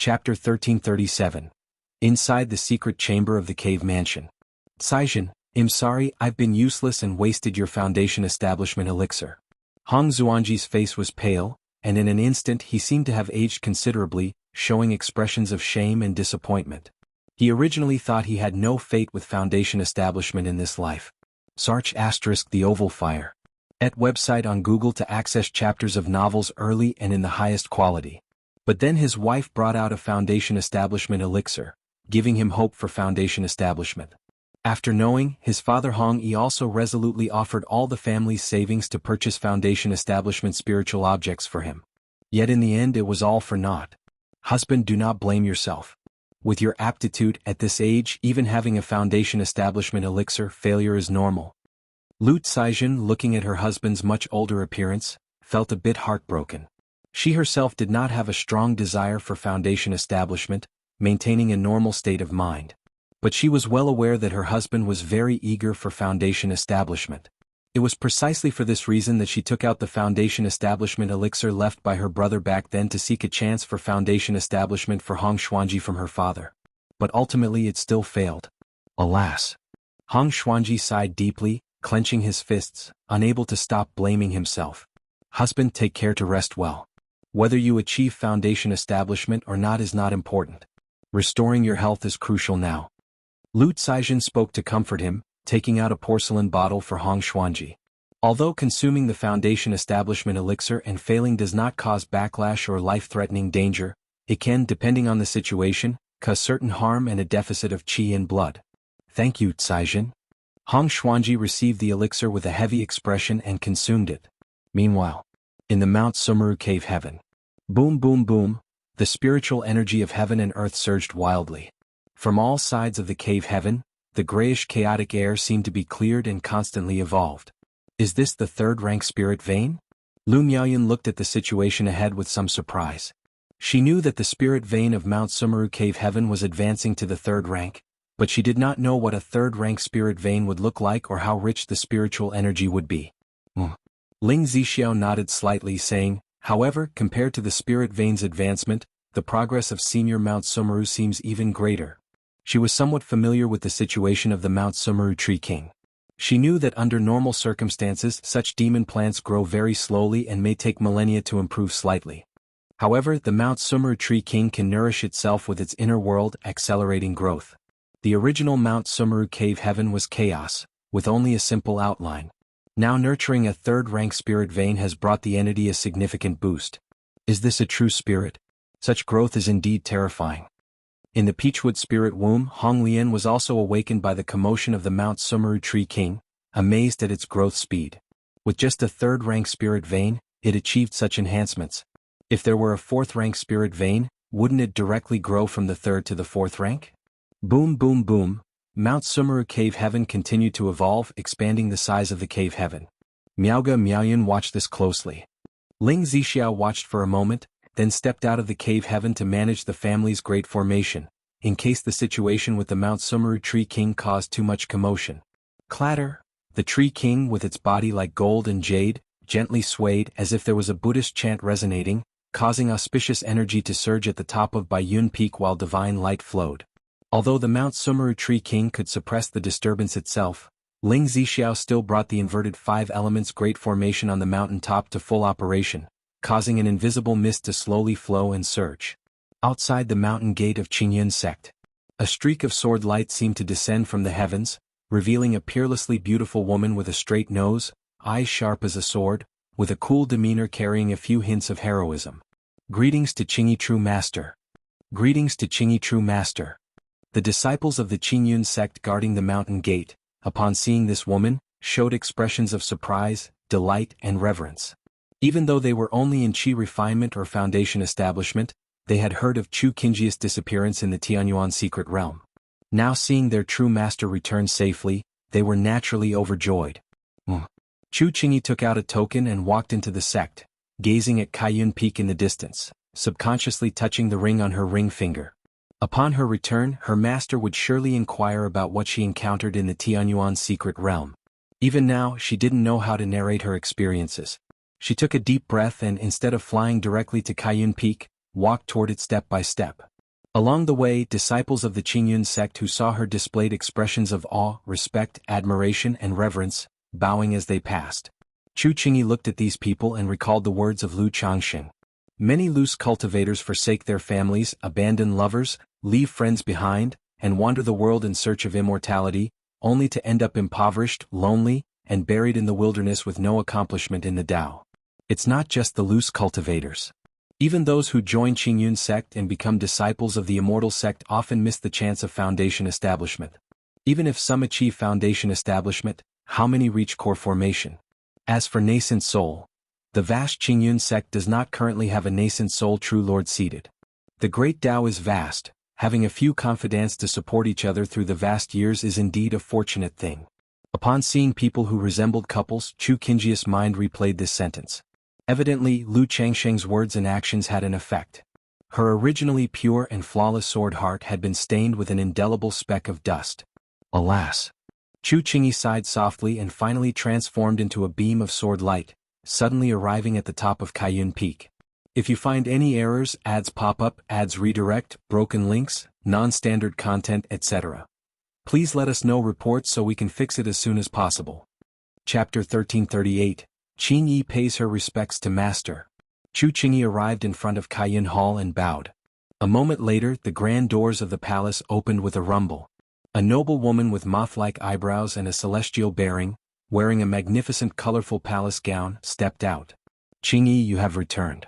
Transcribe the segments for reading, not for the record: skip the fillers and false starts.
Chapter 1337. Inside the secret chamber of the cave mansion. Caijin, I'm sorry I've been useless and wasted your foundation establishment elixir. Hong Xuanji's face was pale, and in an instant he seemed to have aged considerably, showing expressions of shame and disappointment. He originally thought he had no fate with foundation establishment in this life. Search * the Oval Fire. @ website on Google to access chapters of novels early and in the highest quality. But then his wife brought out a foundation establishment elixir, giving him hope for foundation establishment. After knowing, his father Hong Yi also resolutely offered all the family's savings to purchase foundation establishment spiritual objects for him. Yet in the end it was all for naught. Husband, do not blame yourself. With your aptitude at this age, even having a foundation establishment elixir failure is normal. Lu Caijin, looking at her husband's much older appearance, felt a bit heartbroken. She herself did not have a strong desire for foundation establishment, maintaining a normal state of mind. But she was well aware that her husband was very eager for foundation establishment. It was precisely for this reason that she took out the foundation establishment elixir left by her brother back then to seek a chance for foundation establishment for Hong Xuanji from her father. But ultimately it still failed. Alas! Hong Xuanji sighed deeply, clenching his fists, unable to stop blaming himself. Husband, take care to rest well. Whether you achieve foundation establishment or not is not important. Restoring your health is crucial now. Lu Caijin spoke to comfort him, taking out a porcelain bottle for Hong Xuanji. Although consuming the foundation establishment elixir and failing does not cause backlash or life-threatening danger, it can, depending on the situation, cause certain harm and a deficit of qi in blood. Thank you, Caijin. Hong Xuanji received the elixir with a heavy expression and consumed it. Meanwhile, in the Mount Sumeru cave heaven. Boom boom boom, the spiritual energy of heaven and earth surged wildly. From all sides of the cave heaven, the grayish chaotic air seemed to be cleared and constantly evolved. Is this the third-rank spirit vein? Lu Miaoyan looked at the situation ahead with some surprise. She knew that the spirit vein of Mount Sumeru cave heaven was advancing to the third rank, but she did not know what a third-rank spirit vein would look like or how rich the spiritual energy would be. Ling Zixiao nodded slightly, saying, however, compared to the spirit vein's advancement, the progress of senior Mount Sumeru seems even greater. She was somewhat familiar with the situation of the Mount Sumeru Tree King. She knew that under normal circumstances such demon plants grow very slowly and may take millennia to improve slightly. However, the Mount Sumeru Tree King can nourish itself with its inner world, accelerating growth. The original Mount Sumeru cave heaven was chaos, with only a simple outline. Now nurturing a third-rank spirit vein has brought the entity a significant boost. Is this a true spirit? Such growth is indeed terrifying. In the Peachwood spirit womb, Hong Lian was also awakened by the commotion of the Mount Sumeru Tree King, amazed at its growth speed. With just a third-rank spirit vein, it achieved such enhancements. If there were a fourth-rank spirit vein, wouldn't it directly grow from the third to the fourth rank? Boom boom boom. Mount Sumeru cave heaven continued to evolve, expanding the size of the cave heaven. Miaoga Miaoyan watched this closely. Ling Zixiao watched for a moment, then stepped out of the cave heaven to manage the family's great formation, in case the situation with the Mount Sumeru Tree King caused too much commotion. Clatter! The Tree King, with its body like gold and jade, gently swayed as if there was a Buddhist chant resonating, causing auspicious energy to surge at the top of Baiyun Peak while divine light flowed. Although the Mount Sumeru Tree King could suppress the disturbance itself, Ling Zixiao still brought the inverted five elements great formation on the mountain top to full operation, causing an invisible mist to slowly flow and surge. Outside the mountain gate of Qingyun sect, a streak of sword light seemed to descend from the heavens, revealing a peerlessly beautiful woman with a straight nose, eyes sharp as a sword, with a cool demeanor carrying a few hints of heroism. Greetings to Qingyi True Master. Greetings to Qingyi True Master. The disciples of the Qingyun sect guarding the mountain gate, upon seeing this woman, showed expressions of surprise, delight, and reverence. Even though they were only in Qi refinement or foundation establishment, they had heard of Chu Qingji's disappearance in the Tianyuan secret realm. Now seeing their true master return safely, they were naturally overjoyed. Chu Qingyi took out a token and walked into the sect, gazing at Baiyun Peak in the distance, subconsciously touching the ring on her ring finger. Upon her return, her master would surely inquire about what she encountered in the Tianyuan secret realm. Even now, she didn't know how to narrate her experiences. She took a deep breath and, instead of flying directly to Baiyun Peak, walked toward it step by step. Along the way, disciples of the Qingyun sect who saw her displayed expressions of awe, respect, admiration, and reverence, bowing as they passed. Chu Qingyi looked at these people and recalled the words of Lu Changxing. Many loose cultivators forsake their families, abandon lovers, leave friends behind, and wander the world in search of immortality, only to end up impoverished, lonely, and buried in the wilderness with no accomplishment in the Tao. It's not just the loose cultivators. Even those who join Qingyun sect and become disciples of the immortal sect often miss the chance of foundation establishment. Even if some achieve foundation establishment, how many reach core formation? As for nascent soul, the vast Qingyun sect does not currently have a nascent soul true lord seated. The great Tao is vast, having a few confidants to support each other through the vast years is indeed a fortunate thing. Upon seeing people who resembled couples, Chu Qingji's mind replayed this sentence. Evidently, Lu Changsheng's words and actions had an effect. Her originally pure and flawless sword heart had been stained with an indelible speck of dust. Alas! Chu Qingyi sighed softly and finally transformed into a beam of sword light, suddenly arriving at the top of Kaiyun Peak. If you find any errors, ads pop up, ads redirect, broken links, non-standard content, etc., please let us know reports so we can fix it as soon as possible. Chapter 1338. Qin Yi pays her respects to Master. Chu Qingyi arrived in front of Kaiyun Hall and bowed. A moment later, the grand doors of the palace opened with a rumble. A noble woman with moth-like eyebrows and a celestial bearing, wearing a magnificent colorful palace gown, stepped out. Qingyi, you have returned.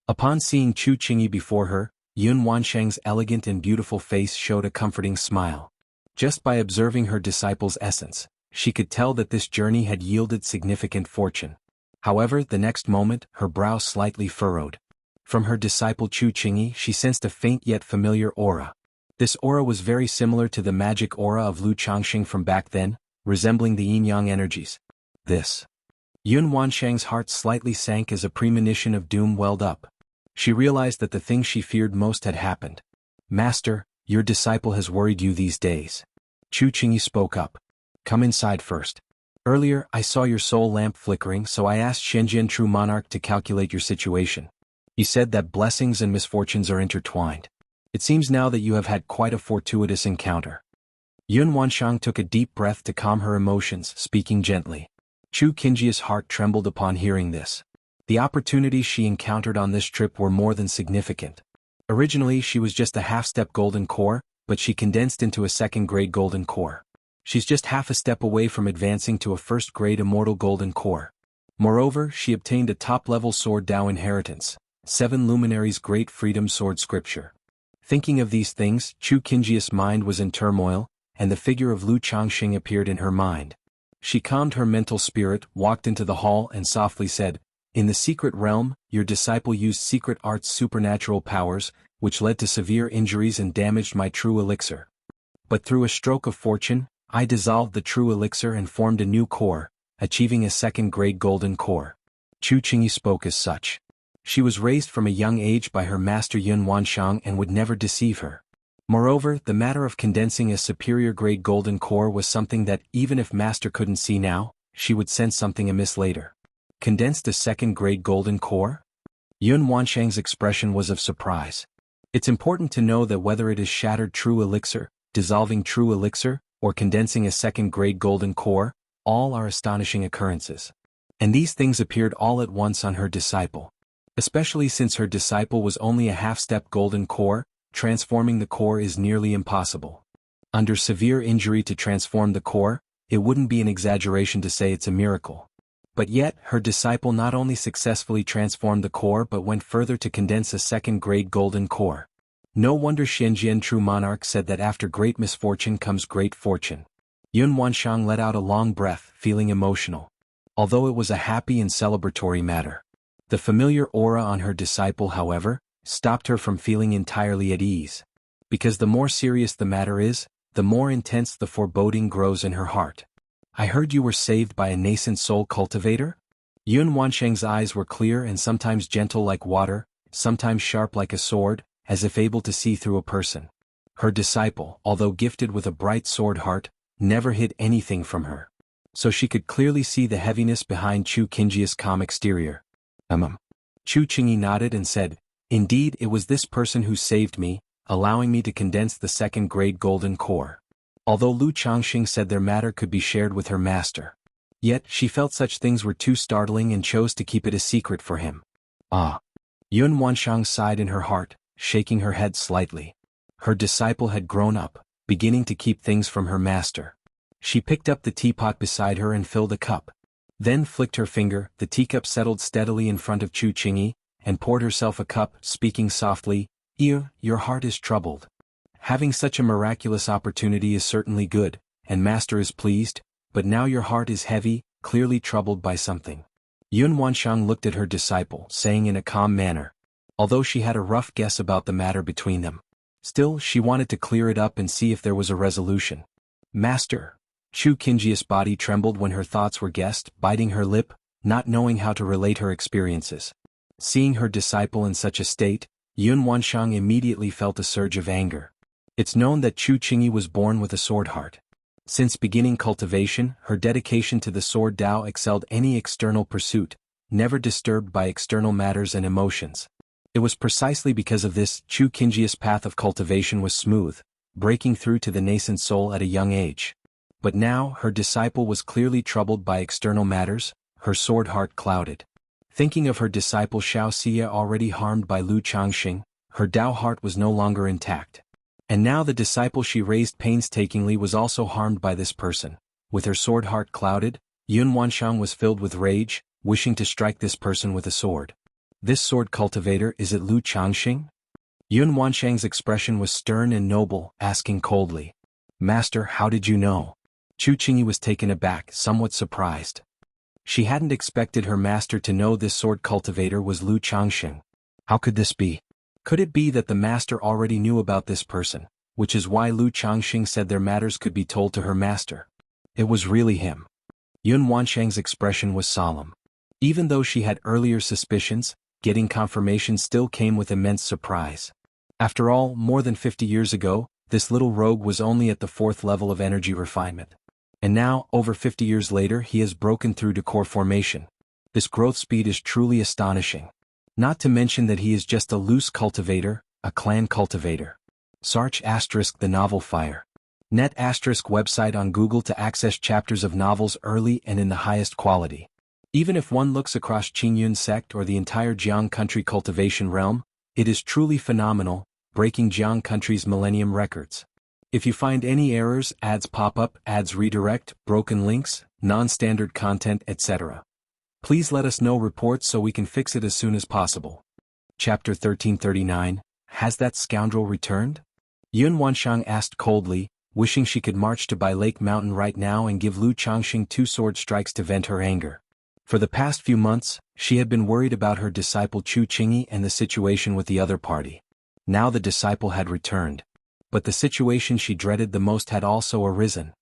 Upon seeing Chu Qingyi before her, Yun Wansheng's elegant and beautiful face showed a comforting smile. Just by observing her disciple's essence, she could tell that this journey had yielded significant fortune. However, the next moment, her brow slightly furrowed. From her disciple Chu Qingyi, she sensed a faint yet familiar aura. This aura was very similar to the magic aura of Lu Changxing from back then, resembling the yin-yang energies. This. Yun Wansheng's heart slightly sank as a premonition of doom welled up. She realized that the thing she feared most had happened. Master, your disciple has worried you these days. Chu Qingyi spoke up. Come inside first. Earlier, I saw your soul lamp flickering, so I asked Shenjian True Monarch to calculate your situation. He said that blessings and misfortunes are intertwined. It seems now that you have had quite a fortuitous encounter. Yun Wansheng took a deep breath to calm her emotions, speaking gently. Chu Qingji's heart trembled upon hearing this. The opportunities she encountered on this trip were more than significant. Originally, she was just a half-step golden core, but she condensed into a second-grade golden core. She's just half a step away from advancing to a first-grade immortal golden core. Moreover, she obtained a top-level sword Dao inheritance, 7 luminaries great freedom sword scripture. Thinking of these things, Chu Qingji's mind was in turmoil, and the figure of Lu Changxing appeared in her mind. She calmed her mental spirit, walked into the hall and softly said, In the secret realm, your disciple used secret art's supernatural powers, which led to severe injuries and damaged my true elixir. But through a stroke of fortune, I dissolved the true elixir and formed a new core, achieving a second-grade golden core. Chu Qingyi spoke as such. She was raised from a young age by her master Yun Wansheng and would never deceive her. Moreover, the matter of condensing a superior-grade golden core was something that, even if master couldn't see now, she would sense something amiss later. Condensed a second-grade golden core? Yun Wansheng's expression was of surprise. It's important to know that whether it is shattered true elixir, dissolving true elixir, or condensing a second-grade golden core, all are astonishing occurrences. And these things appeared all at once on her disciple. Especially since her disciple was only a half-step golden core, transforming the core is nearly impossible. Under severe injury to transform the core, it wouldn't be an exaggeration to say it's a miracle. But yet, her disciple not only successfully transformed the core but went further to condense a second-grade golden core. No wonder Shenjian True Monarch said that after great misfortune comes great fortune. Yun Wansheng let out a long breath, feeling emotional. Although it was a happy and celebratory matter. The familiar aura on her disciple, however, stopped her from feeling entirely at ease. Because the more serious the matter is, the more intense the foreboding grows in her heart. I heard you were saved by a nascent soul cultivator? Yun Wansheng's eyes were clear and sometimes gentle like water, sometimes sharp like a sword, as if able to see through a person. Her disciple, although gifted with a bright sword heart, never hid anything from her. So she could clearly see the heaviness behind Chu Qingji's calm exterior. Chu Qingyi nodded and said, Indeed, it was this person who saved me, allowing me to condense the second-grade golden core. Although Lu Changxing said their matter could be shared with her master. Yet, she felt such things were too startling and chose to keep it a secret for him. Ah. Yun Wanshang sighed in her heart, shaking her head slightly. Her disciple had grown up, beginning to keep things from her master. She picked up the teapot beside her and filled a cup. Then flicked her finger, the teacup settled steadily in front of Chu Qingyi, and poured herself a cup, speaking softly, Your heart is troubled. Having such a miraculous opportunity is certainly good, and master is pleased, but now your heart is heavy, clearly troubled by something. Yun Wanshang looked at her disciple, saying in a calm manner. Although she had a rough guess about the matter between them. Still, she wanted to clear it up and see if there was a resolution. Master. Chu Qingyi's body trembled when her thoughts were guessed, biting her lip, not knowing how to relate her experiences. Seeing her disciple in such a state, Yun Wanshang immediately felt a surge of anger. It's known that Chu Qingyi was born with a sword heart. Since beginning cultivation, her dedication to the sword Dao excelled any external pursuit, never disturbed by external matters and emotions. It was precisely because of this Chu Qingyi's path of cultivation was smooth, breaking through to the nascent soul at a young age. But now her disciple was clearly troubled by external matters, her sword heart clouded. Thinking of her disciple Xiao Xia already harmed by Lu Changxing, her Dao heart was no longer intact. And now the disciple she raised painstakingly was also harmed by this person. With her sword heart clouded, Yun Wanshang was filled with rage, wishing to strike this person with a sword. This sword cultivator, is it Lu Changxing? Yun Wanshang's expression was stern and noble, asking coldly. Master, how did you know? Chu Qingyi was taken aback, somewhat surprised. She hadn't expected her master to know this sword cultivator was Lu Changxing. How could this be? Could it be that the master already knew about this person, which is why Lu Changxing said their matters could be told to her master? It was really him. Yun Wanshang's expression was solemn. Even though she had earlier suspicions, getting confirmation still came with immense surprise. After all, more than 50 years ago, this little rogue was only at the 4th level of energy refinement. And now, over 50 years later, he has broken through to core formation. This growth speed is truly astonishing. Not to mention that he is just a loose cultivator, a clan cultivator. Search * the novel Fire. Net * website on Google to access chapters of novels early and in the highest quality. Even if one looks across Qingyun sect or the entire Jiang country cultivation realm, it is truly phenomenal, breaking Jiang country's millennium records. If you find any errors, ads pop up, ads redirect, broken links, non-standard content, etc. Please let us know reports so we can fix it as soon as possible. Chapter 1339, Has that scoundrel returned? Yun Wanshang asked coldly, wishing she could march to Bai Lake Mountain right now and give Lu Changxing 2 sword strikes to vent her anger. For the past few months, she had been worried about her disciple Chu Qingyi and the situation with the other party. Now the disciple had returned. But the situation she dreaded the most had also arisen.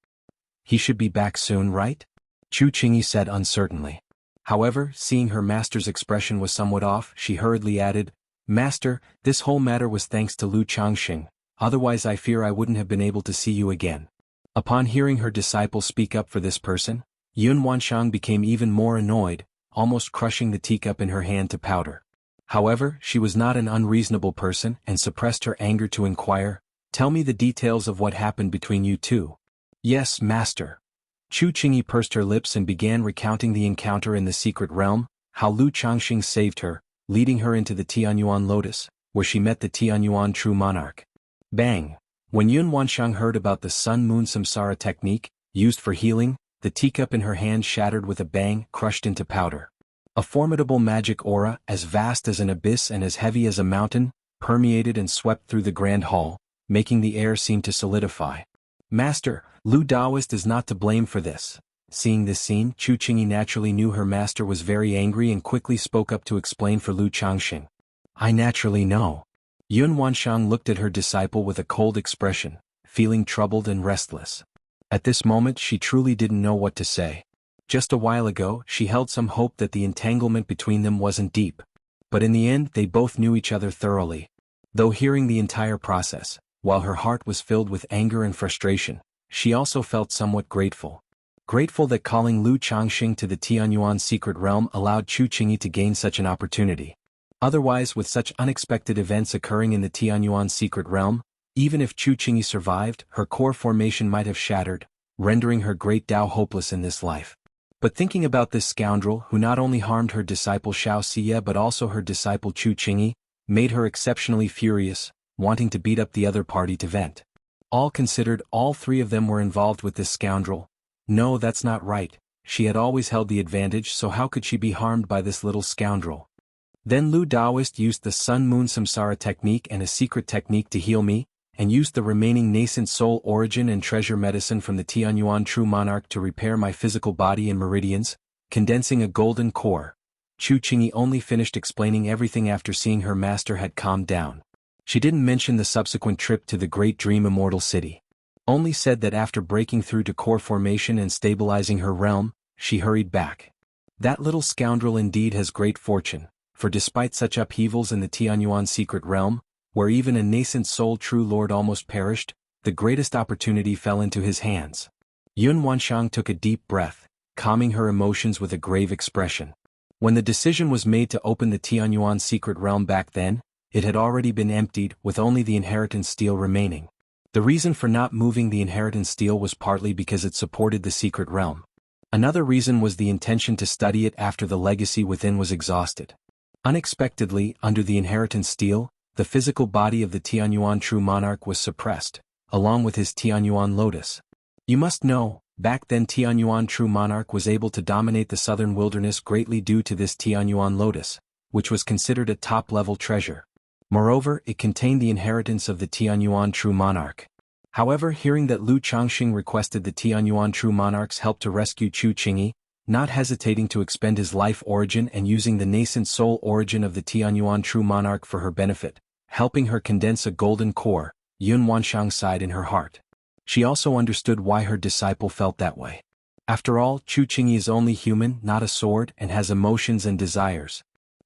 He should be back soon, right? Chu Qingyi said uncertainly. However, seeing her master's expression was somewhat off, she hurriedly added, Master, this whole matter was thanks to Lu Changxing, otherwise I fear I wouldn't have been able to see you again. Upon hearing her disciple speak up for this person, Yun Wanshang became even more annoyed, almost crushing the teacup in her hand to powder. However, she was not an unreasonable person and suppressed her anger to inquire, Tell me the details of what happened between you two. Yes, master. Chu Qingyi pursed her lips and began recounting the encounter in the secret realm, how Lu Changxing saved her, leading her into the Tianyuan Lotus, where she met the Tianyuan true monarch. Bang! When Yun Wanshang heard about the Sun-Moon Samsara technique, used for healing, the teacup in her hand shattered with a bang, crushed into powder. A formidable magic aura, as vast as an abyss and as heavy as a mountain, permeated and swept through the grand hall, making the air seem to solidify. Master, Lu Daoist is not to blame for this. Seeing this scene, Chu Qingyi naturally knew her master was very angry and quickly spoke up to explain for Lu Changxing. I naturally know. Yun Wanshang looked at her disciple with a cold expression, feeling troubled and restless. At this moment she truly didn't know what to say. Just a while ago, she held some hope that the entanglement between them wasn't deep. But in the end they both knew each other thoroughly. Though hearing the entire process, while her heart was filled with anger and frustration, she also felt somewhat grateful. Grateful that calling Lu Changxing to the Tianyuan secret realm allowed Chu Qingyi to gain such an opportunity. Otherwise, with such unexpected events occurring in the Tianyuan secret realm, even if Chu Qingyi survived, her core formation might have shattered, rendering her great Tao hopeless in this life. But thinking about this scoundrel who not only harmed her disciple Xiao Xie but also her disciple Chu Qingyi, made her exceptionally furious, wanting to beat up the other party to vent. All considered, all three of them were involved with this scoundrel. No, that's not right. She had always held the advantage, so how could she be harmed by this little scoundrel? Then Lu Daoist used the Sun Moon Samsara technique and a secret technique to heal me, and used the remaining nascent soul origin and treasure medicine from the Tianyuan True Monarch to repair my physical body and meridians, condensing a golden core. Chu Qingyi only finished explaining everything after seeing her master had calmed down. She didn't mention the subsequent trip to the Great Dream Immortal City. Only said that after breaking through to core formation and stabilizing her realm, she hurried back. That little scoundrel indeed has great fortune, for despite such upheavals in the Tianyuan secret realm, where even a nascent soul true lord almost perished, the greatest opportunity fell into his hands. Yun Wanshang took a deep breath, calming her emotions with a grave expression. When the decision was made to open the Tianyuan secret realm back then, it had already been emptied, with only the inheritance stele remaining. The reason for not moving the inheritance stele was partly because it supported the secret realm. Another reason was the intention to study it after the legacy within was exhausted. Unexpectedly, under the inheritance stele, the physical body of the Tianyuan True Monarch was suppressed, along with his Tianyuan Lotus. You must know, back then Tianyuan True Monarch was able to dominate the southern wilderness greatly due to this Tianyuan Lotus, which was considered a top-level treasure. Moreover, it contained the inheritance of the Tianyuan True Monarch. However, hearing that Lu Changxing requested the Tianyuan True Monarch's help to rescue Chu Qingyi, not hesitating to expend his life origin and using the nascent soul origin of the Tianyuan True Monarch for her benefit, helping her condense a golden core, Yun Wanshang sighed in her heart. She also understood why her disciple felt that way. After all, Chu Qingyi is only human, not a sword, and has emotions and desires.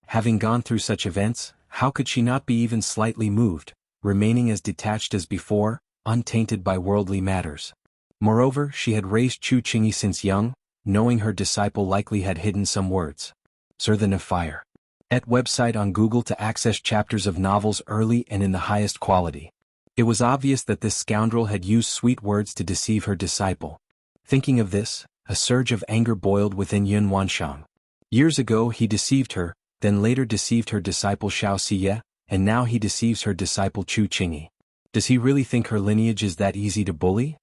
Having gone through such events, how could she not be even slightly moved, remaining as detached as before, untainted by worldly matters? Moreover, she had raised Chu Qingyi since young, knowing her disciple likely had hidden some words. Sir the Fire. Et website on Google to access chapters of novels early and in the highest quality. It was obvious that this scoundrel had used sweet words to deceive her disciple. Thinking of this, a surge of anger boiled within Yun Wanshang. Years ago he deceived her, then later deceived her disciple Xiao Xie, and now he deceives her disciple Chu Qingyi. Does he really think her lineage is that easy to bully?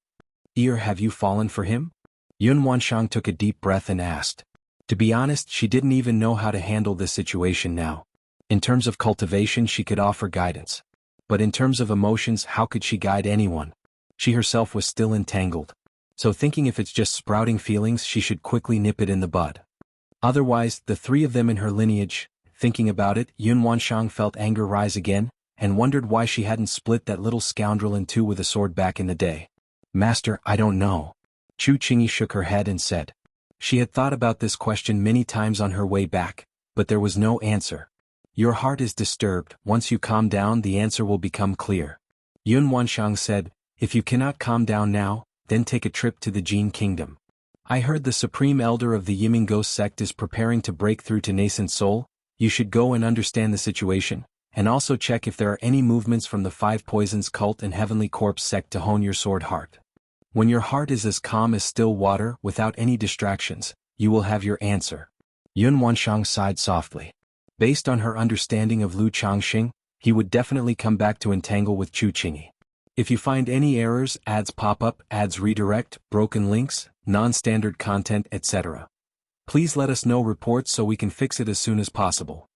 Or have you fallen for him? Yun Wanshang took a deep breath and asked. To be honest, she didn't even know how to handle this situation now. In terms of cultivation, she could offer guidance. But in terms of emotions, how could she guide anyone? She herself was still entangled. So thinking if it's just sprouting feelings, she should quickly nip it in the bud. Otherwise, the three of them in her lineage, thinking about it, Yun Wanshang felt anger rise again, and wondered why she hadn't split that little scoundrel in two with a sword back in the day. Master, I don't know. Chu Qingyi shook her head and said. She had thought about this question many times on her way back, but there was no answer. Your heart is disturbed. Once you calm down, the answer will become clear. Yun Wanshang said, if you cannot calm down now, then take a trip to the Jin Kingdom. I heard the Supreme Elder of the Yiming Ghost sect is preparing to break through to Nascent Soul. You should go and understand the situation, and also check if there are any movements from the Five Poisons cult and Heavenly Corpse sect to hone your sword heart. When your heart is as calm as still water without any distractions, you will have your answer. Yun Wanshang sighed softly. Based on her understanding of Lu Changxing, he would definitely come back to entangle with Chu Qingyi. If you find any errors, ads pop up, ads redirect, broken links, non-standard content, etc., please let us know reports so we can fix it as soon as possible.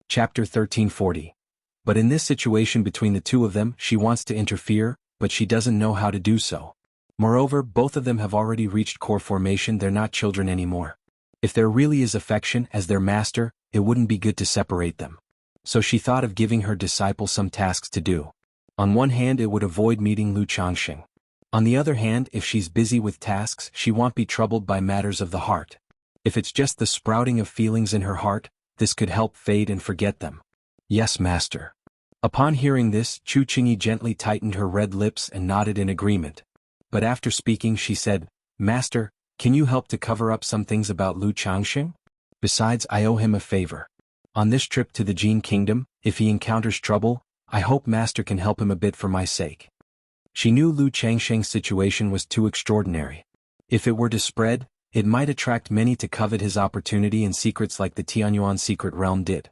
Chapter 1340. But in this situation between the two of them, she wants to interfere, but she doesn't know how to do so. Moreover, both of them have already reached core formation, they're not children anymore. If there really is affection as their master, it wouldn't be good to separate them. So she thought of giving her disciple some tasks to do. On one hand, it would avoid meeting Lu Changxing. On the other hand, if she's busy with tasks, she won't be troubled by matters of the heart. If it's just the sprouting of feelings in her heart, this could help fade and forget them. Yes, master. Upon hearing this, Chu Qingyi gently tightened her red lips and nodded in agreement. But after speaking, she said, Master, can you help to cover up some things about Lu Changxing? Besides, I owe him a favor. On this trip to the Jin Kingdom, if he encounters trouble, I hope Master can help him a bit for my sake. She knew Lu Changsheng's situation was too extraordinary. If it were to spread, it might attract many to covet his opportunity and secrets like the Tianyuan secret realm did.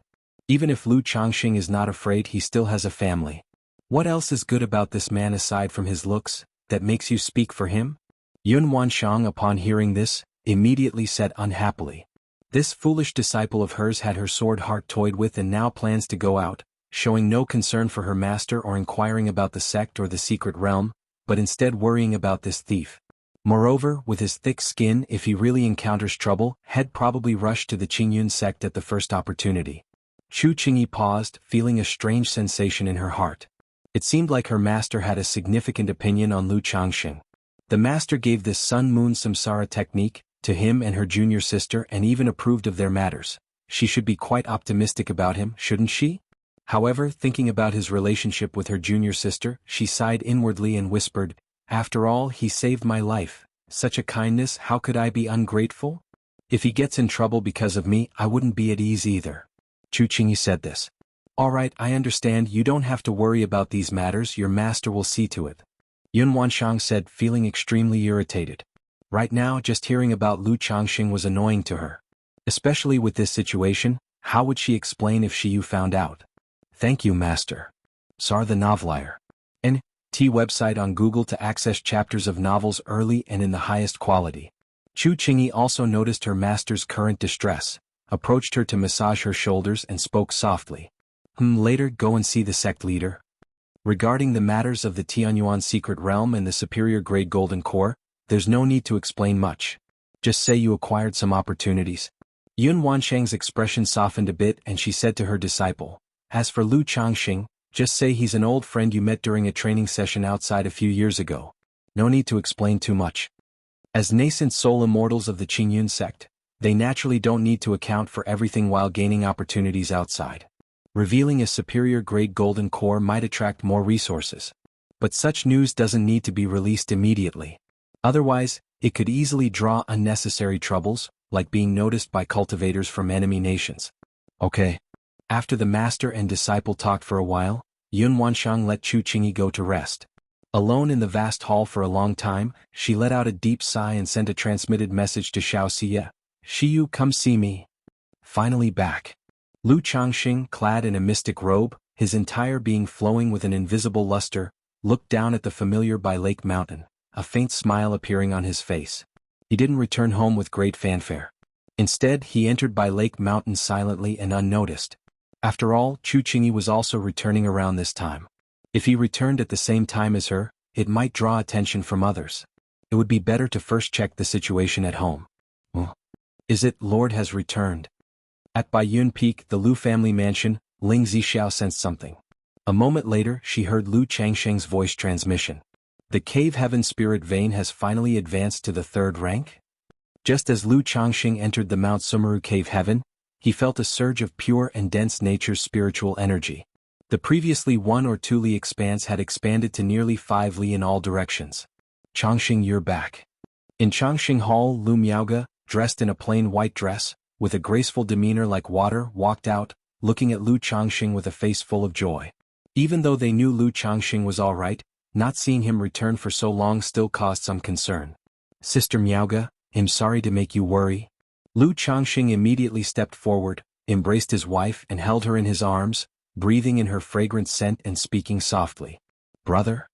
Even if Lu Changsheng is not afraid, he still has a family. What else is good about this man aside from his looks, that makes you speak for him? Yun Wanshang, upon hearing this, immediately said unhappily. This foolish disciple of hers had her sword heart toyed with and now plans to go out, showing no concern for her master or inquiring about the sect or the secret realm, but instead worrying about this thief. Moreover, with his thick skin, if he really encounters trouble, he'd probably rush to the Qingyun sect at the first opportunity. Chu Qingyi paused, feeling a strange sensation in her heart. It seemed like her master had a significant opinion on Lu Changsheng. The master gave this sun-moon samsara technique to him and her junior sister and even approved of their matters. She should be quite optimistic about him, shouldn't she? However, thinking about his relationship with her junior sister, she sighed inwardly and whispered, "After all, he saved my life. Such a kindness, how could I be ungrateful? If he gets in trouble because of me, I wouldn't be at ease either." Chu Qingyi said this. "All right, I understand, you don't have to worry about these matters, your master will see to it," Yun Wanshang said, feeling extremely irritated. Right now, just hearing about Lu Changsheng was annoying to her. Especially with this situation, how would she explain if Shiyu found out? "Thank you, Master." Sar the Novelier. N.T. website on Google to access chapters of novels early and in the highest quality. Chu Qingyi also noticed her master's current distress, approached her to massage her shoulders and spoke softly. Later go and see the sect leader. Regarding the matters of the Tianyuan secret realm and the superior grade golden core, there's no need to explain much. Just say you acquired some opportunities. Yun Wanshang's expression softened a bit and she said to her disciple, "As for Lu Changsheng, just say he's an old friend you met during a training session outside a few years ago. No need to explain too much." As nascent soul immortals of the Qingyun sect, they naturally don't need to account for everything while gaining opportunities outside. Revealing a superior grade golden core might attract more resources. But such news doesn't need to be released immediately. Otherwise, it could easily draw unnecessary troubles, like being noticed by cultivators from enemy nations. Okay. After the master and disciple talked for a while, Yun Wanshang let Chu Qingyi go to rest. Alone in the vast hall for a long time, she let out a deep sigh and sent a transmitted message to Xiao Xie. "Shiyu, come see me. Finally back." Lu Changsheng, clad in a mystic robe, his entire being flowing with an invisible luster, looked down at the familiar Bai Lake mountain, a faint smile appearing on his face. He didn't return home with great fanfare. Instead, he entered Bai Lake mountain silently and unnoticed. After all, Chu Qingyi was also returning around this time. If he returned at the same time as her, it might draw attention from others. It would be better to first check the situation at home. Is it, Lord has returned? At Baiyun Peak, the Lu family mansion, Ling Zixiao sensed something. A moment later, she heard Lu Changsheng's voice transmission. The cave heaven spirit vein has finally advanced to the 3rd rank? Just as Lu Changsheng entered the Mount Sumeru cave heaven, he felt a surge of pure and dense nature's spiritual energy. The previously 1 or 2 li expanse had expanded to nearly 5 li in all directions. "Changsheng, you're back." In Changsheng Hall, Lu Miaoge, dressed in a plain white dress, with a graceful demeanor like water, walked out, looking at Lu Changsheng with a face full of joy. Even though they knew Lu Changsheng was all right, not seeing him return for so long still caused some concern. "Sister Miaoge, I'm sorry to make you worry." Lu Changsheng immediately stepped forward, embraced his wife and held her in his arms, breathing in her fragrant scent and speaking softly. "Brother?"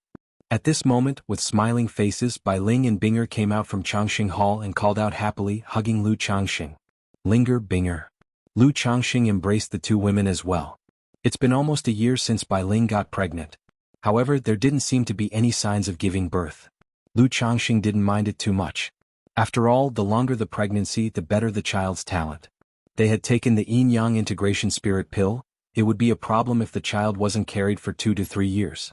At this moment, with smiling faces, Bai Ling and Binger came out from Changsheng Hall and called out happily, hugging Lu Changsheng. "Linger, Binger." Lu Changsheng embraced the 2 women as well. It's been almost a year since Bai Ling got pregnant. However, there didn't seem to be any signs of giving birth. Lu Changsheng didn't mind it too much. After all, the longer the pregnancy, the better the child's talent. They had taken the yin-yang integration spirit pill. It would be a problem if the child wasn't carried for 2 to 3 years.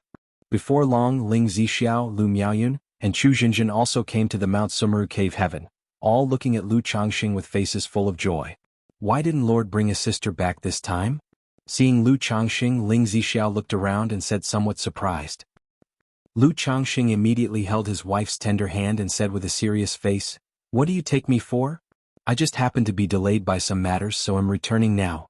Before long, Ling Zixiao, Lu Miaoyun, and Chu Jinjin also came to the Mount Sumeru cave heaven, all looking at Lu Changsheng with faces full of joy. Why didn't Lord bring his sister back this time? Seeing Lu Changsheng, Ling Zixiao looked around and said somewhat surprised. Lu Changsheng immediately held his wife's tender hand and said with a serious face, "What do you take me for? I just happened to be delayed by some matters, so I'm returning now."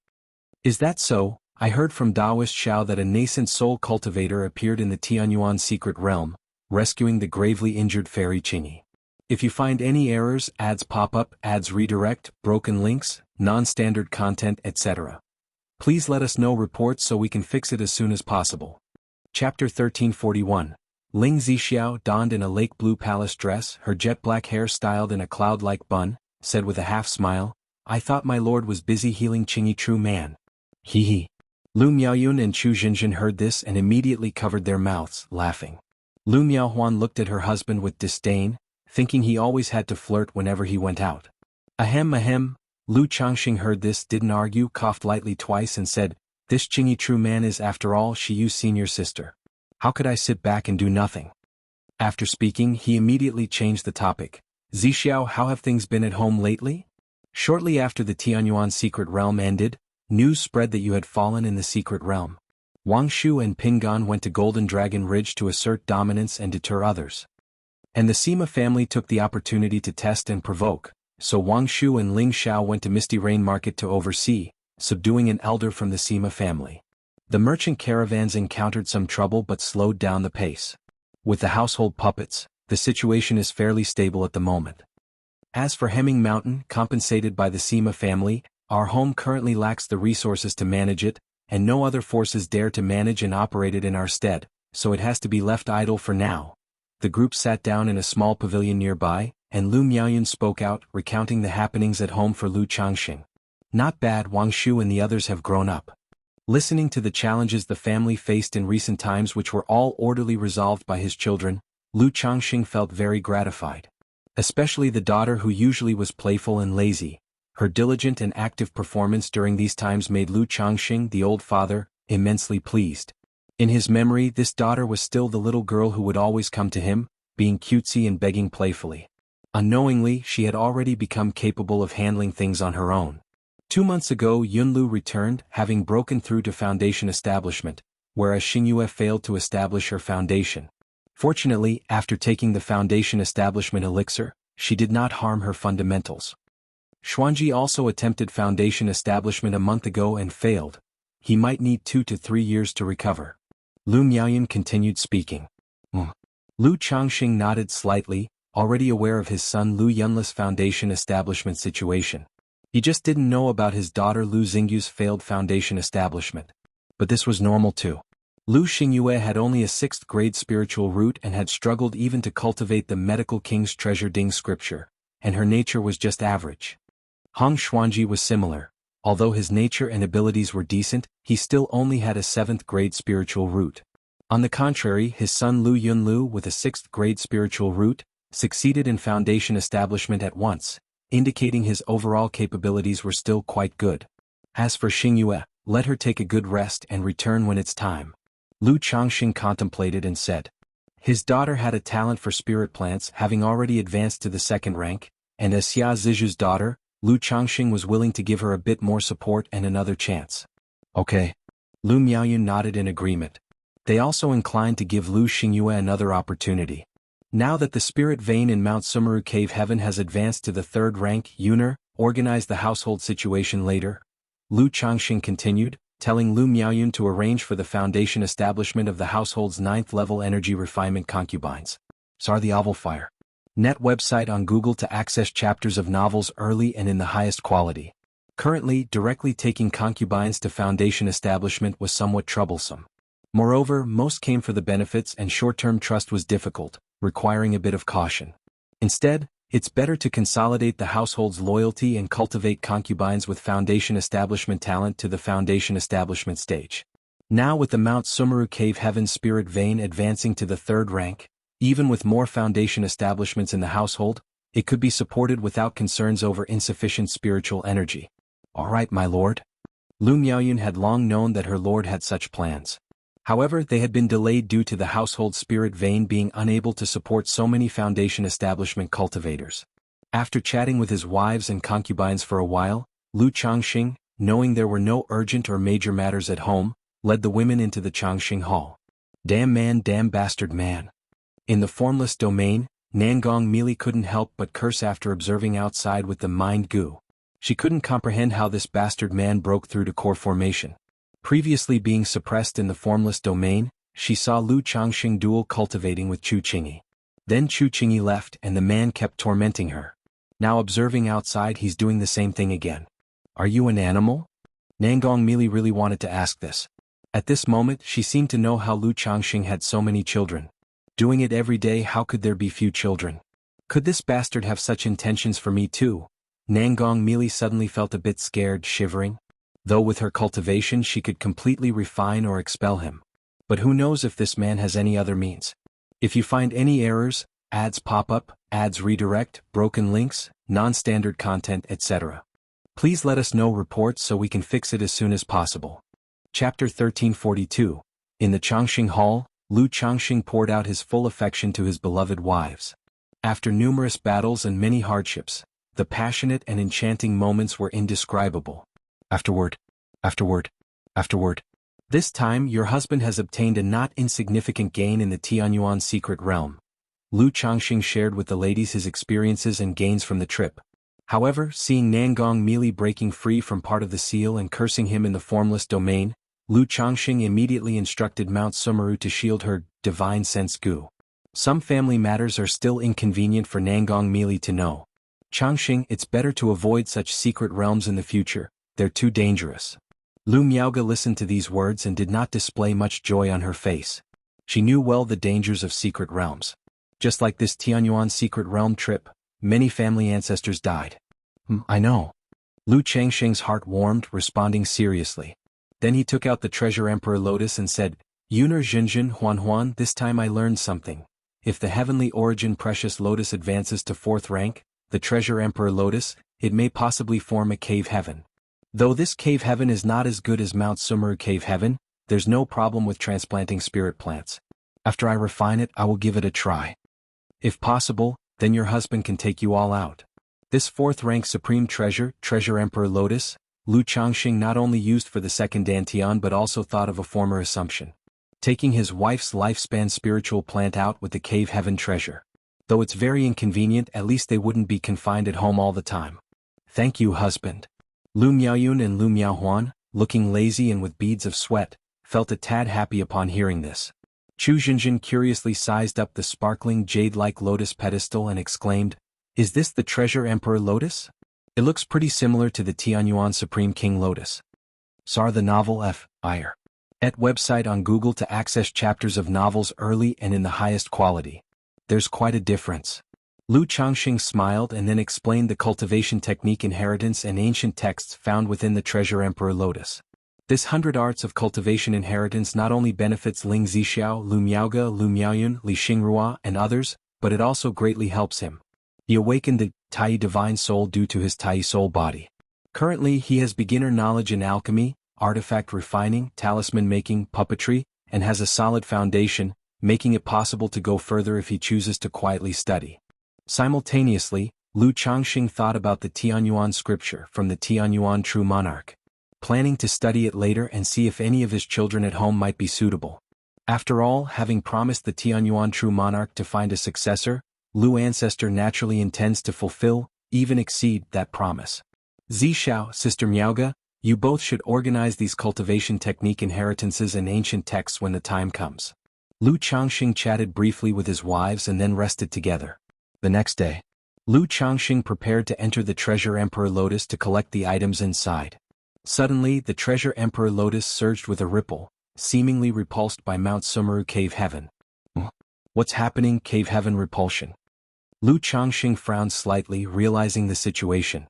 Is that so? I heard from Daoist Xiao that a nascent soul cultivator appeared in the Tianyuan secret realm, rescuing the gravely injured fairy Qingyi. If you find any errors, ads pop up, ads redirect, broken links, non-standard content, etc., please let us know reports so we can fix it as soon as possible. Chapter 1341. Ling Zixiao, donned in a lake blue palace dress, her jet black hair styled in a cloud-like bun, said with a half-smile, I thought my lord was busy healing Qingyi, true man. Hee hee. Lu Miaoyun and Chu Jinjin heard this and immediately covered their mouths, laughing. Lu Miaohuan looked at her husband with disdain, thinking he always had to flirt whenever he went out. Ahem ahem. Lu Changxing heard this, didn't argue, coughed lightly twice and said, this Qingyi true man is after all Shiyu's senior sister. How could I sit back and do nothing? After speaking, he immediately changed the topic. Zixiao, how have things been at home lately? Shortly after the Tianyuan secret realm ended, news spread that you had fallen in the secret realm. Wang Shu and Pingan went to Golden Dragon Ridge to assert dominance and deter others. And the Sima family took the opportunity to test and provoke, so Wang Shu and Ling Xiao went to Misty Rain Market to oversee, subduing an elder from the Sima family. The merchant caravans encountered some trouble but slowed down the pace. With the household puppets, the situation is fairly stable at the moment. As for Hemming Mountain, compensated by the Sima family, our home currently lacks the resources to manage it, and no other forces dare to manage and operate it in our stead, so it has to be left idle for now. The group sat down in a small pavilion nearby, and Lu Miaoyun spoke out, recounting the happenings at home for Lu Changxing. Not bad, Wang Shu and the others have grown up. Listening to the challenges the family faced in recent times, which were all orderly resolved by his children, Lu Changxing felt very gratified. Especially the daughter, who usually was playful and lazy. Her diligent and active performance during these times made Lu Changxing, the old father, immensely pleased. In his memory, this daughter was still the little girl who would always come to him, being cutesy and begging playfully. Unknowingly, she had already become capable of handling things on her own. 2 months ago, Yunlu returned, having broken through to Foundation establishment, whereas Xingyue failed to establish her foundation. Fortunately, after taking the Foundation establishment elixir, she did not harm her fundamentals. Xuanji also attempted Foundation establishment a month ago and failed. He might need 2 to 3 years to recover. Lu Miaoyun continued speaking. Lu Changxing nodded slightly, already aware of his son Lu Yunla's Foundation establishment situation. He just didn't know about his daughter Lu Xingyu's failed Foundation establishment. But this was normal too. Lu Xingyue had only a 6th grade spiritual root and had struggled even to cultivate the medical king's treasure Ding scripture, and her nature was just average. Hong Xuanji was similar. Although his nature and abilities were decent, he still only had a 7th grade spiritual root. On the contrary, his son Lu Yunlu, with a 6th grade spiritual root, succeeded in Foundation establishment at once, indicating his overall capabilities were still quite good. As for Xingyue, let her take a good rest and return when it's time. Lu Changxing contemplated and said. His daughter had a talent for spirit plants, having already advanced to the 2nd rank, and as Xia Zizhu's daughter, Lu Changxing was willing to give her a bit more support and another chance. Okay. Lu Miaoyun nodded in agreement. They also inclined to give Lu Xingyue another opportunity. Now that the spirit vein in Mount Sumeru Cave Heaven has advanced to the 3rd rank, Yuner, organize the household situation later. Lu Changxing continued, telling Lu Miaoyun to arrange for the Foundation establishment of the household's 9th level energy refinement concubines. Sar the Oval Fire. Net website on Google to access chapters of novels early and in the highest quality. Currently, directly taking concubines to Foundation establishment was somewhat troublesome. Moreover, most came for the benefits and short-term trust was difficult, requiring a bit of caution. Instead, it's better to consolidate the household's loyalty and cultivate concubines with Foundation establishment talent to the Foundation establishment stage. Now with the Mount Sumeru Cave Heaven spirit vein advancing to the 3rd rank, even with more Foundation establishments in the household, it could be supported without concerns over insufficient spiritual energy. All right, my lord. Lu Miaoyun had long known that her lord had such plans. However, they had been delayed due to the household spirit vein being unable to support so many Foundation establishment cultivators. After chatting with his wives and concubines for a while, Lu Changxing, knowing there were no urgent or major matters at home, led the women into the Changxing Hall. Damn man, damn bastard man. In the formless domain, Nangong Mealy couldn't help but curse after observing outside with the mind goo. She couldn't comprehend how this bastard man broke through to core formation. Previously being suppressed in the formless domain, she saw Lu Changxing dual cultivating with Chu Qingyi. Then Chu Qingyi left and the man kept tormenting her. Now observing outside, he's doing the same thing again. Are you an animal? Nangong Mili really wanted to ask this. At this moment she seemed to know how Lu Changxing had so many children. Doing it every day, how could there be few children? Could this bastard have such intentions for me too? Nangong Mili suddenly felt a bit scared, shivering. Though with her cultivation she could completely refine or expel him. But who knows if this man has any other means. If you find any errors, ads pop up, ads redirect, broken links, non-standard content, etc. Please let us know reports so we can fix it as soon as possible. Chapter 1342. In the Changxing Hall, Lu Changxing poured out his full affection to his beloved wives. After numerous battles and many hardships, the passionate and enchanting moments were indescribable. Afterward. This time your husband has obtained a not insignificant gain in the Tianyuan secret realm. Lu Changxing shared with the ladies his experiences and gains from the trip. However, seeing Nangong Mili breaking free from part of the seal and cursing him in the formless domain, Lu Changxing immediately instructed Mount Sumeru to shield her divine sense gu. Some family matters are still inconvenient for Nangong Mili to know. Changxing, it's better to avoid such secret realms in the future, they're too dangerous. Lu Miaoge listened to these words and did not display much joy on her face. She knew well the dangers of secret realms. Just like this Tianyuan secret realm trip, many family ancestors died. I know. Lu Changxing's heart warmed, responding seriously. Then he took out the treasure Emperor Lotus and said, Yuner Zhenzhen Huan, this time I learned something. If the heavenly origin precious lotus advances to 4th rank, the treasure Emperor Lotus, it may possibly form a cave heaven. Though this cave heaven is not as good as Mount Sumeru cave heaven, there's no problem with transplanting spirit plants. After I refine it, I will give it a try. If possible, then your husband can take you all out. This 4th rank supreme treasure Emperor Lotus, Lu Changxing not only used for the second Dantian but also thought of a former assumption. Taking his wife's lifespan spiritual plant out with the cave heaven treasure. Though it's very inconvenient, at least they wouldn't be confined at home all the time. Thank you, husband. Lu Miaoyun and Lu Miaohuan, looking lazy and with beads of sweat, felt a tad happy upon hearing this. Chu Zhenzhen curiously sized up the sparkling jade-like lotus pedestal and exclaimed, Is this the treasure Emperor Lotus? It looks pretty similar to the Tianyuan Supreme King Lotus. SAR the novel F.I.R. Et website on Google to access chapters of novels early and in the highest quality. There's quite a difference. Lu Changxing smiled and then explained the cultivation technique inheritance and ancient texts found within the treasure Emperor Lotus. This 100 arts of cultivation inheritance not only benefits Ling Zixiao, Lu Miaoge, Lu Miaoyun, Li Xingrua, and others, but it also greatly helps him. He awakened the Tai divine soul due to his Tai soul body. Currently he has beginner knowledge in alchemy, artifact refining, talisman making, puppetry, and has a solid foundation, making it possible to go further if he chooses to quietly study. Simultaneously, Lu Changxing thought about the Tianyuan scripture from the Tianyuan True Monarch, planning to study it later and see if any of his children at home might be suitable. After all, having promised the Tianyuan True Monarch to find a successor, Lu Ancestor naturally intends to fulfill, even exceed, that promise. Zixiao, Sister Miaoge, you both should organize these cultivation technique inheritances and ancient texts when the time comes. Lu Changxing chatted briefly with his wives and then rested together. The next day, Lu Changxing prepared to enter the treasure Emperor Lotus to collect the items inside. Suddenly, the treasure Emperor Lotus surged with a ripple, seemingly repulsed by Mount Sumeru cave heaven. What's happening? Cave heaven repulsion. Lu Changxing frowned slightly, realizing the situation.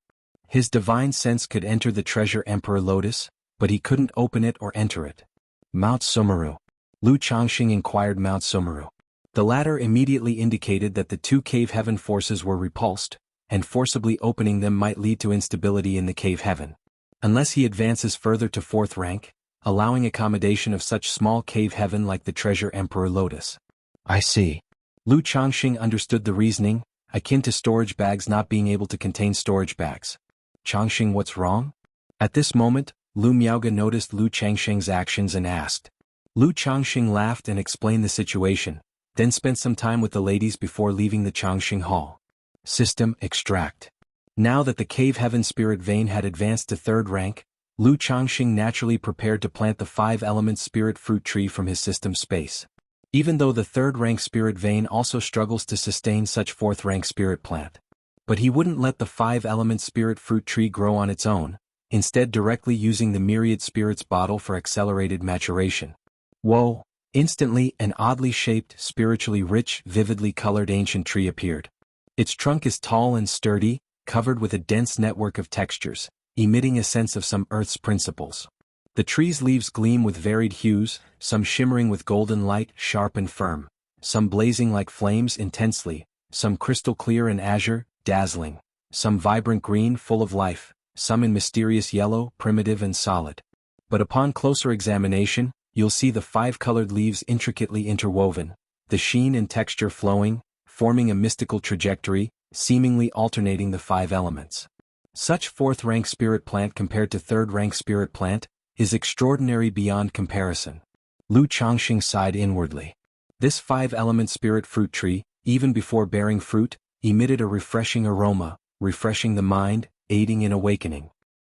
His divine sense could enter the treasure Emperor Lotus, but he couldn't open it or enter it. Mount Sumeru. Lu Changxing inquired Mount Sumeru. The latter immediately indicated that the two cave heaven forces were repulsed, and forcibly opening them might lead to instability in the cave heaven. Unless he advances further to 4th rank, allowing accommodation of such small cave heaven like the treasure Emperor Lotus. I see. Lu Changxing understood the reasoning, akin to storage bags not being able to contain storage bags. Changxing, what's wrong? At this moment, Lu Miaoge noticed Lu Changxing's actions and asked. Lu Changxing laughed and explained the situation, then spent some time with the ladies before leaving the Changxing Hall. System extract. Now that the cave heaven spirit vein had advanced to third rank, Lu Changxing naturally prepared to plant the five-element spirit fruit tree from his system space. Even though the third-rank spirit vein also struggles to sustain such fourth-rank spirit plant. But he wouldn't let the five-element spirit fruit tree grow on its own, instead directly using the myriad spirits bottle for accelerated maturation. Whoa! Instantly, an oddly shaped, spiritually rich, vividly colored ancient tree appeared. Its trunk is tall and sturdy, covered with a dense network of textures, emitting a sense of some Earth's principles. The tree's leaves gleam with varied hues, some shimmering with golden light, sharp and firm, some blazing like flames intensely, some crystal clear and azure, dazzling, some vibrant green full of life, some in mysterious yellow, primitive and solid. But upon closer examination, you'll see the five-colored leaves intricately interwoven, the sheen and texture flowing, forming a mystical trajectory, seemingly alternating the five elements. Such fourth-rank spirit plant compared to third-rank spirit plant is extraordinary beyond comparison. Lu Changxing sighed inwardly. This five-element spirit fruit tree, even before bearing fruit, emitted a refreshing aroma, refreshing the mind, aiding in awakening.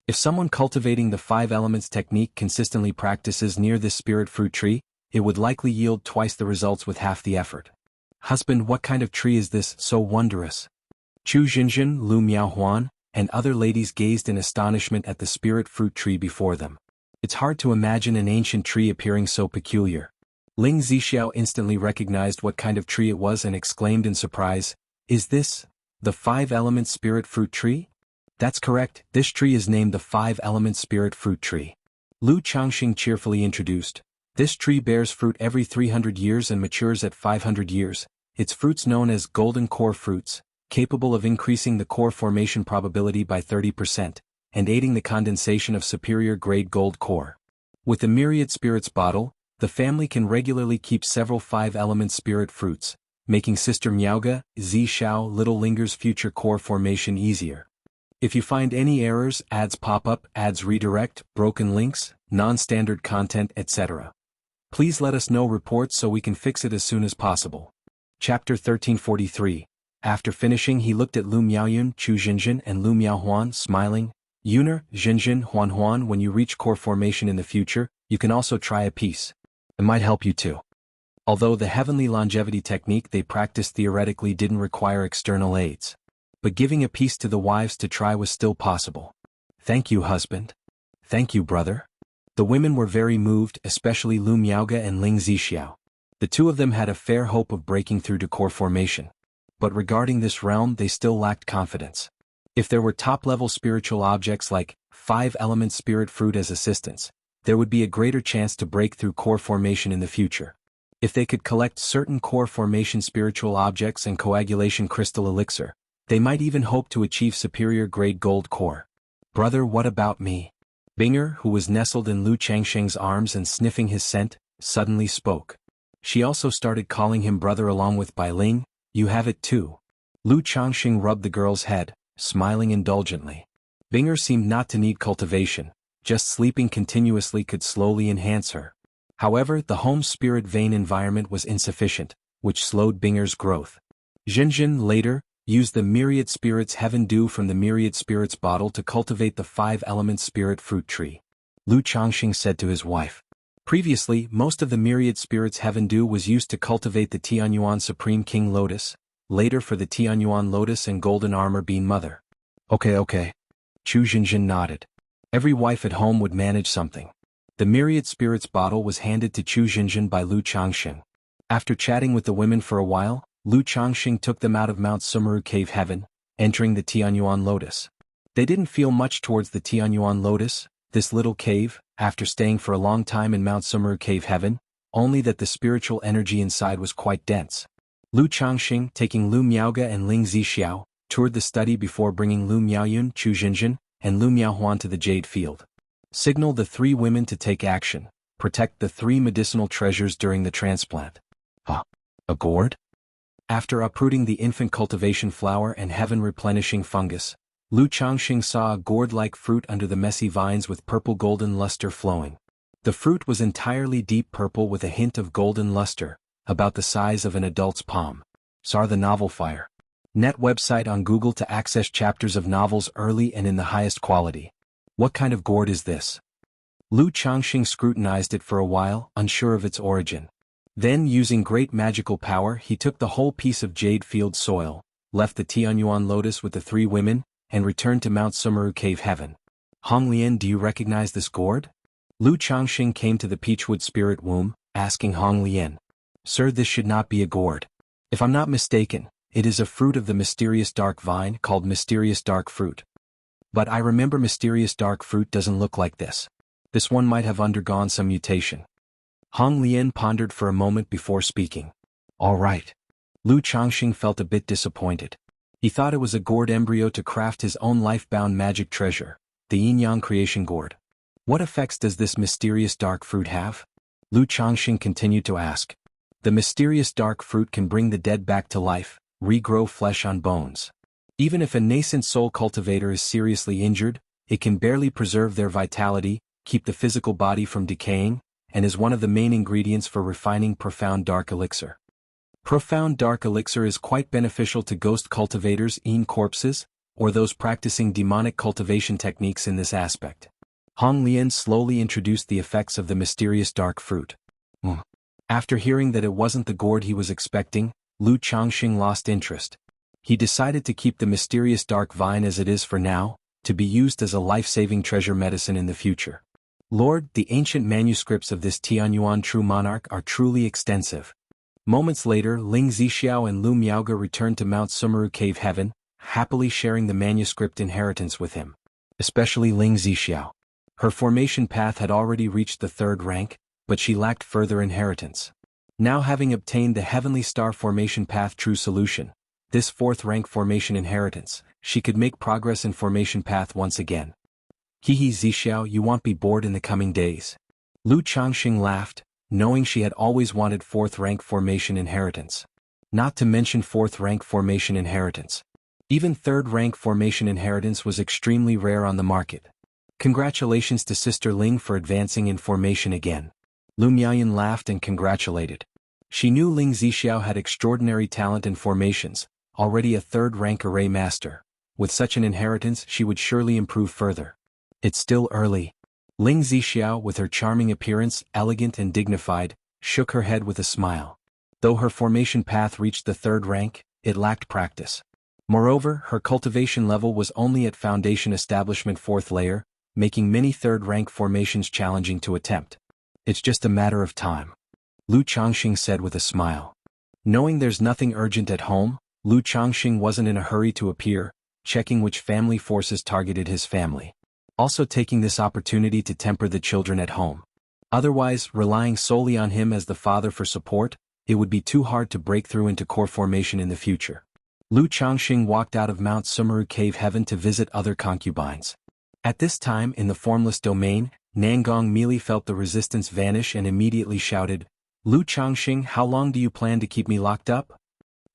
If someone cultivating the five elements technique consistently practices near this spirit fruit tree, it would likely yield twice the results with half the effort. Husband, what kind of tree is this, so wondrous? Chu Jinjin, Lu Miaohuan, and other ladies gazed in astonishment at the spirit fruit tree before them. It's hard to imagine an ancient tree appearing so peculiar. Ling Zixiao instantly recognized what kind of tree it was and exclaimed in surprise, "Is this the five-element spirit fruit tree?" That's correct, this tree is named the five-element spirit fruit tree. Lu Changxing cheerfully introduced. This tree bears fruit every 300 years and matures at 500 years, its fruits known as golden core fruits, capable of increasing the core formation probability by 30%, and aiding the condensation of superior-grade gold core. With the myriad spirits bottle, the family can regularly keep several five-element spirit fruits, making Sister Miaoga, Zishao Little Linger's future core formation easier. If you find any errors, ads pop up, ads redirect, broken links, non-standard content, etc., please let us know reports so we can fix it as soon as possible. Chapter 1343. After finishing, he looked at Lu Miaoyun, Chu Jinjin, and Lu Miaohuan, smiling. Yuner, Jinjin, Huan, when you reach core formation in the future, you can also try a piece. It might help you too. Although the heavenly longevity technique they practiced theoretically didn't require external aids. But giving a piece to the wives to try was still possible. Thank you, husband. Thank you, brother. The women were very moved, especially Lu Miaoga and Ling Zixiao. The two of them had a fair hope of breaking through to core formation. But regarding this realm, they still lacked confidence. If there were top-level spiritual objects like five-element spirit fruit as assistants, there would be a greater chance to break through core formation in the future. If they could collect certain core formation spiritual objects and coagulation crystal elixir, they might even hope to achieve superior-grade gold core. Brother, what about me? Binger, who was nestled in Lu Changxing's arms and sniffing his scent, suddenly spoke. She also started calling him brother along with Bai Ling. You have it too. Lu Changxing rubbed the girl's head, smiling indulgently. Binger seemed not to need cultivation, just sleeping continuously could slowly enhance her. However, the home spirit vein environment was insufficient, which slowed Binger's growth. Jinjin, later, used the myriad spirits heaven dew from the myriad spirits bottle to cultivate the five-element spirit fruit tree. Lu Changxing said to his wife. Previously, most of the myriad spirits heaven dew was used to cultivate the Tianyuan Supreme King Lotus, later for the Tianyuan Lotus and Golden Armor Bean Mother. Okay. Chu Jinjin nodded. Every wife at home would manage something. The myriad spirits bottle was handed to Chu Jinjin by Lu Changxing. After chatting with the women for a while, Lu Changxing took them out of Mount Sumeru Cave Heaven, entering the Tianyuan Lotus. They didn't feel much towards the Tianyuan Lotus, this little cave, after staying for a long time in Mount Sumeru Cave Heaven, only that the spiritual energy inside was quite dense. Lu Changxing, taking Lu Miaoga and Ling Zixiao, toured the study before bringing Lu Miaoyun, Chu Jinjin, and Lu Miaohuan to the Jade Field. Signal the three women to take action, protect the three medicinal treasures during the transplant. A gourd? After uprooting the infant cultivation flower and heaven-replenishing fungus, Lu Changxing saw a gourd-like fruit under the messy vines with purple-golden luster flowing. The fruit was entirely deep purple with a hint of golden luster, about the size of an adult's palm. Sar the novel fire. Net website on Google to access chapters of novels early and in the highest quality. What kind of gourd is this? Lu Changxing scrutinized it for a while, unsure of its origin. Then, using great magical power, he took the whole piece of jade field soil, left the Tianyuan lotus with the three women, and returned to Mount Sumeru Cave Heaven. Hong Lian, do you recognize this gourd? Lu Changxing came to the Peachwood Spirit Womb, asking Hong Lian. Sir, this should not be a gourd. If I'm not mistaken, it is a fruit of the mysterious dark vine called mysterious dark fruit. But I remember mysterious dark fruit doesn't look like this. This one might have undergone some mutation. Hong Lian pondered for a moment before speaking. All right. Lu Changxing felt a bit disappointed. He thought it was a gourd embryo to craft his own life-bound magic treasure, the yin-yang creation gourd. What effects does this mysterious dark fruit have? Lu Changxing continued to ask. The mysterious dark fruit can bring the dead back to life, regrow flesh on bones. Even if a nascent soul cultivator is seriously injured, it can barely preserve their vitality, keep the physical body from decaying, and is one of the main ingredients for refining profound dark elixir. Profound dark elixir is quite beneficial to ghost cultivators in corpses, or those practicing demonic cultivation techniques in this aspect. Hong Lian slowly introduced the effects of the mysterious dark fruit. After hearing that it wasn't the gourd he was expecting, Lu Changxing lost interest. He decided to keep the mysterious dark vine as it is for now, to be used as a life-saving treasure medicine in the future. Lord, the ancient manuscripts of this Tianyuan true monarch are truly extensive. Moments later, Ling Zixiao and Lu Miaoge returned to Mount Sumeru Cave Heaven, happily sharing the manuscript inheritance with him. Especially Ling Zixiao. Her formation path had already reached the 3rd rank, but she lacked further inheritance. Now having obtained the Heavenly Star Formation Path True Solution, this 4th rank formation inheritance, she could make progress in formation path once again. Hehe Zixiao, you won't be bored in the coming days. Lu Changxing laughed, knowing she had always wanted 4th rank formation inheritance. Not to mention 4th rank formation inheritance. Even 3rd rank formation inheritance was extremely rare on the market. Congratulations to Sister Ling for advancing in formation again. Lu Miaoyan laughed and congratulated. She knew Ling Zixiao had extraordinary talent in formations, already a 3rd rank array master. With such an inheritance she would surely improve further. It's still early. Ling Zixiao, with her charming appearance, elegant and dignified, shook her head with a smile. Though her formation path reached the 3rd rank, it lacked practice. Moreover, her cultivation level was only at Foundation Establishment 4th layer, making many 3rd rank formations challenging to attempt. It's just a matter of time. Lu Changxing said with a smile. Knowing there's nothing urgent at home, Lu Changxing wasn't in a hurry to appear, checking which family forces targeted his family. Also taking this opportunity to temper the children at home. Otherwise, relying solely on him as the father for support, it would be too hard to break through into core formation in the future. Lu Changxing walked out of Mount Sumeru Cave Heaven to visit other concubines. At this time in the formless domain, Nangong Meili felt the resistance vanish and immediately shouted, Lu Changxing, how long do you plan to keep me locked up?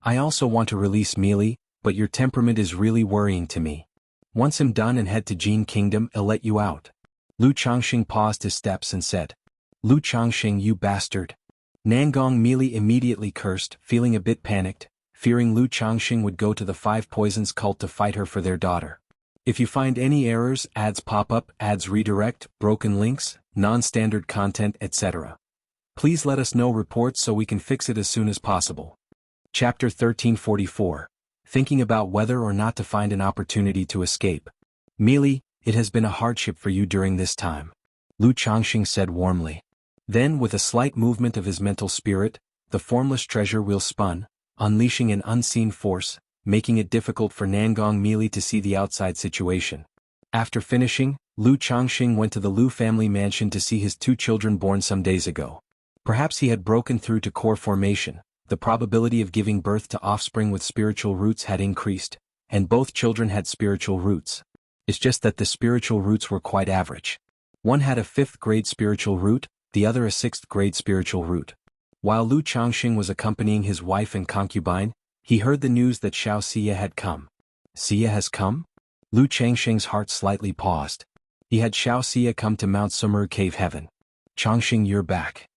I also want to release Meili, but your temperament is really worrying to me. Once I'm done and head to Jin Kingdom, I'll let you out. Lu Changxing paused his steps and said, Lu Changxing, you bastard. Nangong Meili immediately cursed, feeling a bit panicked, fearing Lu Changxing would go to the 5 Poisons cult to fight her for their daughter. If you find any errors, ads pop up, ads redirect, broken links, non-standard content, etc. Please let us know reports so we can fix it as soon as possible. Chapter 1344. Thinking about whether or not to find an opportunity to escape. Meili, it has been a hardship for you during this time. Lu Changxing said warmly. Then with a slight movement of his mental spirit, the formless treasure wheel spun, unleashing an unseen force, making it difficult for Nangong Meili to see the outside situation. After finishing, Lu Changxing went to the Lu family mansion to see his 2 children born some days ago. Perhaps he had broken through to core formation, the probability of giving birth to offspring with spiritual roots had increased, and both children had spiritual roots. It's just that the spiritual roots were quite average. One had a 5th grade spiritual root, the other a 6th grade spiritual root. While Lu Changxing was accompanying his wife and concubine, he heard the news that Xiao Xia had come. Xia has come? Lu Changxing's heart slightly paused. He had Xiao Xia come to Mount Sumeru Cave Heaven. Changxing, you're back.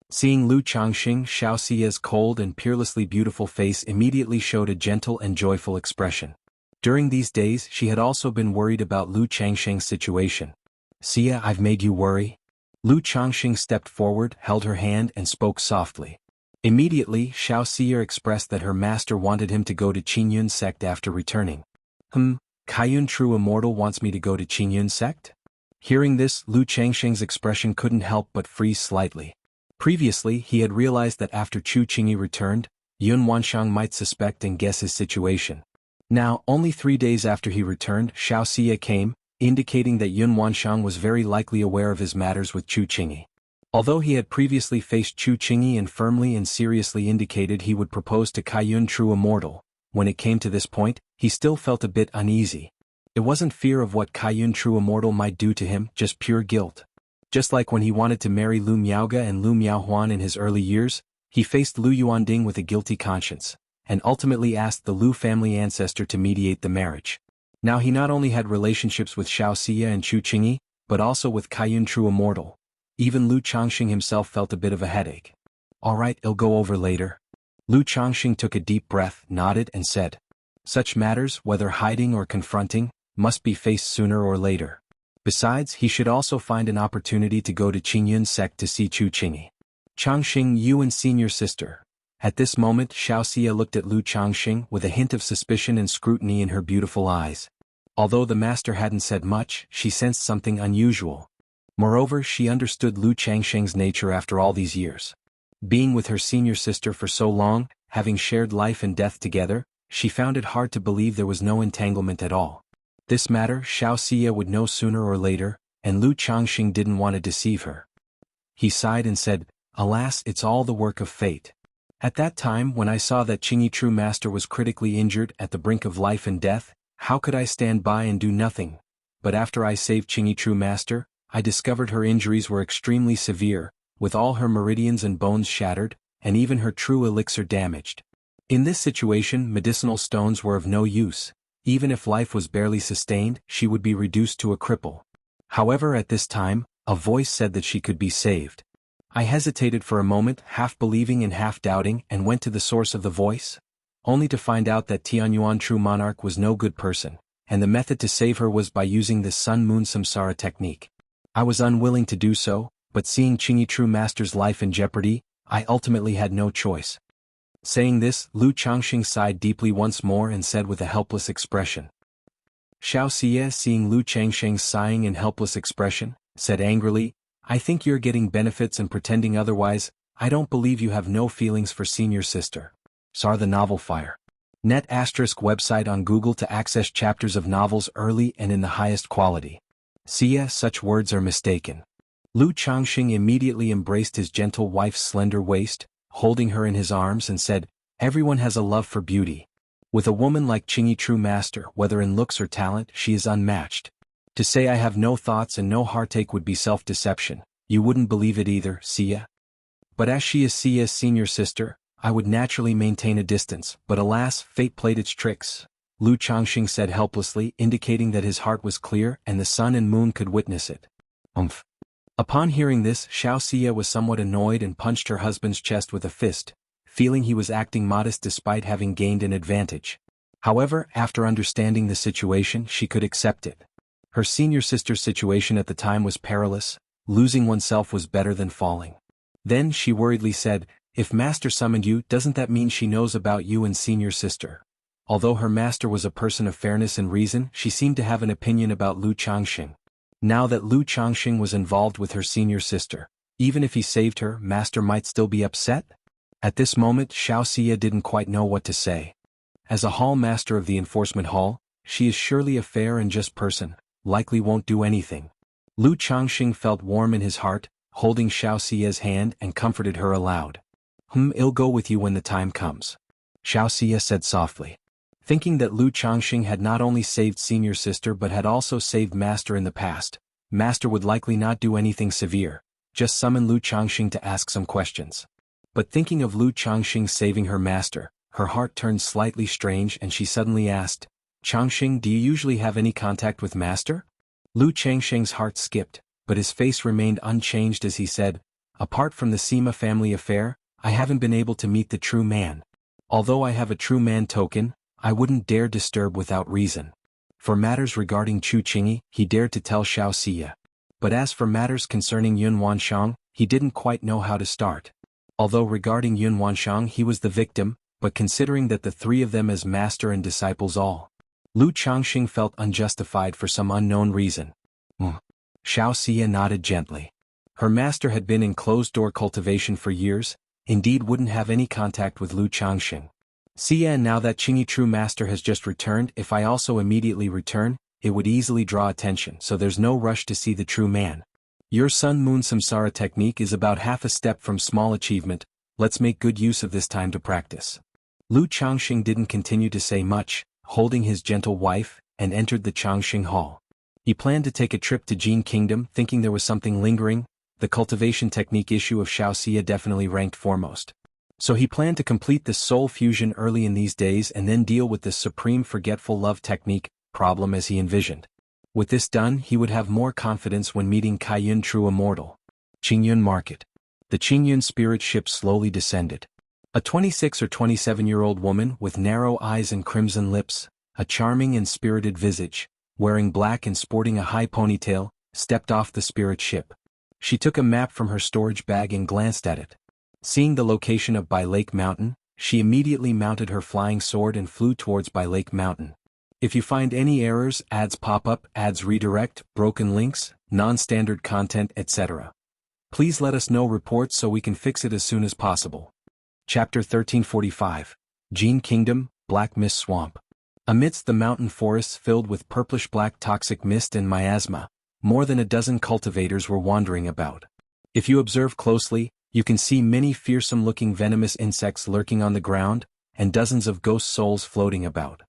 Seeing Lu Changxing, Xiao Xia's cold and peerlessly beautiful face immediately showed a gentle and joyful expression. During these days she had also been worried about Lu Changxing's situation. "Xia, I've made you worry?" Lu Changxing stepped forward, held her hand and spoke softly. Immediately, Xiao Xia expressed that her master wanted him to go to Qingyun sect after returning. Kaiyun True Immortal wants me to go to Qingyun sect? Hearing this, Lu Changxing's expression couldn't help but freeze slightly. Previously he had realized that after Chu Qingyi returned, Yun Wanshang might suspect and guess his situation. Now, only 3 days after he returned, Xiao Xia came, indicating that Yun Wanshang was very likely aware of his matters with Chu Qingyi. Although he had previously faced Chu Qingyi and firmly and seriously indicated he would propose to Kaiyun True Immortal, when it came to this point, he still felt a bit uneasy. It wasn't fear of what Kaiyun True Immortal might do to him, just pure guilt. Just like when he wanted to marry Lu Miaoge and Lu Miaohuan in his early years, he faced Lu Yuanding with a guilty conscience, and ultimately asked the Lu family ancestor to mediate the marriage. Now he not only had relationships with Xiao Xia and Chu Qingyi, but also with Kaiyun True Immortal. Even Lu Changxing himself felt a bit of a headache. "Alright, it'll go over later." Lu Changxing took a deep breath, nodded and said, "Such matters, whether hiding or confronting, must be faced sooner or later. Besides, he should also find an opportunity to go to Qingyun sect to see Chu Qingyi. Changxing, you and senior sister." At this moment Xiao Xia looked at Lu Changxing with a hint of suspicion and scrutiny in her beautiful eyes. Although the master hadn't said much, she sensed something unusual. Moreover, she understood Lu Changxing's nature after all these years. Being with her senior sister for so long, having shared life and death together, she found it hard to believe there was no entanglement at all. This matter Xiao Xia would know sooner or later, and Lu Changxing didn't want to deceive her. He sighed and said, "Alas, it's all the work of fate. At that time when I saw that Qingyi True Master was critically injured at the brink of life and death, how could I stand by and do nothing? But after I saved Qingyi True Master, I discovered her injuries were extremely severe, with all her meridians and bones shattered, and even her true elixir damaged. In this situation medicinal stones were of no use. Even if life was barely sustained, she would be reduced to a cripple. However, at this time, a voice said that she could be saved. I hesitated for a moment, half believing and half doubting, and went to the source of the voice, only to find out that Tianyuan True Monarch was no good person, and the method to save her was by using the Sun-Moon Samsara technique. I was unwilling to do so, but seeing Qingyi True Master's life in jeopardy, I ultimately had no choice." Saying this, Lu Changxing sighed deeply once more and said with a helpless expression. Xiao Xie, seeing Lu Changxing's sighing and helpless expression, said angrily, "I think you're getting benefits and pretending otherwise. I don't believe you have no feelings for senior sister." Sar the Novel Fire. Net ** website on Google to access chapters of novels early and in the highest quality. Xia, such words are mistaken. Lu Changxing immediately embraced his gentle wife's slender waist, holding her in his arms and said, "Everyone has a love for beauty. With a woman like Qingyi True Master, whether in looks or talent, she is unmatched. To say I have no thoughts and no heartache would be self-deception. You wouldn't believe it either, Xia. But as she is Xia's senior sister, I would naturally maintain a distance, but alas, fate played its tricks." Lu Changxing said helplessly, indicating that his heart was clear and the sun and moon could witness it. Upon hearing this, Xiao Xia was somewhat annoyed and punched her husband's chest with a fist, feeling he was acting modest despite having gained an advantage. However, after understanding the situation, she could accept it. Her senior sister's situation at the time was perilous. Losing oneself was better than falling. Then she worriedly said, "If Master summoned you, doesn't that mean she knows about you and senior sister?" Although her master was a person of fairness and reason, she seemed to have an opinion about Lu Changxing. Now that Lu Changxing was involved with her senior sister, even if he saved her, Master might still be upset? At this moment Xiao Xia didn't quite know what to say. As a hall master of the enforcement hall, she is surely a fair and just person, likely won't do anything. Lu Changxing felt warm in his heart, holding Xiao Xia's hand and comforted her aloud. I'll go with you when the time comes," Xiao Xia said softly. Thinking that Lu Changxing had not only saved senior sister but had also saved Master in the past, Master would likely not do anything severe, just summon Lu Changxing to ask some questions. But thinking of Lu Changxing saving her master, her heart turned slightly strange and she suddenly asked, "Changxing, do you usually have any contact with Master?" Lu Changxing's heart skipped, but his face remained unchanged as he said, Apart from the Sima family affair, I haven't been able to meet the true man. Although I have a true man token, I wouldn't dare disturb without reason. For matters regarding Chu Qingyi, he dared to tell Xiao Xia. But as for matters concerning Yun Wanshang, he didn't quite know how to start. Although regarding Yun Wanshang he was the victim, but considering that the three of them as master and disciples all. Lu Changxing felt unjustified for some unknown reason. Xiao Xia nodded gently. Her master had been in closed-door cultivation for years, indeed wouldn't have any contact with Lu Changxing. Xia, and now that Qingyi true master has just returned, if I also immediately return, it would easily draw attention, so there's no rush to see the true man. Your Sun Moon Samsara technique is about half a step from small achievement, let's make good use of this time to practice. Lu Changxing didn't continue to say much, holding his gentle wife, and entered the Changxing Hall. He planned to take a trip to Jin Kingdom, thinking there was something lingering. The cultivation technique issue of Xiao Xia definitely ranked foremost. So he planned to complete the soul fusion early in these days and then deal with the supreme forgetful love technique problem as he envisioned. With this done, he would have more confidence when meeting Kaiyun true immortal. Qingyun Market. The Qingyun spirit ship slowly descended. A 26 or 27-year-old woman with narrow eyes and crimson lips, a charming and spirited visage, wearing black and sporting a high ponytail, stepped off the spirit ship. She took a map from her storage bag and glanced at it. Seeing the location of Bai Lake Mountain, she immediately mounted her flying sword and flew towards Bai Lake Mountain. If you find any errors, ads pop up, ads redirect, broken links, non-standard content, etc., please let us know reports so we can fix it as soon as possible. Chapter 1345. Jin Kingdom, Black Mist Swamp. Amidst the mountain forests filled with purplish-black toxic mist and miasma, more than a dozen cultivators were wandering about. If you observe closely, you can see many fearsome-looking venomous insects lurking on the ground, and dozens of ghost souls floating about.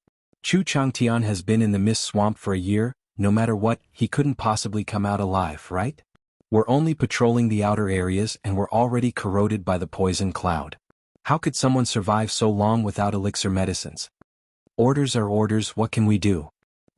Chu Changtian has been in the mist swamp for a year, no matter what, he couldn't possibly come out alive, right? We're only patrolling the outer areas and we're already corroded by the poison cloud. How could someone survive so long without elixir medicines? Orders are orders, what can we do?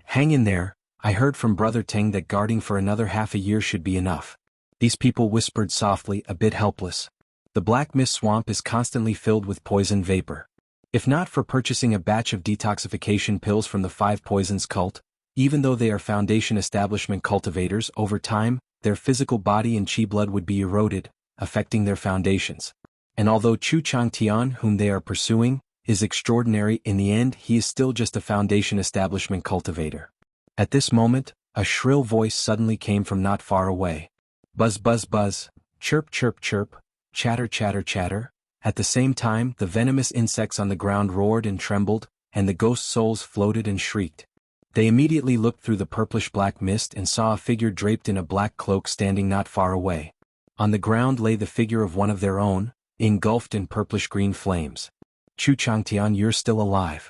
Hang in there, I heard from Brother Teng that guarding for another half a year should be enough. These people whispered softly, a bit helpless. The Black Mist Swamp is constantly filled with poison vapor. If not for purchasing a batch of detoxification pills from the Five Poisons cult, even though they are Foundation establishment cultivators, over time, their physical body and chi blood would be eroded, affecting their foundations. And although Chu Changtian, whom they are pursuing, is extraordinary, in the end he is still just a Foundation establishment cultivator. At this moment, a shrill voice suddenly came from not far away. Buzz buzz buzz, chirp chirp chirp, chatter chatter chatter. At the same time, the venomous insects on the ground roared and trembled, and the ghost souls floated and shrieked. They immediately looked through the purplish-black mist and saw a figure draped in a black cloak standing not far away. On the ground lay the figure of one of their own, engulfed in purplish-green flames. Chu Changtian, you're still alive.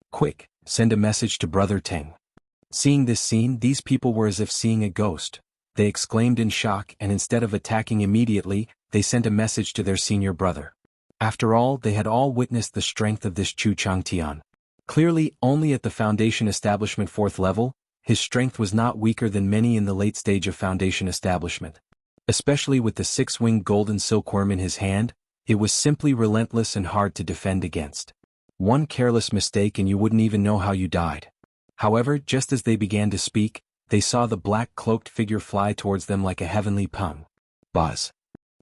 Quick, send a message to Brother Teng. Seeing this scene, these people were as if seeing a ghost. They exclaimed in shock, and instead of attacking immediately, they sent a message to their senior brother. After all, they had all witnessed the strength of this Chu Changtian. Clearly, only at the Foundation establishment 4th level, his strength was not weaker than many in the late stage of Foundation establishment. Especially with the 6-winged golden silkworm in his hand, it was simply relentless and hard to defend against. One careless mistake and you wouldn't even know how you died. However, just as they began to speak, they saw the black-cloaked figure fly towards them like a heavenly pung. Buzz.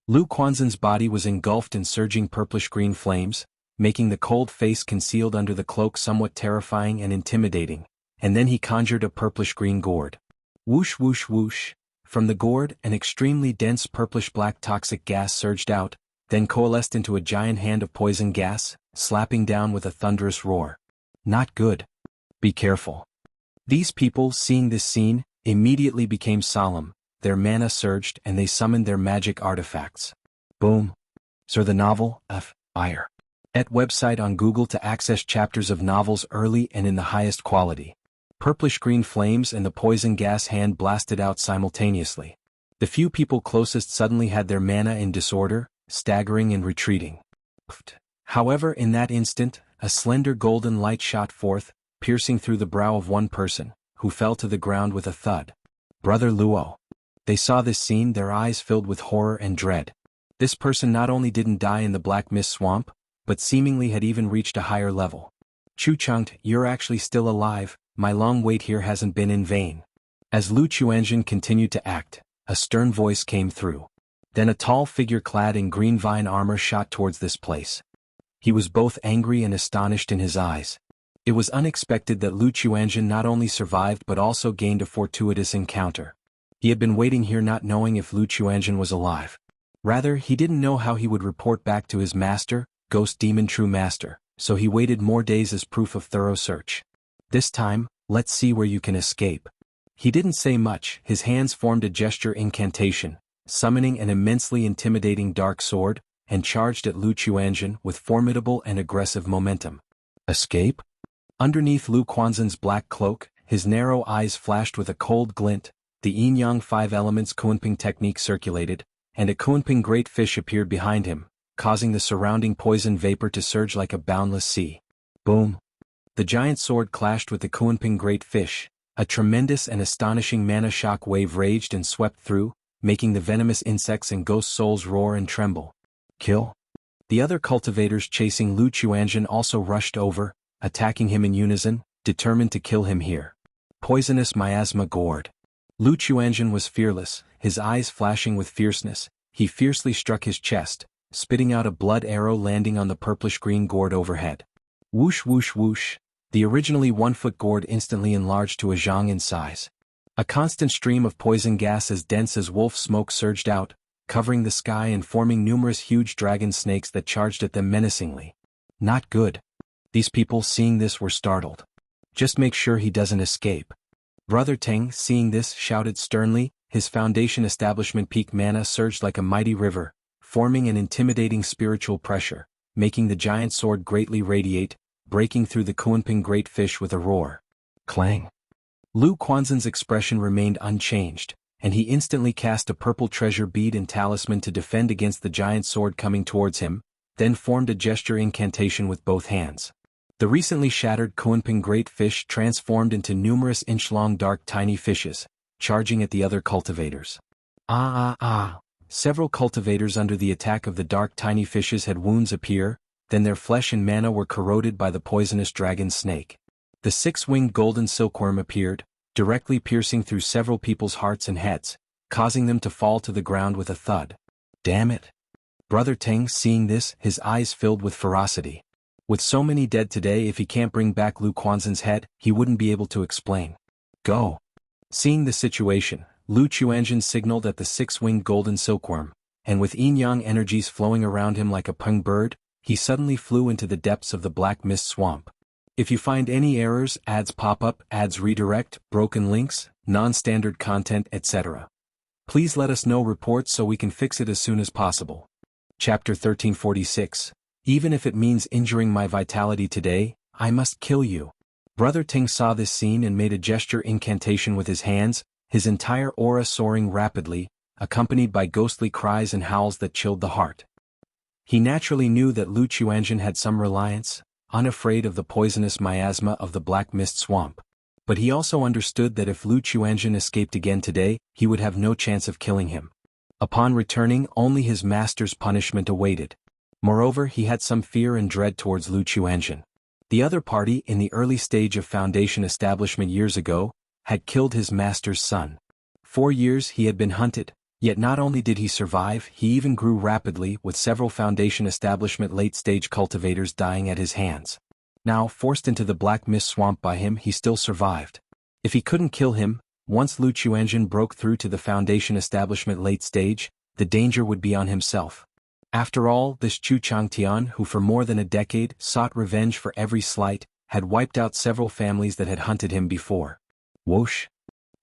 Lu Quanzhen's body was engulfed in surging purplish-green flames, making the cold face concealed under the cloak somewhat terrifying and intimidating, and then he conjured a purplish-green gourd. Whoosh whoosh whoosh. From the gourd, an extremely dense purplish-black toxic gas surged out, then coalesced into a giant hand of poison gas, slapping down with a thunderous roar. Not good. Be careful. These people, seeing this scene, immediately became solemn. Their mana surged and they summoned their magic artifacts. Boom. Sir, the novel, Fire. At website on Google to access chapters of novels early and in the highest quality. Purplish-green flames and the poison gas hand blasted out simultaneously. The few people closest suddenly had their mana in disorder, staggering and retreating. However, in that instant, a slender golden light shot forth, piercing through the brow of one person, who fell to the ground with a thud. Brother Luo. They saw this scene, their eyes filled with horror and dread. This person not only didn't die in the Black Mist Swamp, but seemingly had even reached a higher level. Chu Chang'e, you're actually still alive, my long wait here hasn't been in vain. As Lu Chuanjin continued to act, a stern voice came through. Then a tall figure clad in green vine armor shot towards this place. He was both angry and astonished in his eyes. It was unexpected that Lu Chuanjin not only survived but also gained a fortuitous encounter. He had been waiting here not knowing if Lu Chuanjin was alive. Rather, he didn't know how he would report back to his master, Ghost Demon True Master, so he waited more days as proof of thorough search. This time, let's see where you can escape. He didn't say much, his hands formed a gesture incantation, summoning an immensely intimidating dark sword, and charged at Lu Chuanjin with formidable and aggressive momentum. Escape? Underneath Lu Quanzhen's black cloak, his narrow eyes flashed with a cold glint, the yin-yang five elements Kunping technique circulated, and a Kunping great fish appeared behind him, causing the surrounding poison vapor to surge like a boundless sea. Boom! The giant sword clashed with the Kunping great fish. A tremendous and astonishing mana shock wave raged and swept through, making the venomous insects and ghost souls roar and tremble. Kill? The other cultivators chasing Lu Chuanjin also rushed over, attacking him in unison, determined to kill him here. Poisonous miasma gourd. Lu Chuanjin was fearless, his eyes flashing with fierceness. He fiercely struck his chest, spitting out a blood arrow landing on the purplish-green gourd overhead. Whoosh whoosh whoosh. The originally 1-foot gourd instantly enlarged to a zhang in size. A constant stream of poison gas as dense as wolf smoke surged out, covering the sky and forming numerous huge dragon snakes that charged at them menacingly. Not good. These people seeing this were startled. Just make sure he doesn't escape. Brother Teng, seeing this, shouted sternly, his foundation establishment peak mana surged like a mighty river, forming an intimidating spiritual pressure, making the giant sword greatly radiate, breaking through the Kunping great fish with a roar. Clang. Lu Quanzhen's expression remained unchanged, and he instantly cast a purple treasure bead and talisman to defend against the giant sword coming towards him, then formed a gesture incantation with both hands. The recently shattered Kunping great fish transformed into numerous inch-long dark tiny fishes, charging at the other cultivators. Several cultivators under the attack of the dark tiny fishes had wounds appear, then their flesh and mana were corroded by the poisonous dragon snake. The six-winged golden silkworm appeared, directly piercing through several people's hearts and heads, causing them to fall to the ground with a thud. Damn it! Brother Teng, seeing this, his eyes filled with ferocity. With so many dead today, if he can't bring back Lu Quanzhen's head, he wouldn't be able to explain. Go! Seeing the situation, Lu Chuanjin signaled at the six-winged golden silkworm, and with yin-yang energies flowing around him like a peng bird, he suddenly flew into the depths of the Black Mist Swamp. If you find any errors, ads pop up, ads redirect, broken links, non-standard content, etc., please let us know reports so we can fix it as soon as possible. Chapter 1346. Even if it means injuring my vitality today, I must kill you. Brother Ting saw this scene and made a gesture incantation with his hands, his entire aura soaring rapidly, accompanied by ghostly cries and howls that chilled the heart. He naturally knew that Lu Chuanjin had some reliance, unafraid of the poisonous miasma of the Black Mist Swamp. But he also understood that if Lu Chuanjin escaped again today, he would have no chance of killing him. Upon returning, only his master's punishment awaited. Moreover, he had some fear and dread towards Lu Chuanjin. The other party, in the early stage of Foundation establishment years ago, had killed his master's son. 4 years he had been hunted, yet not only did he survive, he even grew rapidly, with several Foundation establishment late-stage cultivators dying at his hands. Now, forced into the Black Mist Swamp by him, he still survived. If he couldn't kill him, once Lu Chuanjin broke through to the Foundation establishment late stage, the danger would be on himself. After all, this Chu Changtian, who for more than a decade sought revenge for every slight, had wiped out several families that had hunted him before. Whoosh!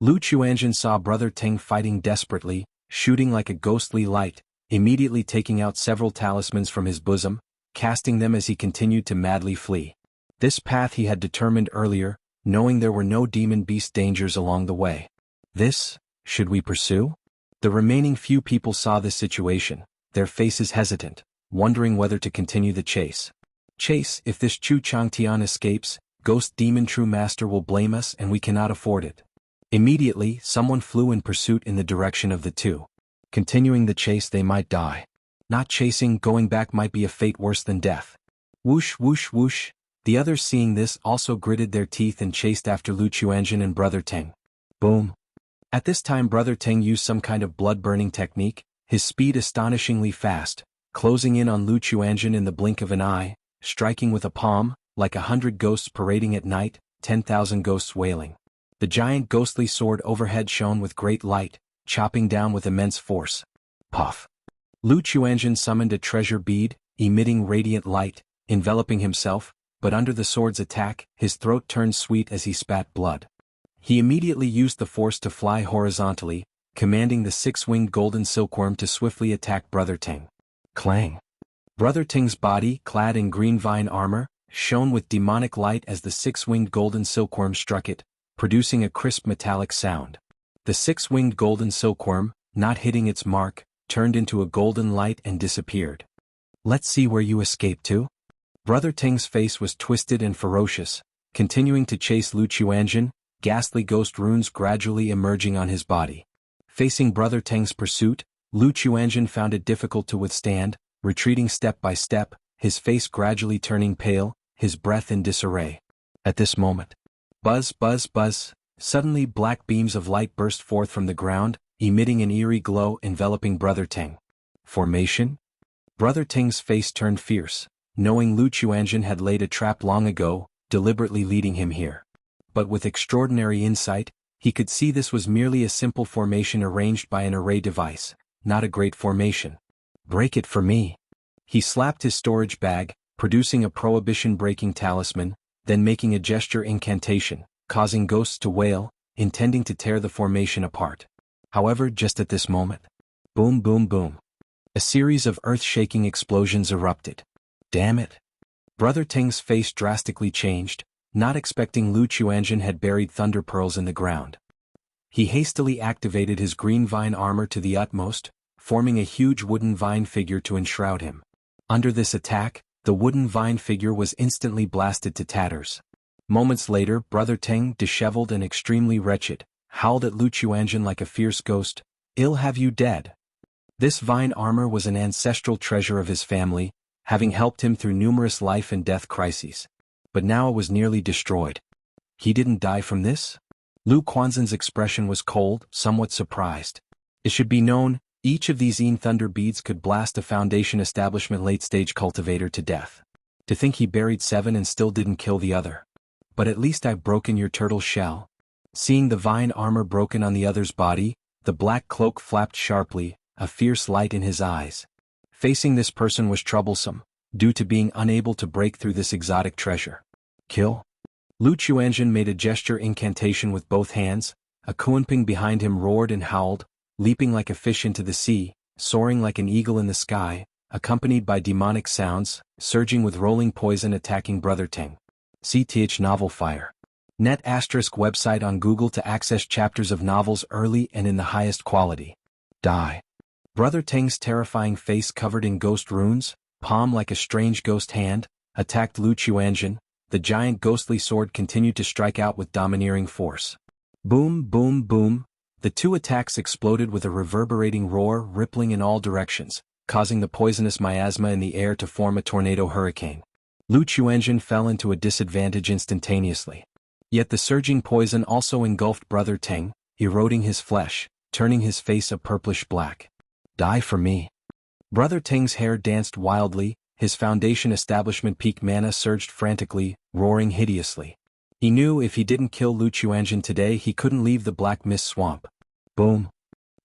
Lu Chuanjin saw Brother Teng fighting desperately, shooting like a ghostly light, immediately taking out several talismans from his bosom, casting them as he continued to madly flee. This path he had determined earlier, knowing there were no demon beast dangers along the way. Should we pursue? The remaining few people saw this situation, their faces hesitant, wondering whether to continue the chase. If this Chu Changtian escapes, Ghost Demon True Master will blame us and we cannot afford it. Immediately, someone flew in pursuit in the direction of the two. Continuing the chase, they might die. Not chasing, going back might be a fate worse than death. Whoosh whoosh whoosh. The others seeing this also gritted their teeth and chased after Lu Chuanjin and Brother Teng. Boom. At this time Brother Teng used some kind of blood-burning technique, his speed astonishingly fast, closing in on Lu Chuanjin in the blink of an eye, striking with a palm, like 100 ghosts parading at night, 10,000 ghosts wailing. The giant ghostly sword overhead shone with great light, chopping down with immense force. Puff. Lu Chuanjin summoned a treasure bead, emitting radiant light, enveloping himself, but under the sword's attack, his throat turned sweet as he spat blood. He immediately used the force to fly horizontally, commanding the six-winged golden silkworm to swiftly attack Brother Teng. Clang. Brother Teng's body, clad in green vine armor, shone with demonic light as the six-winged golden silkworm struck it, producing a crisp metallic sound. The six-winged golden silkworm, not hitting its mark, turned into a golden light and disappeared. Let's see where you escaped to? Brother Teng's face was twisted and ferocious, continuing to chase Lu Chuanjin, ghastly ghost runes gradually emerging on his body. Facing Brother Teng's pursuit, Lu Chuanjin found it difficult to withstand, retreating step by step, his face gradually turning pale, his breath in disarray. At this moment, buzz, buzz, buzz, suddenly black beams of light burst forth from the ground, emitting an eerie glow enveloping Brother Teng. Formation? Brother Teng's face turned fierce, knowing Lu Chuanjin had laid a trap long ago, deliberately leading him here. But with extraordinary insight, he could see this was merely a simple formation arranged by an array device, not a great formation. Break it for me. He slapped his storage bag, producing a prohibition-breaking talisman, then making a gesture incantation, causing ghosts to wail, intending to tear the formation apart. However, just at this moment, boom boom boom, a series of earth-shaking explosions erupted. Damn it. Brother Teng's face drastically changed, not expecting Lu Chuanjin had buried thunder pearls in the ground. He hastily activated his green vine armor to the utmost, forming a huge wooden vine figure to enshroud him. Under this attack, the wooden vine figure was instantly blasted to tatters. Moments later, Brother Teng, disheveled and extremely wretched, howled at Lu Chuanjin like a fierce ghost, "Ill have you dead." This vine armor was an ancestral treasure of his family, having helped him through numerous life and death crises. But now it was nearly destroyed. He didn't die from this? Lu Quanzhen's expression was cold, somewhat surprised. It should be known, each of these thunder beads could blast a Foundation establishment late-stage cultivator to death. To think he buried 7 and still didn't kill the other. But at least I've broken your turtle shell. Seeing the vine armor broken on the other's body, the black cloak flapped sharply, a fierce light in his eyes. Facing this person was troublesome, due to being unable to break through this exotic treasure. Kill? Lu Chuanjin made a gesture incantation with both hands, a Kuanping behind him roared and howled, leaping like a fish into the sea, soaring like an eagle in the sky, accompanied by demonic sounds, surging with rolling poison attacking Brother Teng. CTH Novel Fire. Net ** website on Google to access chapters of novels early and in the highest quality. Die. Brother Teng's terrifying face covered in ghost runes, palm like a strange ghost hand, attacked Lu Chuanjin. The giant ghostly sword continued to strike out with domineering force. Boom, boom, boom. The two attacks exploded with a reverberating roar rippling in all directions, causing the poisonous miasma in the air to form a tornado hurricane. Lu Chuanjin fell into a disadvantage instantaneously. Yet the surging poison also engulfed Brother Teng, eroding his flesh, turning his face a purplish black. Die for me. Brother Teng's hair danced wildly, his Foundation establishment peak mana surged frantically, roaring hideously. He knew if he didn't kill Lu Chuanjin today he couldn't leave the Black Mist Swamp. Boom.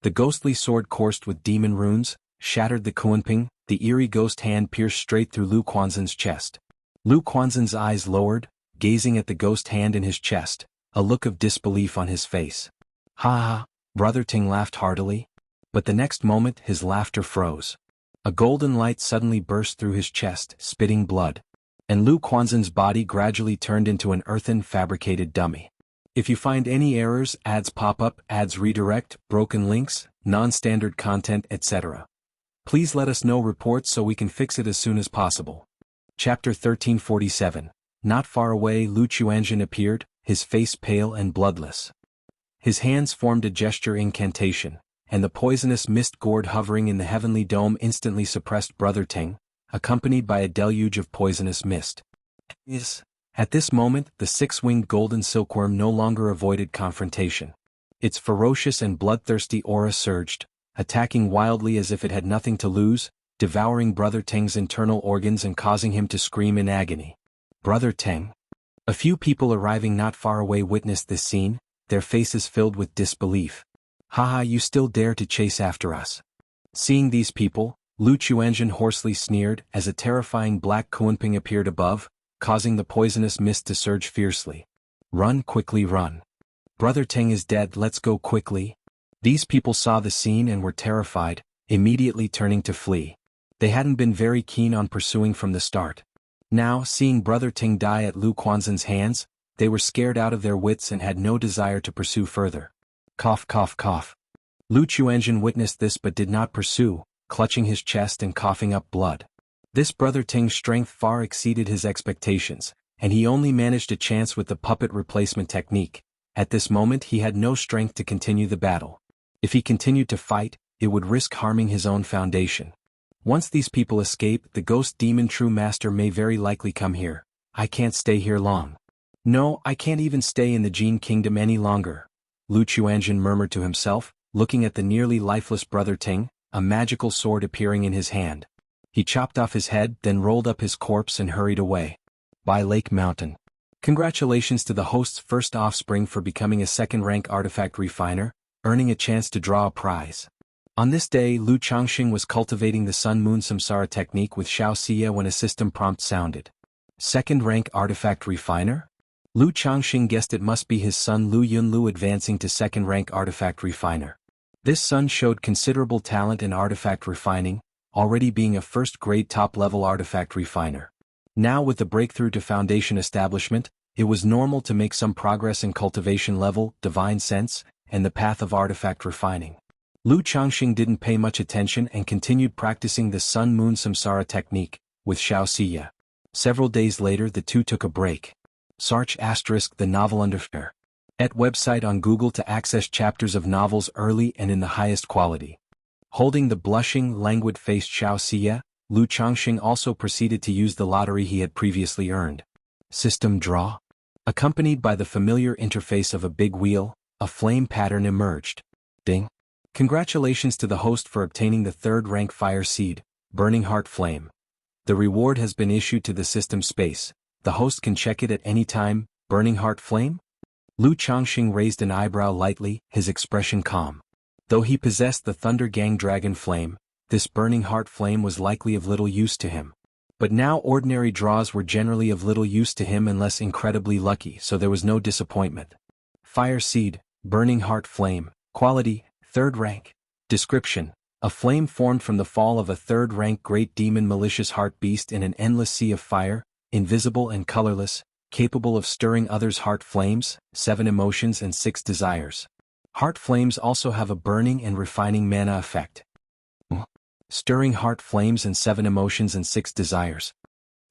The ghostly sword coursed with demon runes, shattered the Kuanping, the eerie ghost hand pierced straight through Lu Quanzhen's chest. Lu Quanzhen's eyes lowered, gazing at the ghost hand in his chest, a look of disbelief on his face. Ha ha, Brother Teng laughed heartily. But the next moment his laughter froze. A golden light suddenly burst through his chest, spitting blood. And Lu Quanzhen's body gradually turned into an earthen fabricated dummy. If you find any errors, ads pop up, ads redirect, broken links, non-standard content, etc., please let us know reports so we can fix it as soon as possible. Chapter 1347. Not far away Lu Chuanjin appeared, his face pale and bloodless. His hands formed a gesture incantation, and the poisonous mist gourd hovering in the heavenly dome instantly suppressed Brother Ting, accompanied by a deluge of poisonous mist. At this moment, the six-winged golden silkworm no longer avoided confrontation. Its ferocious and bloodthirsty aura surged, attacking wildly as if it had nothing to lose, devouring Brother Teng's internal organs and causing him to scream in agony. Brother Teng. A few people arriving not far away witnessed this scene, their faces filled with disbelief. Haha, you still dare to chase after us. Seeing these people, Lu Chuanzhen hoarsely sneered as a terrifying black Kuanping appeared above, causing the poisonous mist to surge fiercely. Run, quickly run. Brother Teng is dead, let's go quickly. These people saw the scene and were terrified, immediately turning to flee. They hadn't been very keen on pursuing from the start. Now, seeing Brother Ting die at Lu Quanzhen's hands, they were scared out of their wits and had no desire to pursue further. Cough, cough, cough. Lu Chuanzhen witnessed this but did not pursue, clutching his chest and coughing up blood. This Brother Ting's strength far exceeded his expectations, and he only managed a chance with the puppet replacement technique. At this moment he had no strength to continue the battle. If he continued to fight, it would risk harming his own foundation. Once these people escape, the ghost demon true master may very likely come here. I can't stay here long. No, I can't even stay in the Jin Kingdom any longer. Lu Chuanzhen murmured to himself, looking at the nearly lifeless Brother Ting, a magical sword appearing in his hand. He chopped off his head, then rolled up his corpse and hurried away. By Lake Mountain. Congratulations to the host's first offspring for becoming a second-rank artifact refiner, earning a chance to draw a prize. On this day, Lu Changxing was cultivating the Sun-Moon Samsara technique with Xiao Xia when a system prompt sounded. Second-rank artifact refiner? Lu Changxing guessed it must be his son Lu Yunlu advancing to second-rank artifact refiner. This son showed considerable talent in artifact refining, already being a first-grade top-level artifact refiner. Now with the breakthrough to foundation establishment, it was normal to make some progress in cultivation level, divine sense, and the path of artifact refining. Lu Changxing didn't pay much attention and continued practicing the Sun-Moon Samsara technique, with Xiao Xia. Several days later the two took a break. Search * the novel under at website on Google to access chapters of novels early and in the highest quality. Holding the blushing, languid-faced Xiao Xia, Lu Changxing also proceeded to use the lottery he had previously earned. System draw? Accompanied by the familiar interface of a big wheel, a flame pattern emerged. Ding! Congratulations to the host for obtaining the third-rank fire seed, Burning Heart Flame. The reward has been issued to the system space. The host can check it at any time. Burning Heart Flame? Lu Changxing raised an eyebrow lightly, his expression calm. Though he possessed the Thunder Gang Dragon Flame, this Burning Heart Flame was likely of little use to him. But now ordinary draws were generally of little use to him unless incredibly lucky, so there was no disappointment. Fire Seed, Burning Heart Flame, Quality, 3rd rank. Description: a flame formed from the fall of a 3rd-rank great demon malicious heart beast in an endless sea of fire, invisible and colorless, capable of stirring others' heart flames, 7 emotions and 6 desires. Heart flames also have a burning and refining mana effect. Stirring heart flames and 7 emotions and 6 desires.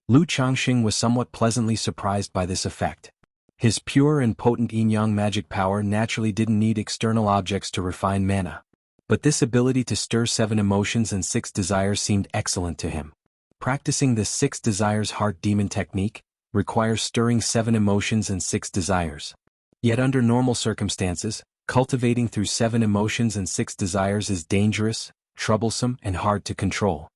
Lu Changxing was somewhat pleasantly surprised by this effect. His pure and potent yin-yang magic power naturally didn't need external objects to refine mana. But this ability to stir 7 emotions and 6 desires seemed excellent to him. Practicing this 6 desires heart demon technique requires stirring 7 emotions and 6 desires. Yet under normal circumstances, cultivating through 7 emotions and 6 desires is dangerous, troublesome and hard to control.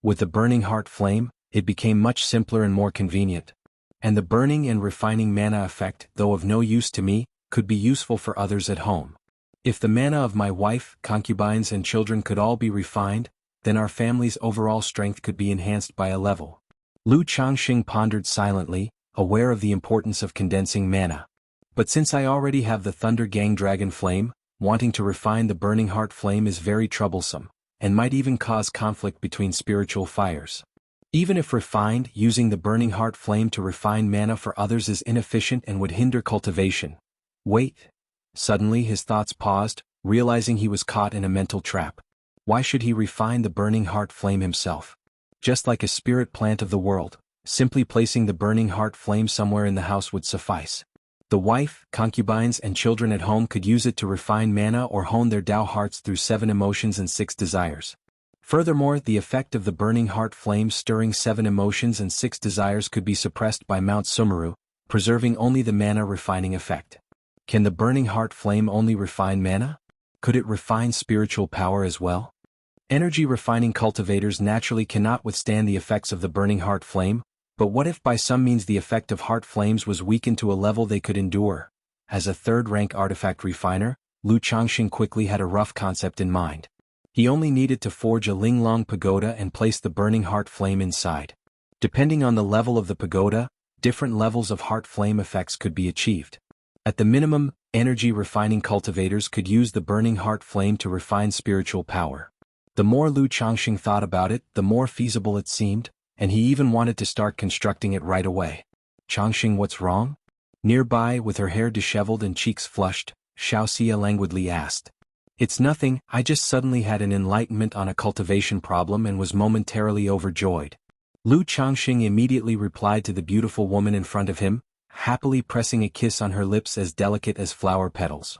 With the Burning Heart Flame, it became much simpler and more convenient. And the burning and refining mana effect, though of no use to me, could be useful for others at home. If the mana of my wife, concubines and children could all be refined, then our family's overall strength could be enhanced by a level. Lu Changxing pondered silently, aware of the importance of condensing mana. But since I already have the Thunder Gang Dragon Flame, wanting to refine the Burning Heart Flame is very troublesome, and might even cause conflict between spiritual fires. Even if refined, using the Burning Heart Flame to refine mana for others is inefficient and would hinder cultivation. Wait. Suddenly his thoughts paused, realizing he was caught in a mental trap. Why should he refine the Burning Heart Flame himself? Just like a spirit plant of the world, simply placing the Burning Heart Flame somewhere in the house would suffice. The wife, concubines and children at home could use it to refine mana or hone their Tao hearts through 7 emotions and 6 desires. Furthermore, the effect of the burning heart flame stirring 7 emotions and 6 desires could be suppressed by Mount Sumeru, preserving only the mana refining effect. Can the burning heart flame only refine mana? Could it refine spiritual power as well? Energy refining cultivators naturally cannot withstand the effects of the burning heart flame, but what if by some means the effect of heart flames was weakened to a level they could endure? As a third-rank artifact refiner, Lu Changxing quickly had a rough concept in mind. He only needed to forge a Linglong pagoda and place the burning heart flame inside. Depending on the level of the pagoda, different levels of heart flame effects could be achieved. At the minimum, energy refining cultivators could use the burning heart flame to refine spiritual power. The more Lu Changxing thought about it, the more feasible it seemed, and he even wanted to start constructing it right away. Changxing, what's wrong? Nearby, with her hair disheveled and cheeks flushed, Xiaoxia languidly asked. It's nothing, I just suddenly had an enlightenment on a cultivation problem and was momentarily overjoyed. Lu Changxing immediately replied to the beautiful woman in front of him, happily pressing a kiss on her lips as delicate as flower petals.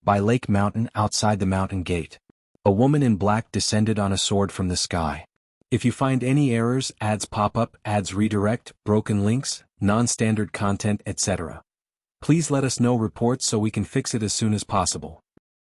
By Lake Mountain outside the mountain gate. A woman in black descended on a sword from the sky. If you find any errors, ads pop up, ads redirect, broken links, non-standard content, etc. Please let us know reports so we can fix it as soon as possible.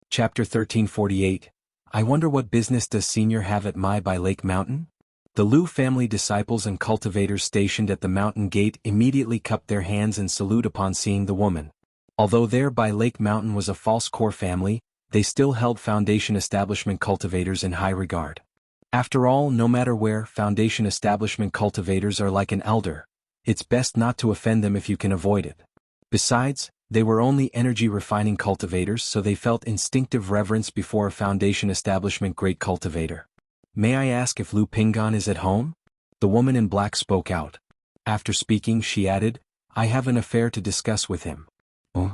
Chapter 1348. I wonder what business does Senior have at my by Lake Mountain? The Lu family disciples and cultivators stationed at the mountain gate immediately cupped their hands in salute upon seeing the woman. Although there by Lake Mountain was a false core family, they still held Foundation establishment cultivators in high regard. After all, no matter where, Foundation establishment cultivators are like an elder. It's best not to offend them if you can avoid it. Besides, they were only energy refining cultivators, so they felt instinctive reverence before a Foundation establishment great cultivator. May I ask if Lu Pingan is at home? The woman in black spoke out. After speaking, she added, I have an affair to discuss with him. Oh.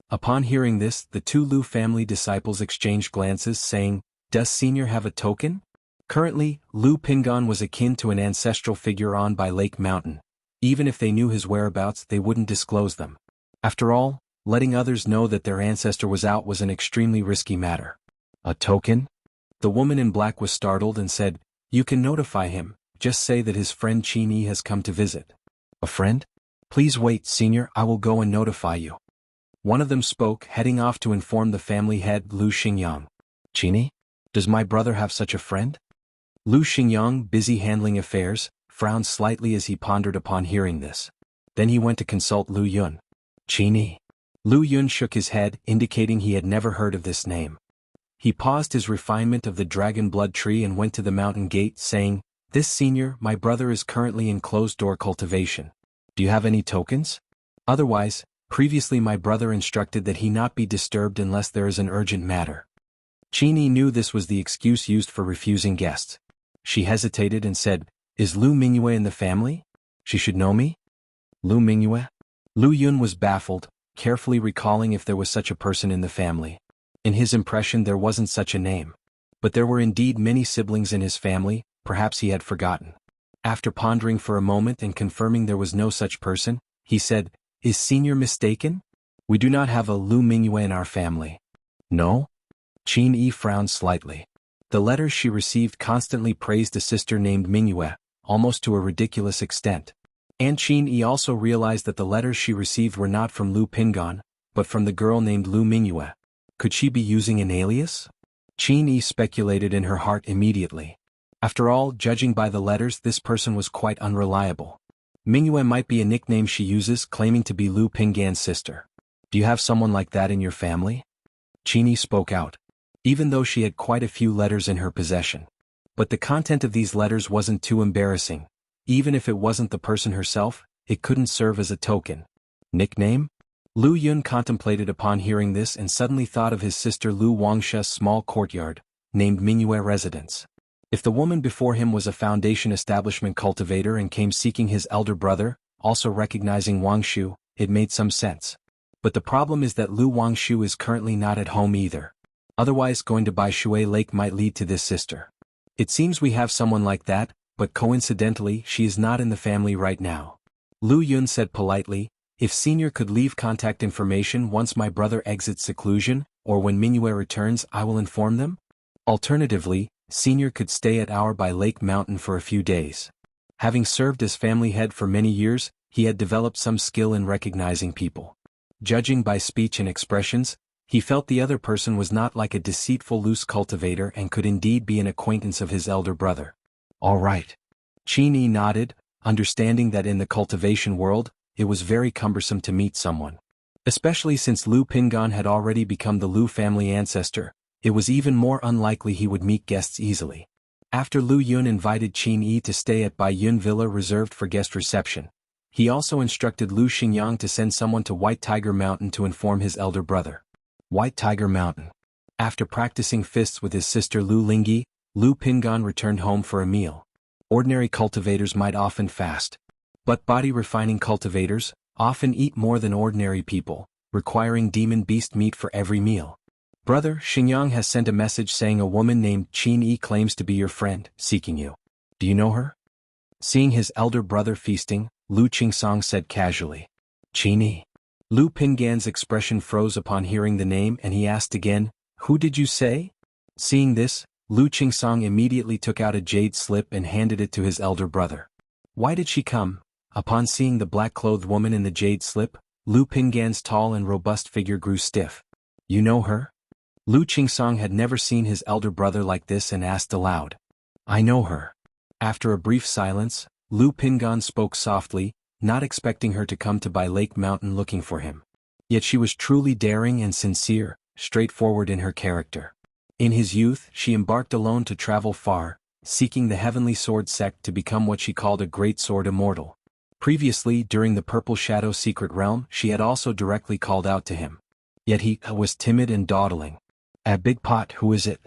Upon hearing this, the 2 Lu family disciples exchanged glances, saying, Does Senior have a token? Currently, Lu Pingan was akin to an ancestral figure on by Lake Mountain. Even if they knew his whereabouts, they wouldn't disclose them. After all, letting others know that their ancestor was out was an extremely risky matter. A token? The woman in black was startled and said, You can notify him, just say that his friend Qin has come to visit. A friend? Please wait, Senior, I will go and notify you. One of them spoke, heading off to inform the family head Lu Xingyang. Qin? Does my brother have such a friend? Lu Xingyang, busy handling affairs, frowned slightly as he pondered upon hearing this. Then he went to consult Lu Yun. Qin? Lu Yun shook his head, indicating he had never heard of this name. He paused his refinement of the dragon blood tree and went to the mountain gate, saying, This Senior, my brother is currently in closed-door cultivation. Do you have any tokens? Otherwise, previously my brother instructed that he not be disturbed unless there is an urgent matter. Qin knew this was the excuse used for refusing guests. She hesitated and said, Is Lu Mingyue in the family? She should know me? Lu Mingyue? Lu Yun was baffled, carefully recalling if there was such a person in the family. In his impression there wasn't such a name. But there were indeed many siblings in his family, perhaps he had forgotten. After pondering for a moment and confirming there was no such person, he said, Is Senior mistaken? We do not have a Lu Mingyue in our family. No? Qin frowned slightly. The letters she received constantly praised a sister named Mingyue, almost to a ridiculous extent. And Qin also realized that the letters she received were not from Lu Pingan, but from the girl named Lu Mingyue. Could she be using an alias? Qin speculated in her heart immediately. After all, judging by the letters, this person was quite unreliable. Mingyue might be a nickname she uses, claiming to be Lu Pingan's sister. Do you have someone like that in your family? Qin spoke out. Even though she had quite a few letters in her possession. But the content of these letters wasn't too embarrassing. Even if it wasn't the person herself, it couldn't serve as a token. Nickname? Lu Yun contemplated upon hearing this and suddenly thought of his sister Lu Wangsha's small courtyard, named Mingyue Residence. If the woman before him was a Foundation establishment cultivator and came seeking his elder brother, also recognizing Wangshu, it made some sense. But the problem is that Lu Wangshu is currently not at home either. Otherwise, going to Bai Shui Lake might lead to this sister. It seems we have someone like that, but coincidentally she is not in the family right now. Lu Yun said politely, If Senior could leave contact information once my brother exits seclusion, or when Minue returns, I will inform them? Alternatively, Senior could stay at our by Lake Mountain for a few days. Having served as family head for many years, he had developed some skill in recognizing people. Judging by speech and expressions, he felt the other person was not like a deceitful loose cultivator and could indeed be an acquaintance of his elder brother. All right. Qin Yi nodded, understanding that in the cultivation world, it was very cumbersome to meet someone. Especially since Lu Pingan had already become the Lu family ancestor, it was even more unlikely he would meet guests easily. After Lu Yun invited Qin Yi to stay at Bai Yun Villa reserved for guest reception, he also instructed Lu Xingyang to send someone to White Tiger Mountain to inform his elder brother. White Tiger Mountain. After practicing fists with his sister Lu Lingyi, Lu Pingan returned home for a meal. Ordinary cultivators might often fast, but body-refining cultivators often eat more than ordinary people, requiring demon beast meat for every meal. Brother, Xingyang has sent a message saying a woman named Qin Yi claims to be your friend, seeking you. Do you know her? Seeing his elder brother feasting, Lu Qingsong said casually. Qin Yi. Lu Pingan's expression froze upon hearing the name and he asked again, who did you say? Seeing this, Lu Qingsong immediately took out a jade slip and handed it to his elder brother. Why did she come? Upon seeing the black-clothed woman in the jade slip, Lu Pingan's tall and robust figure grew stiff. You know her? Lu Qingsong had never seen his elder brother like this and asked aloud. I know her. After a brief silence, Lu Pingan spoke softly, not expecting her to come to Bai Lake Mountain looking for him. Yet she was truly daring and sincere, straightforward in her character. In his youth, she embarked alone to travel far, seeking the heavenly sword sect to become what she called a great sword immortal. Previously, during the Purple Shadow secret realm, she had also directly called out to him. Yet he was timid and dawdling. A big pot, who is it?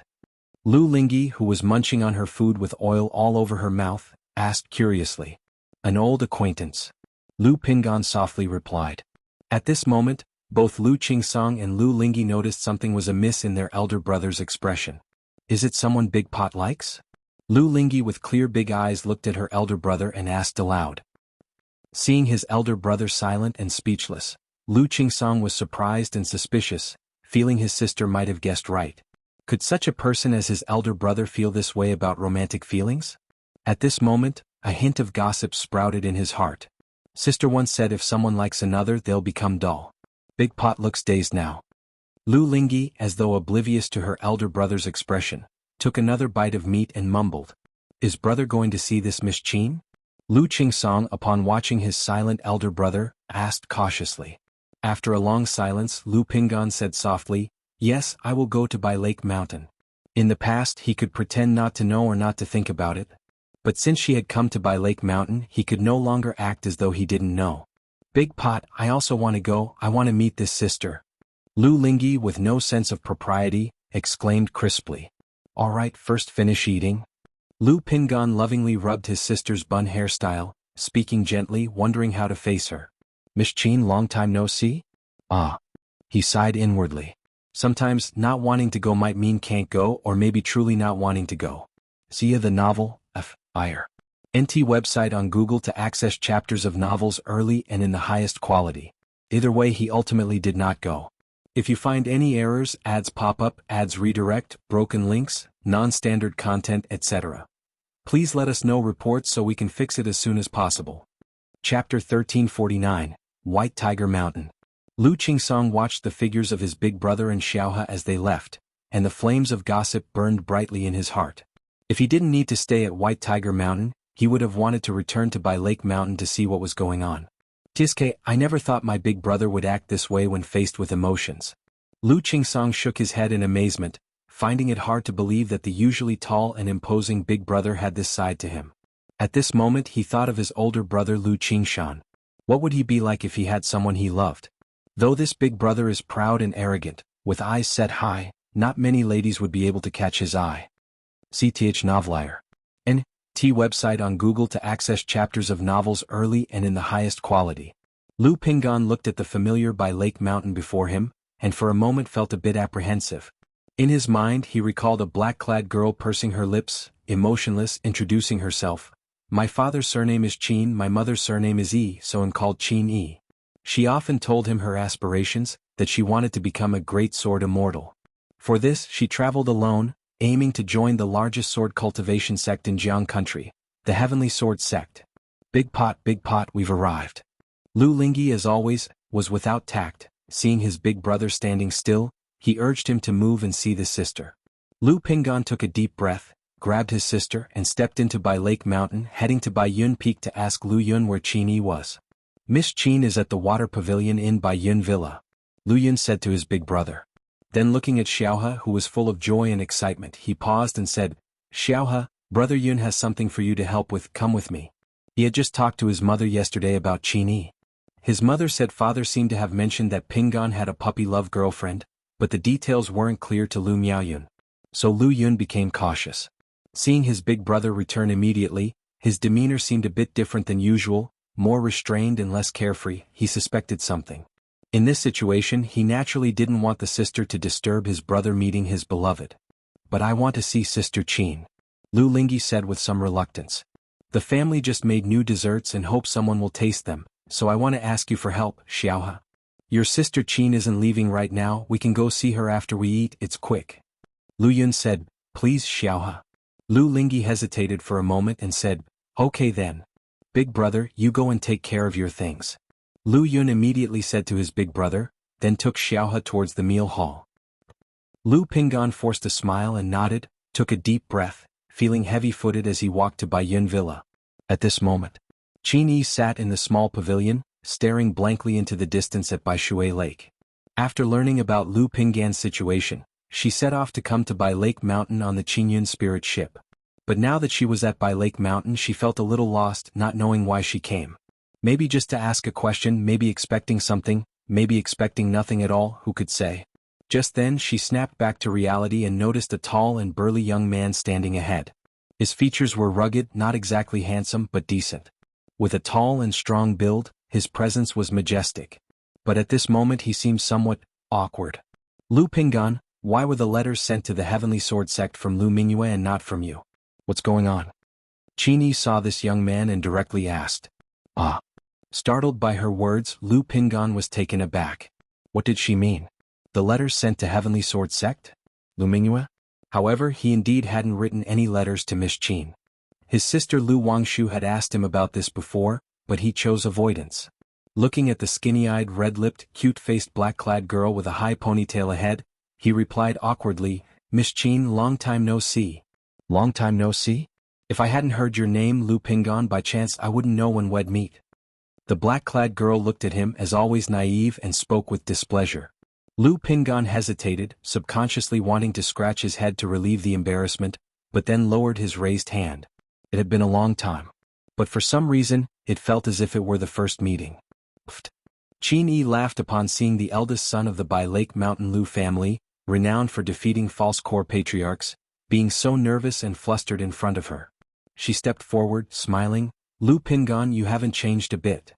Lu Lingyi, who was munching on her food with oil all over her mouth, asked curiously. An old acquaintance. Lu Pingan softly replied. At this moment, both Lu Qingsong and Lu Lingyi noticed something was amiss in their elder brother's expression. Is it someone Big Pot likes? Lu Lingyi with clear big eyes looked at her elder brother and asked aloud. Seeing his elder brother silent and speechless, Lu Qingsong was surprised and suspicious, feeling his sister might have guessed right. Could such a person as his elder brother feel this way about romantic feelings? At this moment, a hint of gossip sprouted in his heart. Sister once said if someone likes another they'll become dull. Big Pot looks dazed now. Lu Lingyi, as though oblivious to her elder brother's expression, took another bite of meat and mumbled. Is brother going to see this Miss Qin? Lu Qingsong, upon watching his silent elder brother, asked cautiously. After a long silence, Lu Pingan said softly, yes, I will go to Bai Lake Mountain. In the past he could pretend not to know or not to think about it. But since she had come to Bai Lake Mountain, he could no longer act as though he didn't know. Big Pot, I also want to go, I want to meet this sister. Lu Lingyi, with no sense of propriety, exclaimed crisply. All right, first finish eating. Lu Pingan lovingly rubbed his sister's bun hairstyle, speaking gently, wondering how to face her. Miss Qin, long time no see? Ah. He sighed inwardly. Sometimes, not wanting to go might mean can't go or maybe truly not wanting to go. See ya the novel, Fire. NT website on Google to access chapters of novels early and in the highest quality. Either way he ultimately did not go. If you find any errors, ads pop up, ads redirect, broken links, non-standard content, etc. Please let us know reports so we can fix it as soon as possible. Chapter 1349, White Tiger Mountain. Lu Qingsong watched the figures of his big brother and Xiaohe as they left, and the flames of gossip burned brightly in his heart. If he didn't need to stay at White Tiger Mountain, he would have wanted to return to Bai Lake Mountain to see what was going on. Tiske, I never thought my big brother would act this way when faced with emotions. Lu Qingsong shook his head in amazement, finding it hard to believe that the usually tall and imposing big brother had this side to him. At this moment he thought of his older brother Lu Qingshan. What would he be like if he had someone he loved? Though this big brother is proud and arrogant, with eyes set high, not many ladies would be able to catch his eye. CTH Novelier. NT website on Google to access chapters of novels early and in the highest quality. Lu Pingan looked at the familiar Bai Lake Mountain before him, and for a moment felt a bit apprehensive. In his mind he recalled a black-clad girl pursing her lips, emotionless, introducing herself. My father's surname is Qin, my mother's surname is Yi, so I'm called Qin Yi. She often told him her aspirations, that she wanted to become a great sword immortal. For this, she traveled alone, aiming to join the largest sword cultivation sect in Jiang country, the Heavenly Sword Sect. Big pot, we've arrived. Lu Lingyi, as always, was without tact. Seeing his big brother standing still, he urged him to move and see the sister. Lu Pinggan took a deep breath, grabbed his sister and stepped into Bai Lake Mountain, heading to Bai Yun Peak to ask Lu Yun where Qin Yi was. Miss Qin is at the water pavilion in Bai Yun Villa, Lu Yun said to his big brother. Then looking at Xiaohe, who was full of joy and excitement, he paused and said, Xiaohe, brother Yun has something for you to help with, come with me. He had just talked to his mother yesterday about Qin Yi. His mother said father seemed to have mentioned that Pinggan had a puppy-love girlfriend, but the details weren't clear to Lu Miaoyun. So Lu Yun became cautious. Seeing his big brother return immediately, his demeanor seemed a bit different than usual, more restrained and less carefree. He suspected something. In this situation, he naturally didn't want the sister to disturb his brother meeting his beloved. But I want to see Sister Qin, Lu Lingyi said with some reluctance. The family just made new desserts and hope someone will taste them, so I want to ask you for help, Xiaohe. Your sister Qin isn't leaving right now, we can go see her after we eat, it's quick. Lu Yun said, please Xiaohe. Lu Lingyi hesitated for a moment and said, okay then. Big brother, you go and take care of your things. Lu Yun immediately said to his big brother, then took Xiaohe towards the meal hall. Lu Pinggan forced a smile and nodded, took a deep breath, feeling heavy-footed as he walked to Bai Yun Villa. At this moment, Qin Yi sat in the small pavilion, staring blankly into the distance at Bai Shui Lake. After learning about Lu Pinggan's situation, she set off to come to Bai Lake Mountain on the Qingyun spirit ship. But now that she was at Bai Lake Mountain, she felt a little lost, not knowing why she came. Maybe just to ask a question, maybe expecting something, maybe expecting nothing at all, who could say? Just then she snapped back to reality and noticed a tall and burly young man standing ahead. His features were rugged, not exactly handsome but decent. With a tall and strong build, his presence was majestic. But at this moment he seemed somewhat awkward. Lu Pinggan, why were the letters sent to the Heavenly Sword Sect from Lu Mingyue and not from you? What's going on? Qin Yi saw this young man and directly asked. Ah. Startled by her words, Lu Pinggan was taken aback. What did she mean? The letters sent to Heavenly Sword Sect? Lu Mingyue? However, he indeed hadn't written any letters to Miss Qin. His sister Lu Wangshu had asked him about this before, but he chose avoidance. Looking at the skinny-eyed, red-lipped, cute-faced black-clad girl with a high ponytail ahead, he replied awkwardly, Miss Qin, long time no see. Long time no see? If I hadn't heard your name, Lu Pinggan, by chance I wouldn't know when we'd meet. The black-clad girl looked at him as always naive and spoke with displeasure. Lu Pinggan hesitated, subconsciously wanting to scratch his head to relieve the embarrassment, but then lowered his raised hand. It had been a long time. But for some reason, it felt as if it were the first meeting. Pfft. Qin Yi laughed upon seeing the eldest son of the Bai Lake Mountain Lu family, renowned for defeating false core patriarchs, being so nervous and flustered in front of her. She stepped forward, smiling. Lu Pinggan, you haven't changed a bit.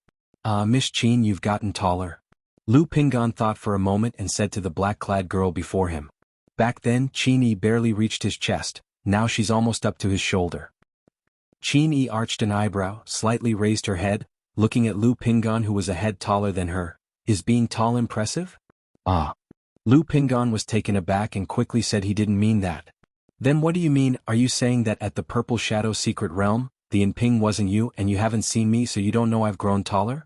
Miss Qin, you've gotten taller. Lu Pinggan thought for a moment and said to the black-clad girl before him. Back then, Qin Yi barely reached his chest, now she's almost up to his shoulder. Qin Yi arched an eyebrow, slightly raised her head, looking at Lu Pinggan who was a head taller than her. Is being tall impressive? Ah. Lu Pinggan was taken aback and quickly said he didn't mean that. Then what do you mean, are you saying that at the Purple Shadow Secret Realm, the Yinping wasn't you and you haven't seen me so you don't know I've grown taller?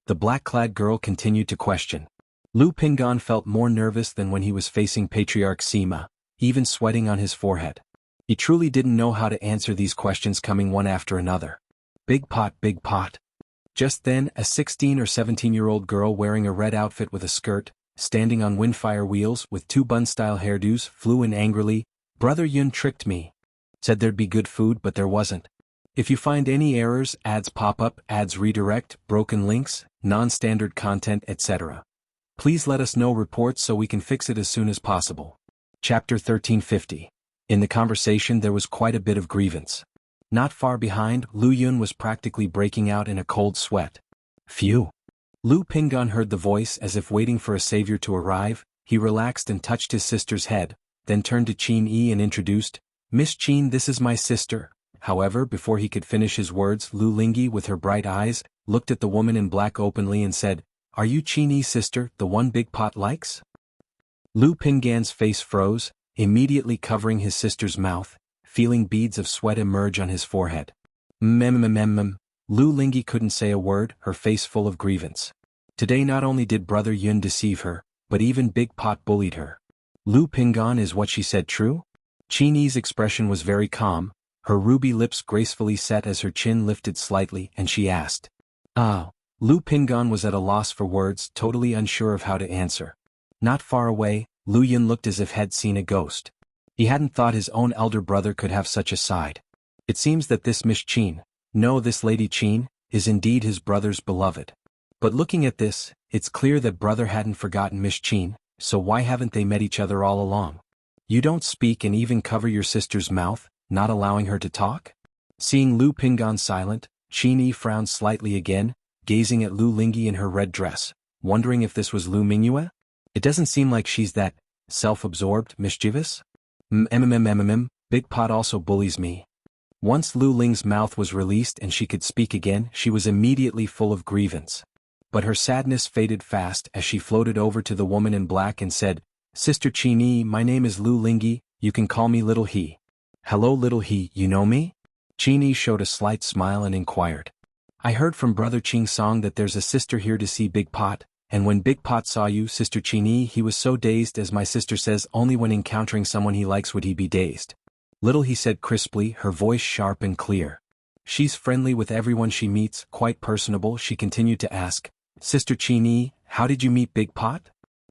The black-clad girl continued to question. Lu Pinggan felt more nervous than when he was facing Patriarch Sima, even sweating on his forehead. He truly didn't know how to answer these questions coming one after another. Big pot, big pot. Just then, a 16 or 17-year-old girl wearing a red outfit with a skirt, standing on windfire wheels with two bun-style hairdos, flew in angrily. Brother Yun tricked me. Said there'd be good food but there wasn't. If you find any errors, ads pop up, ads redirect, broken links, non-standard content, etc. Please let us know reports so we can fix it as soon as possible. Chapter 1350. In the conversation there was quite a bit of grievance. Not far behind, Lu Yun was practically breaking out in a cold sweat. Phew. Lu Pinggan heard the voice as if waiting for a savior to arrive. He relaxed and touched his sister's head, then turned to Qin Yi and introduced, Miss Qin, this is my sister. However, before he could finish his words, Lu Lingyi, with her bright eyes, looked at the woman in black openly and said, are you Qini's sister, the one Big Pot likes? Lu Pinggan's face froze, immediately covering his sister's mouth, feeling beads of sweat emerge on his forehead. Lu Lingyi couldn't say a word, her face full of grievance. Today not only did Brother Yun deceive her, but even Big Pot bullied her. Lu Pinggan, is what she said true? Qini's expression was very calm, her ruby lips gracefully set as her chin lifted slightly, and she asked. Lu Pinggan was at a loss for words, totally unsure of how to answer. Not far away, Lu Yun looked as if had seen a ghost. He hadn't thought his own elder brother could have such a side. It seems that this Miss Qin, no, this Lady Qin, is indeed his brother's beloved. But looking at this, it's clear that brother hadn't forgotten Miss Qin, so why haven't they met each other all along? You don't speak and even cover your sister's mouth, not allowing her to talk? Seeing Lu Pinggan silent, Qini frowned slightly again, gazing at Lu Lingyi in her red dress, wondering if this was Lu Mingyue? It doesn't seem like she's that self-absorbed, mischievous. Big Pot also bullies me. Once Lu Ling's mouth was released and she could speak again, she was immediately full of grievance. But her sadness faded fast as she floated over to the woman in black and said, Sister Qini, my name is Lu Lingyi, you can call me Little He. Hello Little He, you know me? Qini showed a slight smile and inquired. I heard from Brother Qing Song that there's a sister here to see Big Pot, and when Big Pot saw you, Sister Qini, he was so dazed, as my sister says only when encountering someone he likes would he be dazed. Little He said crisply, her voice sharp and clear. She's friendly with everyone she meets, quite personable. She continued to ask, Sister Qini, how did you meet Big Pot?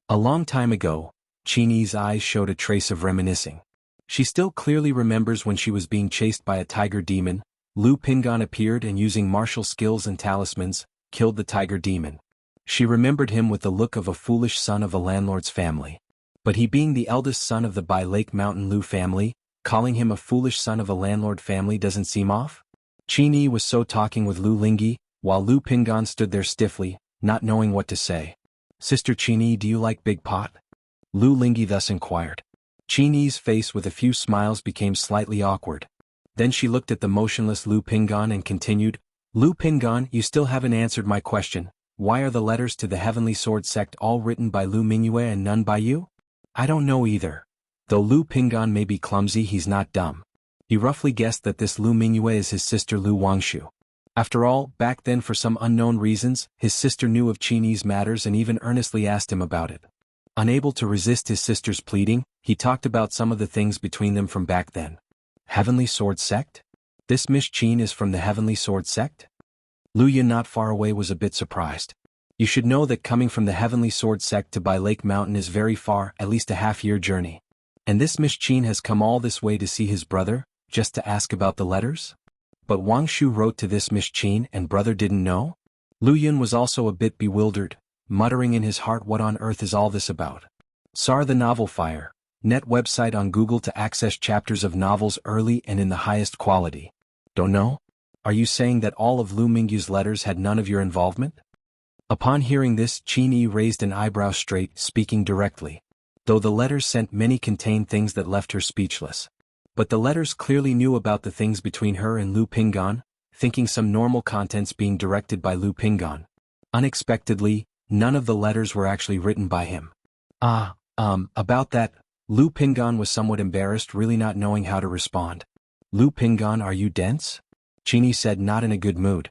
A long time ago. Qini's eyes showed a trace of reminiscing. She still clearly remembers when she was being chased by a tiger demon. Lu Pinggan appeared and using martial skills and talismans, killed the tiger demon. She remembered him with the look of a foolish son of a landlord's family. But he being the eldest son of the Bai Lake Mountain Lu family, calling him a foolish son of a landlord family doesn't seem off? Qini was so talking with Lu Lingyi, while Lu Pinggan stood there stiffly, not knowing what to say. Sister Qini, do you like Big Pot? Lu Lingyi thus inquired. Qini's face with a few smiles became slightly awkward. Then she looked at the motionless Lu Pinggan and continued, Lu Pinggan, you still haven't answered my question. Why are the letters to the Heavenly Sword sect all written by Lu Mingyue and none by you? I don't know either. Though Lu Pinggan may be clumsy, he's not dumb. He roughly guessed that this Lu Mingyue is his sister Lu Wangshu. After all, back then for some unknown reasons, his sister knew of Qini's matters and even earnestly asked him about it. Unable to resist his sister's pleading, he talked about some of the things between them from back then. Heavenly Sword sect? This Miss Qin is from the Heavenly Sword sect? Lu Yun, not far away, was a bit surprised. You should know that coming from the Heavenly Sword sect to Bai Lake Mountain is very far, at least a half-year journey. And this Miss Qin has come all this way to see his brother, just to ask about the letters? But Wangshu wrote to this Miss Qin and brother didn't know? Lu Yun was also a bit bewildered, muttering in his heart, what on earth is all this about? SAR the Novel Fire, net website on Google to access chapters of novels early and in the highest quality. Don't know? Are you saying that all of Lu Mingyu's letters had none of your involvement? Upon hearing this, Qini raised an eyebrow straight, speaking directly. Though the letters sent many contained things that left her speechless. But the letters clearly knew about the things between her and Lu Pinggan, thinking some normal contents being directed by Lu Pinggan. Unexpectedly, none of the letters were actually written by him. About that, Lu Pinggan was somewhat embarrassed, really not knowing how to respond. Lu Pinggan, are you dense? Qini said, not in a good mood.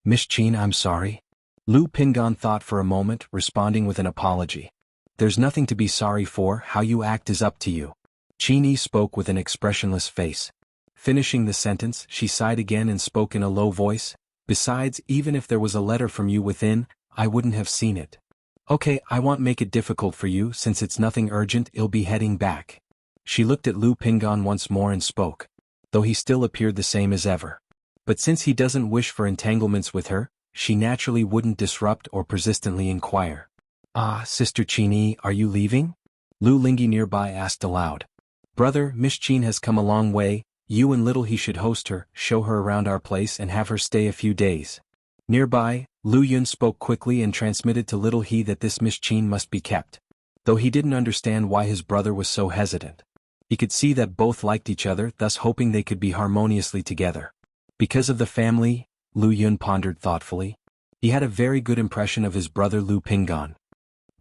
Miss Qin, I'm sorry. Lu Pinggan thought for a moment, responding with an apology. There's nothing to be sorry for, how you act is up to you. Qini spoke with an expressionless face. Finishing the sentence, she sighed again and spoke in a low voice. Besides, even if there was a letter from you within, I wouldn't have seen it. Okay, I won't make it difficult for you, since it's nothing urgent, you'll be heading back. She looked at Lu Pinggan once more and spoke. Though he still appeared the same as ever. But since he doesn't wish for entanglements with her, she naturally wouldn't disrupt or persistently inquire. Sister Qini, are you leaving? Lu Lingyi nearby asked aloud. Brother, Miss Qin has come a long way, you and Little He should host her, show her around our place and have her stay a few days. Nearby, Lu Yun spoke quickly and transmitted to Little He that this Miss Qin must be kept. Though he didn't understand why his brother was so hesitant. He could see that both liked each other, thus hoping they could be harmoniously together. Because of the family, Lu Yun pondered thoughtfully. He had a very good impression of his brother Lu Pingan.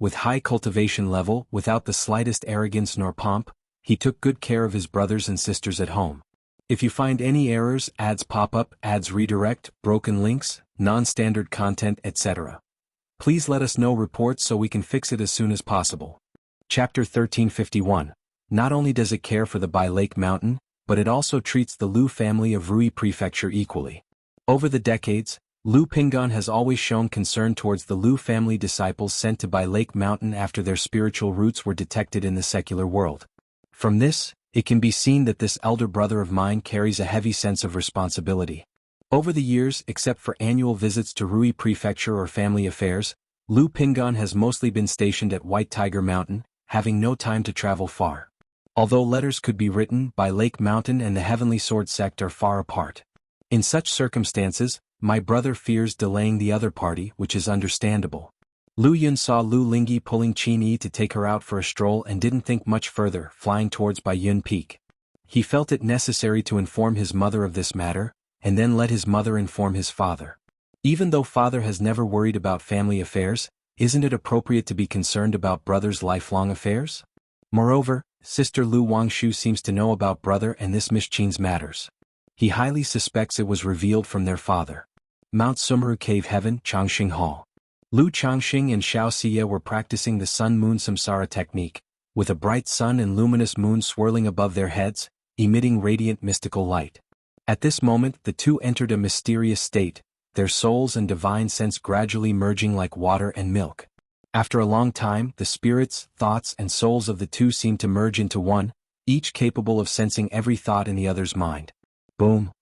With high cultivation level, without the slightest arrogance nor pomp, he took good care of his brothers and sisters at home. If you find any errors, ads pop up, ads redirect, broken links, non-standard content, etc., please let us know reports so we can fix it as soon as possible. Chapter 1351. Not only does it care for the Bai Lake Mountain, but it also treats the Lu family of Rui Prefecture equally. Over the decades, Lu Pingan has always shown concern towards the Lu family disciples sent to Bai Lake Mountain after their spiritual roots were detected in the secular world. From this, it can be seen that this elder brother of mine carries a heavy sense of responsibility. Over the years, except for annual visits to Rui Prefecture or family affairs, Lu Pingan has mostly been stationed at White Tiger Mountain, having no time to travel far. Although letters could be written, Bai Lake Mountain and the Heavenly Sword sect are far apart. In such circumstances, my brother fears delaying the other party, which is understandable. Lu Yun saw Lu Lingyi pulling Qin Yi to take her out for a stroll and didn't think much further, flying towards Bai Yun Peak. He felt it necessary to inform his mother of this matter, and then let his mother inform his father. Even though father has never worried about family affairs, isn't it appropriate to be concerned about brother's lifelong affairs? Moreover, sister Lu Wangshu seems to know about brother and this Miss Qin's matters. He highly suspects it was revealed from their father. Mount Sumeru Cave Heaven, Changxing Hall. Lu Changxing and Xiao Xie were practicing the sun-moon samsara technique, with a bright sun and luminous moon swirling above their heads, emitting radiant mystical light. At this moment the two entered a mysterious state, their souls and divine sense gradually merging like water and milk. After a long time, the spirits, thoughts and souls of the two seemed to merge into one, each capable of sensing every thought in the other's mind. Boom!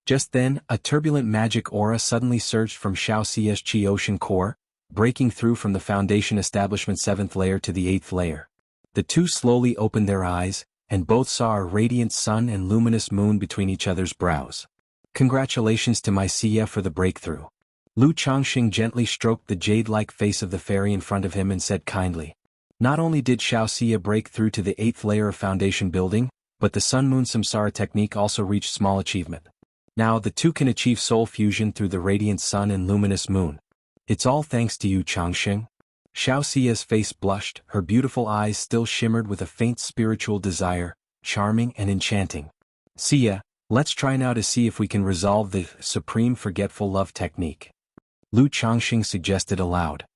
Just then, a turbulent magic aura suddenly surged from Xiao Xie's Qi Ocean core, breaking through from the Foundation Establishment's 7th layer to the 8th layer. The two slowly opened their eyes, and both saw a radiant sun and luminous moon between each other's brows. Congratulations to my Xie for the breakthrough. Lu Changxing gently stroked the jade-like face of the fairy in front of him and said kindly. Not only did Xiao Xie break through to the 8th layer of Foundation building, but the Sun-Moon Samsara technique also reached small achievement. Now the two can achieve soul fusion through the radiant sun and luminous moon. It's all thanks to you, Changxing. Xiao Xie's face blushed, her beautiful eyes still shimmered with a faint spiritual desire, charming and enchanting. Xie, let's try now to see if we can resolve the supreme forgetful love technique. Lu Changxing suggested aloud.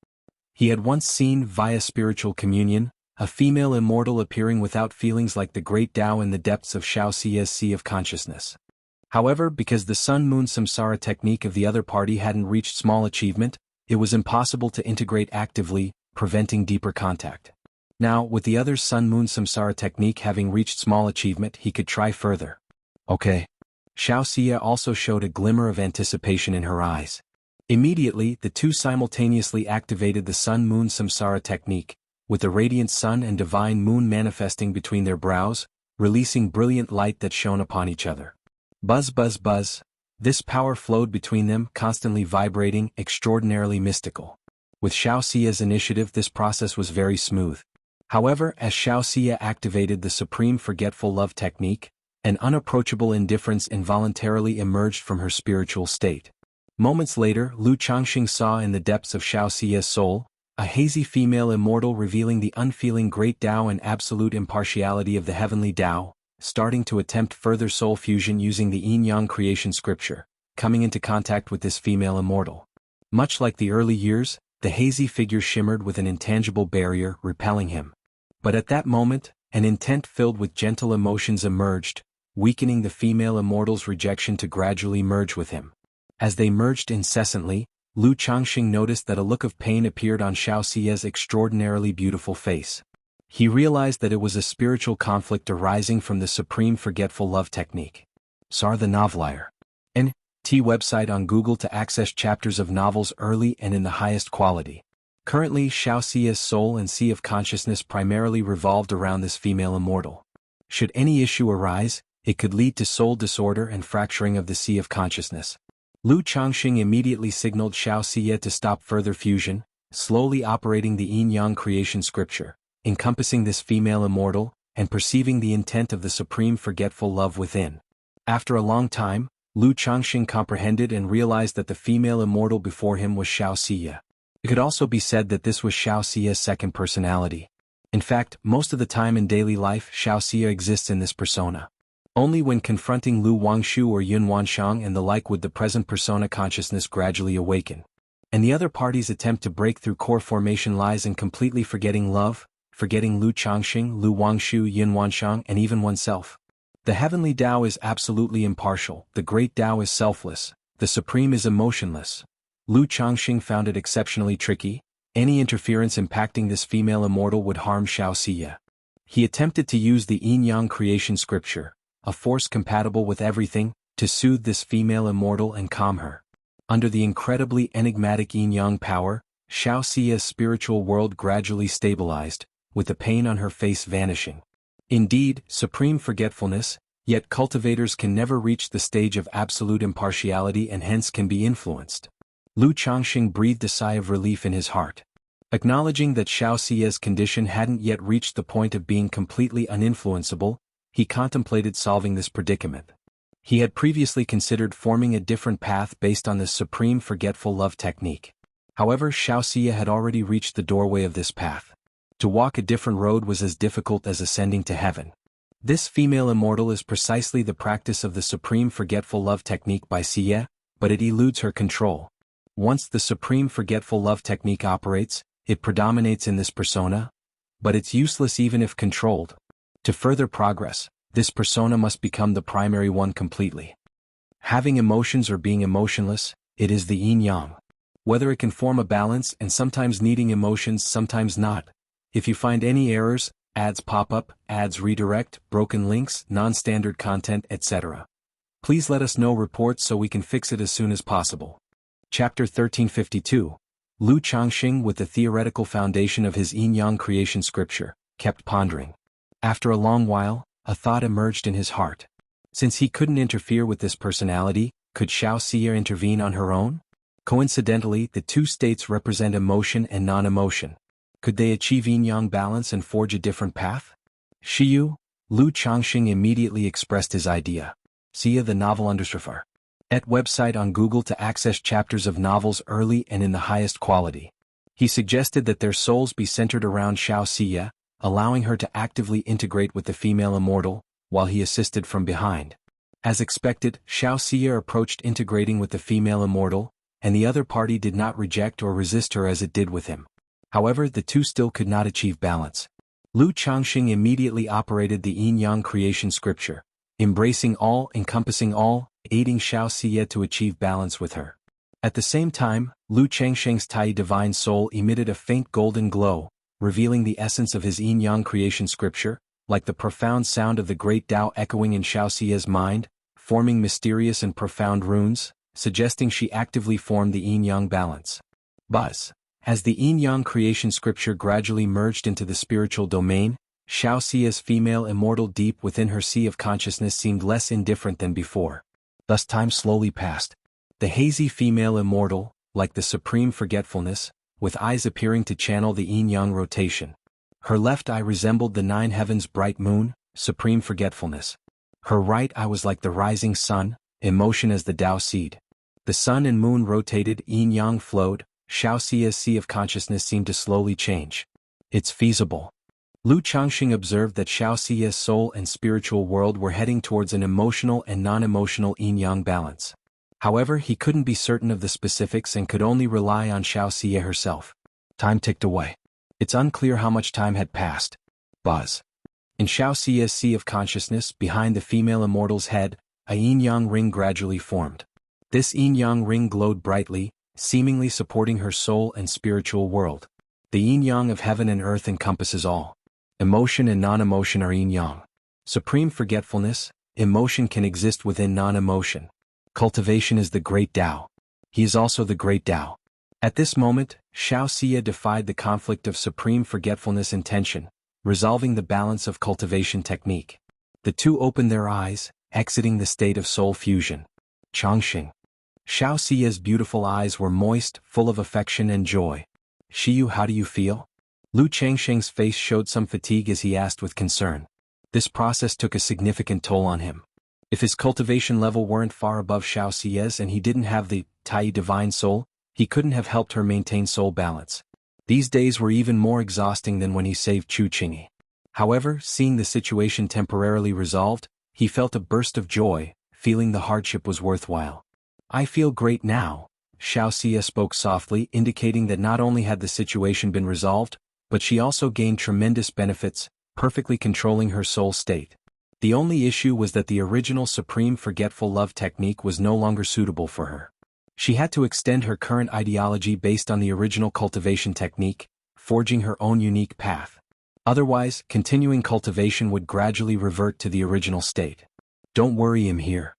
He had once seen, via spiritual communion, a female immortal appearing without feelings like the great Tao in the depths of Xiao Xie's sea of consciousness. However, because the Sun-Moon Samsara technique of the other party hadn't reached small achievement, it was impossible to integrate actively, preventing deeper contact. Now, with the other's Sun-Moon Samsara technique having reached small achievement, he could try further. Okay. Xiao Xie also showed a glimmer of anticipation in her eyes. Immediately, the two simultaneously activated the Sun-Moon Samsara technique, with the radiant sun and divine moon manifesting between their brows, releasing brilliant light that shone upon each other. Buzz buzz buzz. This power flowed between them, constantly vibrating, extraordinarily mystical. With Xiao Xie's initiative this process was very smooth. However, as Xiao Xie activated the supreme forgetful love technique, an unapproachable indifference involuntarily emerged from her spiritual state. Moments later, Lu Changxing saw in the depths of Xiao Xie's soul, a hazy female immortal revealing the unfeeling great Tao and absolute impartiality of the heavenly Tao, starting to attempt further soul fusion using the yin-yang creation scripture, coming into contact with this female immortal. Much like the early years, the hazy figure shimmered with an intangible barrier, repelling him. But at that moment, an intent filled with gentle emotions emerged, weakening the female immortal's rejection to gradually merge with him. As they merged incessantly, Lu Changxing noticed that a look of pain appeared on Xiao Xie's extraordinarily beautiful face. He realized that it was a spiritual conflict arising from the supreme forgetful love technique. Sar the Novelier. N.T. website on Google to access chapters of novels early and in the highest quality. Currently, Xiao Xie's soul and sea of consciousness primarily revolved around this female immortal. Should any issue arise, it could lead to soul disorder and fracturing of the sea of consciousness. Lu Changxing immediately signaled Xiao Xie to stop further fusion, slowly operating the yin-yang creation scripture, encompassing this female immortal, and perceiving the intent of the supreme forgetful love within. After a long time, Lu Changxing comprehended and realized that the female immortal before him was Xiao Xia. It could also be said that this was Xiao Xia's second personality. In fact, most of the time in daily life Xiao Xia exists in this persona. Only when confronting Lu Wangshu or Yun Wanshang and the like would the present persona consciousness gradually awaken. And the other party's attempt to break through core formation lies in completely forgetting love, forgetting Lu Changxing, Lu Wangshu, Yun Wanshang, and even oneself. The heavenly Tao is absolutely impartial, the great Tao is selfless, the supreme is emotionless. Lu Changxing found it exceptionally tricky. Any interference impacting this female immortal would harm Xiao Xia. He attempted to use the yin-yang creation scripture, a force compatible with everything, to soothe this female immortal and calm her. Under the incredibly enigmatic yin-yang power, Xiao Xia's spiritual world gradually stabilized, with the pain on her face vanishing. Indeed, supreme forgetfulness, yet cultivators can never reach the stage of absolute impartiality and hence can be influenced. Lu Changxing breathed a sigh of relief in his heart. Acknowledging that Xiao Xia's condition hadn't yet reached the point of being completely uninfluenceable, he contemplated solving this predicament. He had previously considered forming a different path based on this supreme forgetful love technique. However, Xiao Xia had already reached the doorway of this path. To walk a different road was as difficult as ascending to heaven. This female immortal is precisely the practice of the supreme forgetful love technique by Xia, but it eludes her control. Once the supreme forgetful love technique operates, it predominates in this persona, but it's useless even if controlled. To further progress, this persona must become the primary one completely. Having emotions or being emotionless, it is the yin-yang. Whether it can form a balance and sometimes needing emotions, sometimes not. If you find any errors, ads pop up, ads redirect, broken links, non-standard content, etc. Please let us know reports so we can fix it as soon as possible. Chapter 1352. Lu Changxing, with the theoretical foundation of his yin-yang creation scripture, kept pondering. After a long while, a thought emerged in his heart. Since he couldn't interfere with this personality, could Xiao Xia intervene on her own? Coincidentally, the two states represent emotion and non-emotion. Could they achieve yin-yang balance and forge a different path? Shiyu, Lu Changxing immediately expressed his idea. Xia the novel _ at website on Google to access chapters of novels early and in the highest quality. He suggested that their souls be centered around Xiao Xia, allowing her to actively integrate with the female immortal, while he assisted from behind. As expected, Xiao Xia approached integrating with the female immortal, and the other party did not reject or resist her as it did with him. However, the two still could not achieve balance. Lu Changxing immediately operated the yin-yang creation scripture, embracing all, encompassing all, aiding Xiao Xia to achieve balance with her. At the same time, Lu Changxing's Tai divine soul emitted a faint golden glow, revealing the essence of his yin-yang creation scripture, like the profound sound of the great Tao echoing in Xiao Xia's mind, forming mysterious and profound runes, suggesting she actively formed the yin-yang balance. Buzz. As the yin-yang creation scripture gradually merged into the spiritual domain, Xiao Xia's female immortal deep within her sea of consciousness seemed less indifferent than before. Thus time slowly passed. The hazy female immortal, like the supreme forgetfulness, with eyes appearing to channel the yin-yang rotation. Her left eye resembled the nine heavens' bright moon, supreme forgetfulness. Her right eye was like the rising sun, emotion as the Tao seed. The sun and moon rotated, yin-yang flowed, Xiao Xia's sea of consciousness seemed to slowly change. It's feasible. Lu Changxing observed that Xiao Xia's soul and spiritual world were heading towards an emotional and non-emotional yin-yang balance. However, he couldn't be certain of the specifics and could only rely on Xiao Xia herself. Time ticked away. It's unclear how much time had passed. Buzz. In Xiao Xia's sea of consciousness, behind the female immortal's head, a yin-yang ring gradually formed. This yin-yang ring glowed brightly, seemingly supporting her soul and spiritual world. The yin-yang of heaven and earth encompasses all. Emotion and non-emotion are yin-yang. Supreme forgetfulness, emotion can exist within non-emotion. Cultivation is the great Tao. He is also the great Tao. At this moment, Xiao Xia defied the conflict of supreme forgetfulness and tension, resolving the balance of cultivation technique. The two opened their eyes, exiting the state of soul fusion. Changxing. Xiao Xia's beautiful eyes were moist, full of affection and joy. Shiyu, how do you feel? Lu Changxing's face showed some fatigue as he asked with concern. This process took a significant toll on him. If his cultivation level weren't far above Xiao Xie's and he didn't have the Tai divine soul, he couldn't have helped her maintain soul balance. These days were even more exhausting than when he saved Chu Qingyi. However, seeing the situation temporarily resolved, he felt a burst of joy, feeling the hardship was worthwhile. I feel great now, Xiao Xie spoke softly, indicating that not only had the situation been resolved, but she also gained tremendous benefits, perfectly controlling her soul state. The only issue was that the original Supreme Forgetful Love technique was no longer suitable for her. She had to extend her current ideology based on the original cultivation technique, forging her own unique path. Otherwise, continuing cultivation would gradually revert to the original state. Don't worry, I'm here.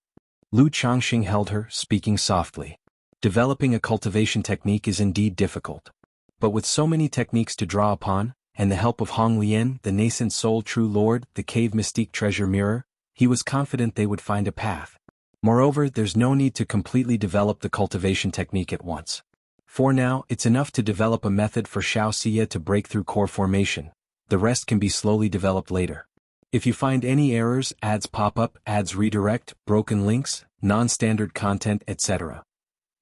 Lu Changxing held her, speaking softly. Developing a cultivation technique is indeed difficult. But with so many techniques to draw upon, and the help of Hong Lian, the nascent soul true lord, the cave mystique treasure mirror, he was confident they would find a path. Moreover, there's no need to completely develop the cultivation technique at once. For now, it's enough to develop a method for Xiao Xie to break through core formation. The rest can be slowly developed later. If you find any errors, ads pop up, ads redirect, broken links, non-standard content, etc.,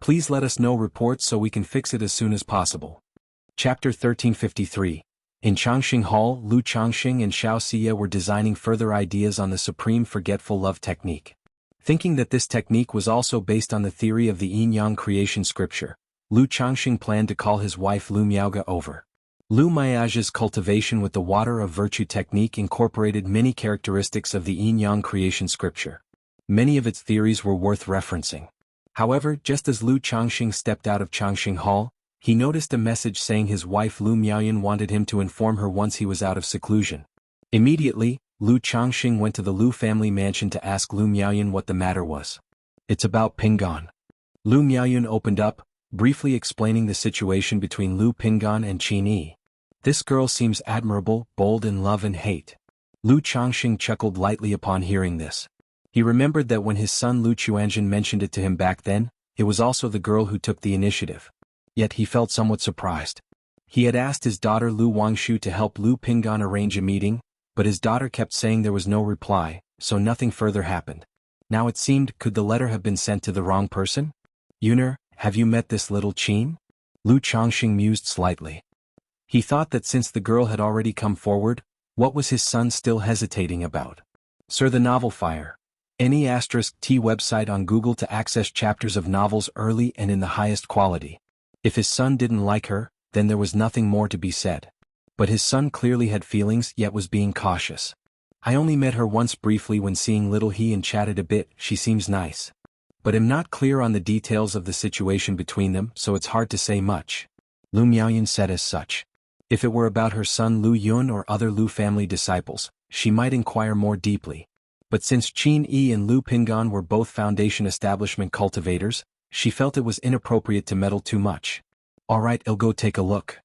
please let us know reports so we can fix it as soon as possible. Chapter 1353. In Changxing Hall, Lu Changxing and Xiao Xie were designing further ideas on the Supreme Forgetful Love technique. Thinking that this technique was also based on the theory of the yin-yang creation scripture, Lu Changxing planned to call his wife Lu Miaoge over. Lu Miaoge's cultivation with the water of virtue technique incorporated many characteristics of the yin-yang creation scripture. Many of its theories were worth referencing. However, just as Lu Changxing stepped out of Changxing Hall, he noticed a message saying his wife Lu Miaoyan wanted him to inform her once he was out of seclusion. Immediately, Lu Changxing went to the Lu family mansion to ask Lu Miaoyan what the matter was. It's about Pingan. Lu Miaoyan opened up, briefly explaining the situation between Lu Pingan and Qin Yi. This girl seems admirable, bold in love and hate. Lu Changxing chuckled lightly upon hearing this. He remembered that when his son Lu Chuanjin mentioned it to him back then, it was also the girl who took the initiative. Yet he felt somewhat surprised. He had asked his daughter Lu Wangshu to help Lu Pingan arrange a meeting, but his daughter kept saying there was no reply, so nothing further happened. Now it seemed, could the letter have been sent to the wrong person? Yuner, have you met this little Qin? Lu Changxing mused slightly. He thought that since the girl had already come forward, what was his son still hesitating about? Sir, the novel Fire. Any *T website on Google to access chapters of novels early and in the highest quality. If his son didn't like her, then there was nothing more to be said. But his son clearly had feelings yet was being cautious. I only met her once briefly when seeing little he and chatted a bit, she seems nice. But am not clear on the details of the situation between them, so it's hard to say much. Lu Miaoyan said as such. If it were about her son Lu Yun or other Lu family disciples, she might inquire more deeply. But since Qin Yi and Lu Pingan were both foundation establishment cultivators, she felt it was inappropriate to meddle too much. Alright, I'll go take a look.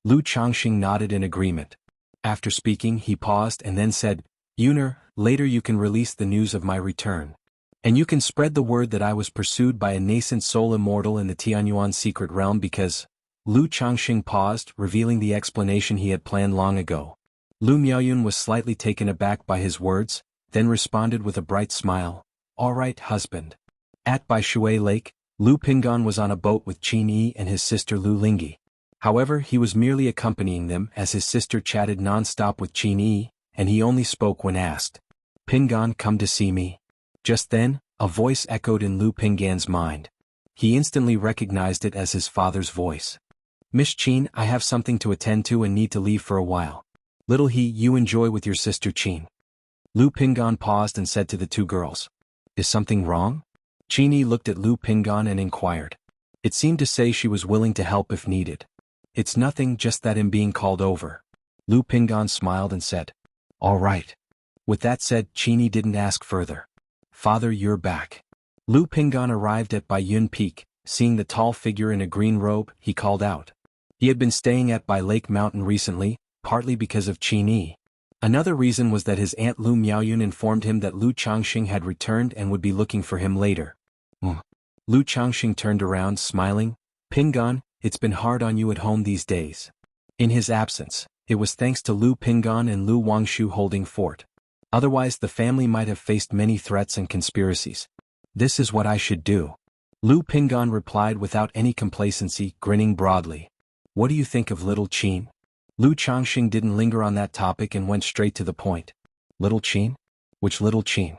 Lu Changxing nodded in agreement. After speaking, he paused and then said, Yuner, later you can release the news of my return. And you can spread the word that I was pursued by a nascent soul immortal in the Tianyuan secret realm because... Lu Changxing paused, revealing the explanation he had planned long ago. Lu Miaoyun was slightly taken aback by his words, then responded with a bright smile. All right, husband. By Shui Lake, Lu Pingan was on a boat with Qin Yi and his sister Lu Lingyi. However, he was merely accompanying them as his sister chatted non-stop with Qin Yi, and he only spoke when asked. Pingan, come to see me. Just then, a voice echoed in Lu Pingan's mind. He instantly recognized it as his father's voice. Miss Qin, I have something to attend to and need to leave for a while. Little he, you enjoy with your sister Qin. Lu Pingan paused and said to the two girls. Is something wrong? Qin Yi looked at Lu Pingan and inquired. It seemed to say she was willing to help if needed. It's nothing, just that I'm being called over. Lu Pingan smiled and said. All right. With that said, Qin Yi didn't ask further. Father, you're back. Lu Pingan arrived at Baiyun Peak. Seeing the tall figure in a green robe, he called out. He had been staying at Bai Lake Mountain recently, partly because of Qin Yi. Another reason was that his aunt Lu Miaoyun informed him that Lu Changxing had returned and would be looking for him later. Lu Changxing turned around, smiling. Pingan, it's been hard on you at home these days. In his absence, it was thanks to Lu Pingan and Lu Wangshu holding fort. Otherwise the family might have faced many threats and conspiracies. This is what I should do. Lu Pingan replied without any complacency, grinning broadly. What do you think of little Qin? Lu Changxing didn't linger on that topic and went straight to the point. Little Qin? Which little Qin?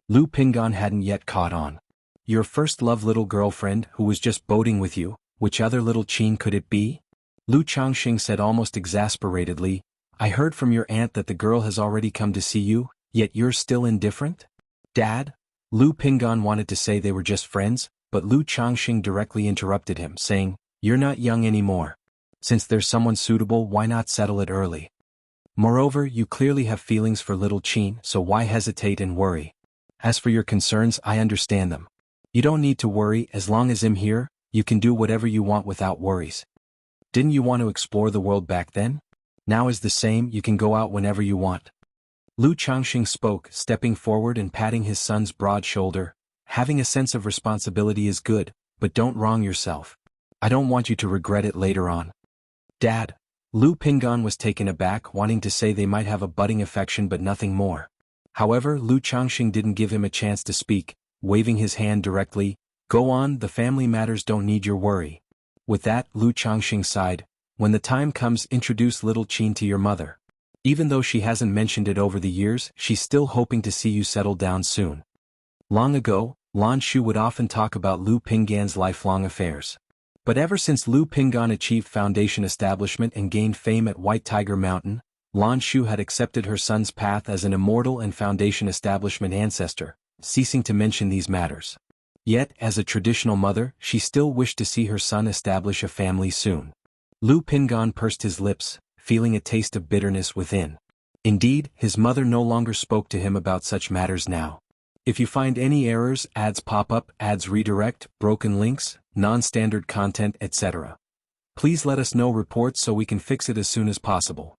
Lu Pingan hadn't yet caught on. Your first love little girlfriend who was just boating with you, which other little Qin could it be? Lu Changxing said almost exasperatedly, I heard from your aunt that the girl has already come to see you, yet you're still indifferent? Dad? Lu Pingan wanted to say they were just friends, but Lu Changxing directly interrupted him, saying, You're not young anymore. Since there's someone suitable, why not settle it early? Moreover, you clearly have feelings for little Qin, so why hesitate and worry? As for your concerns, I understand them. You don't need to worry, as long as I'm here, you can do whatever you want without worries. Didn't you want to explore the world back then? Now is the same, you can go out whenever you want. Lu Changxing spoke, stepping forward and patting his son's broad shoulder. Having a sense of responsibility is good, but don't wrong yourself. I don't want you to regret it later on. Dad. Lu Pingan was taken aback, wanting to say they might have a budding affection but nothing more. However, Lu Changxing didn't give him a chance to speak, waving his hand directly. Go on, the family matters don't need your worry. With that, Lu Changxing sighed. When the time comes, introduce little Qin to your mother. Even though she hasn't mentioned it over the years, she's still hoping to see you settle down soon. Long ago, Lan Shu would often talk about Lu Pingan's lifelong affairs. But ever since Lu Pingan achieved foundation establishment and gained fame at White Tiger Mountain, Lan Shu had accepted her son's path as an immortal and foundation establishment ancestor, ceasing to mention these matters. Yet, as a traditional mother, she still wished to see her son establish a family soon. Lu Pingan pursed his lips, feeling a taste of bitterness within. Indeed, his mother no longer spoke to him about such matters now. If you find any errors, ads pop up, ads redirect, broken links, non-standard content, etc. Please let us know reports so we can fix it as soon as possible.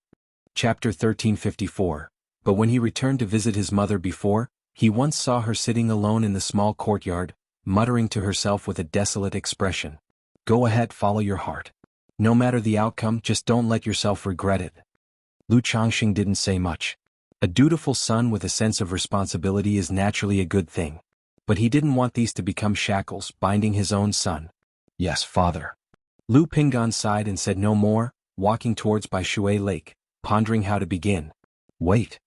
Chapter 1354. But when he returned to visit his mother before, he once saw her sitting alone in the small courtyard, muttering to herself with a desolate expression. Go ahead, follow your heart. No matter the outcome, just don't let yourself regret it. Lu Changxing didn't say much. A dutiful son with a sense of responsibility is naturally a good thing. But he didn't want these to become shackles binding his own son. Yes, father. Lu Pingan sighed and said no more, walking towards Bai Shui Lake, pondering how to begin. Wait.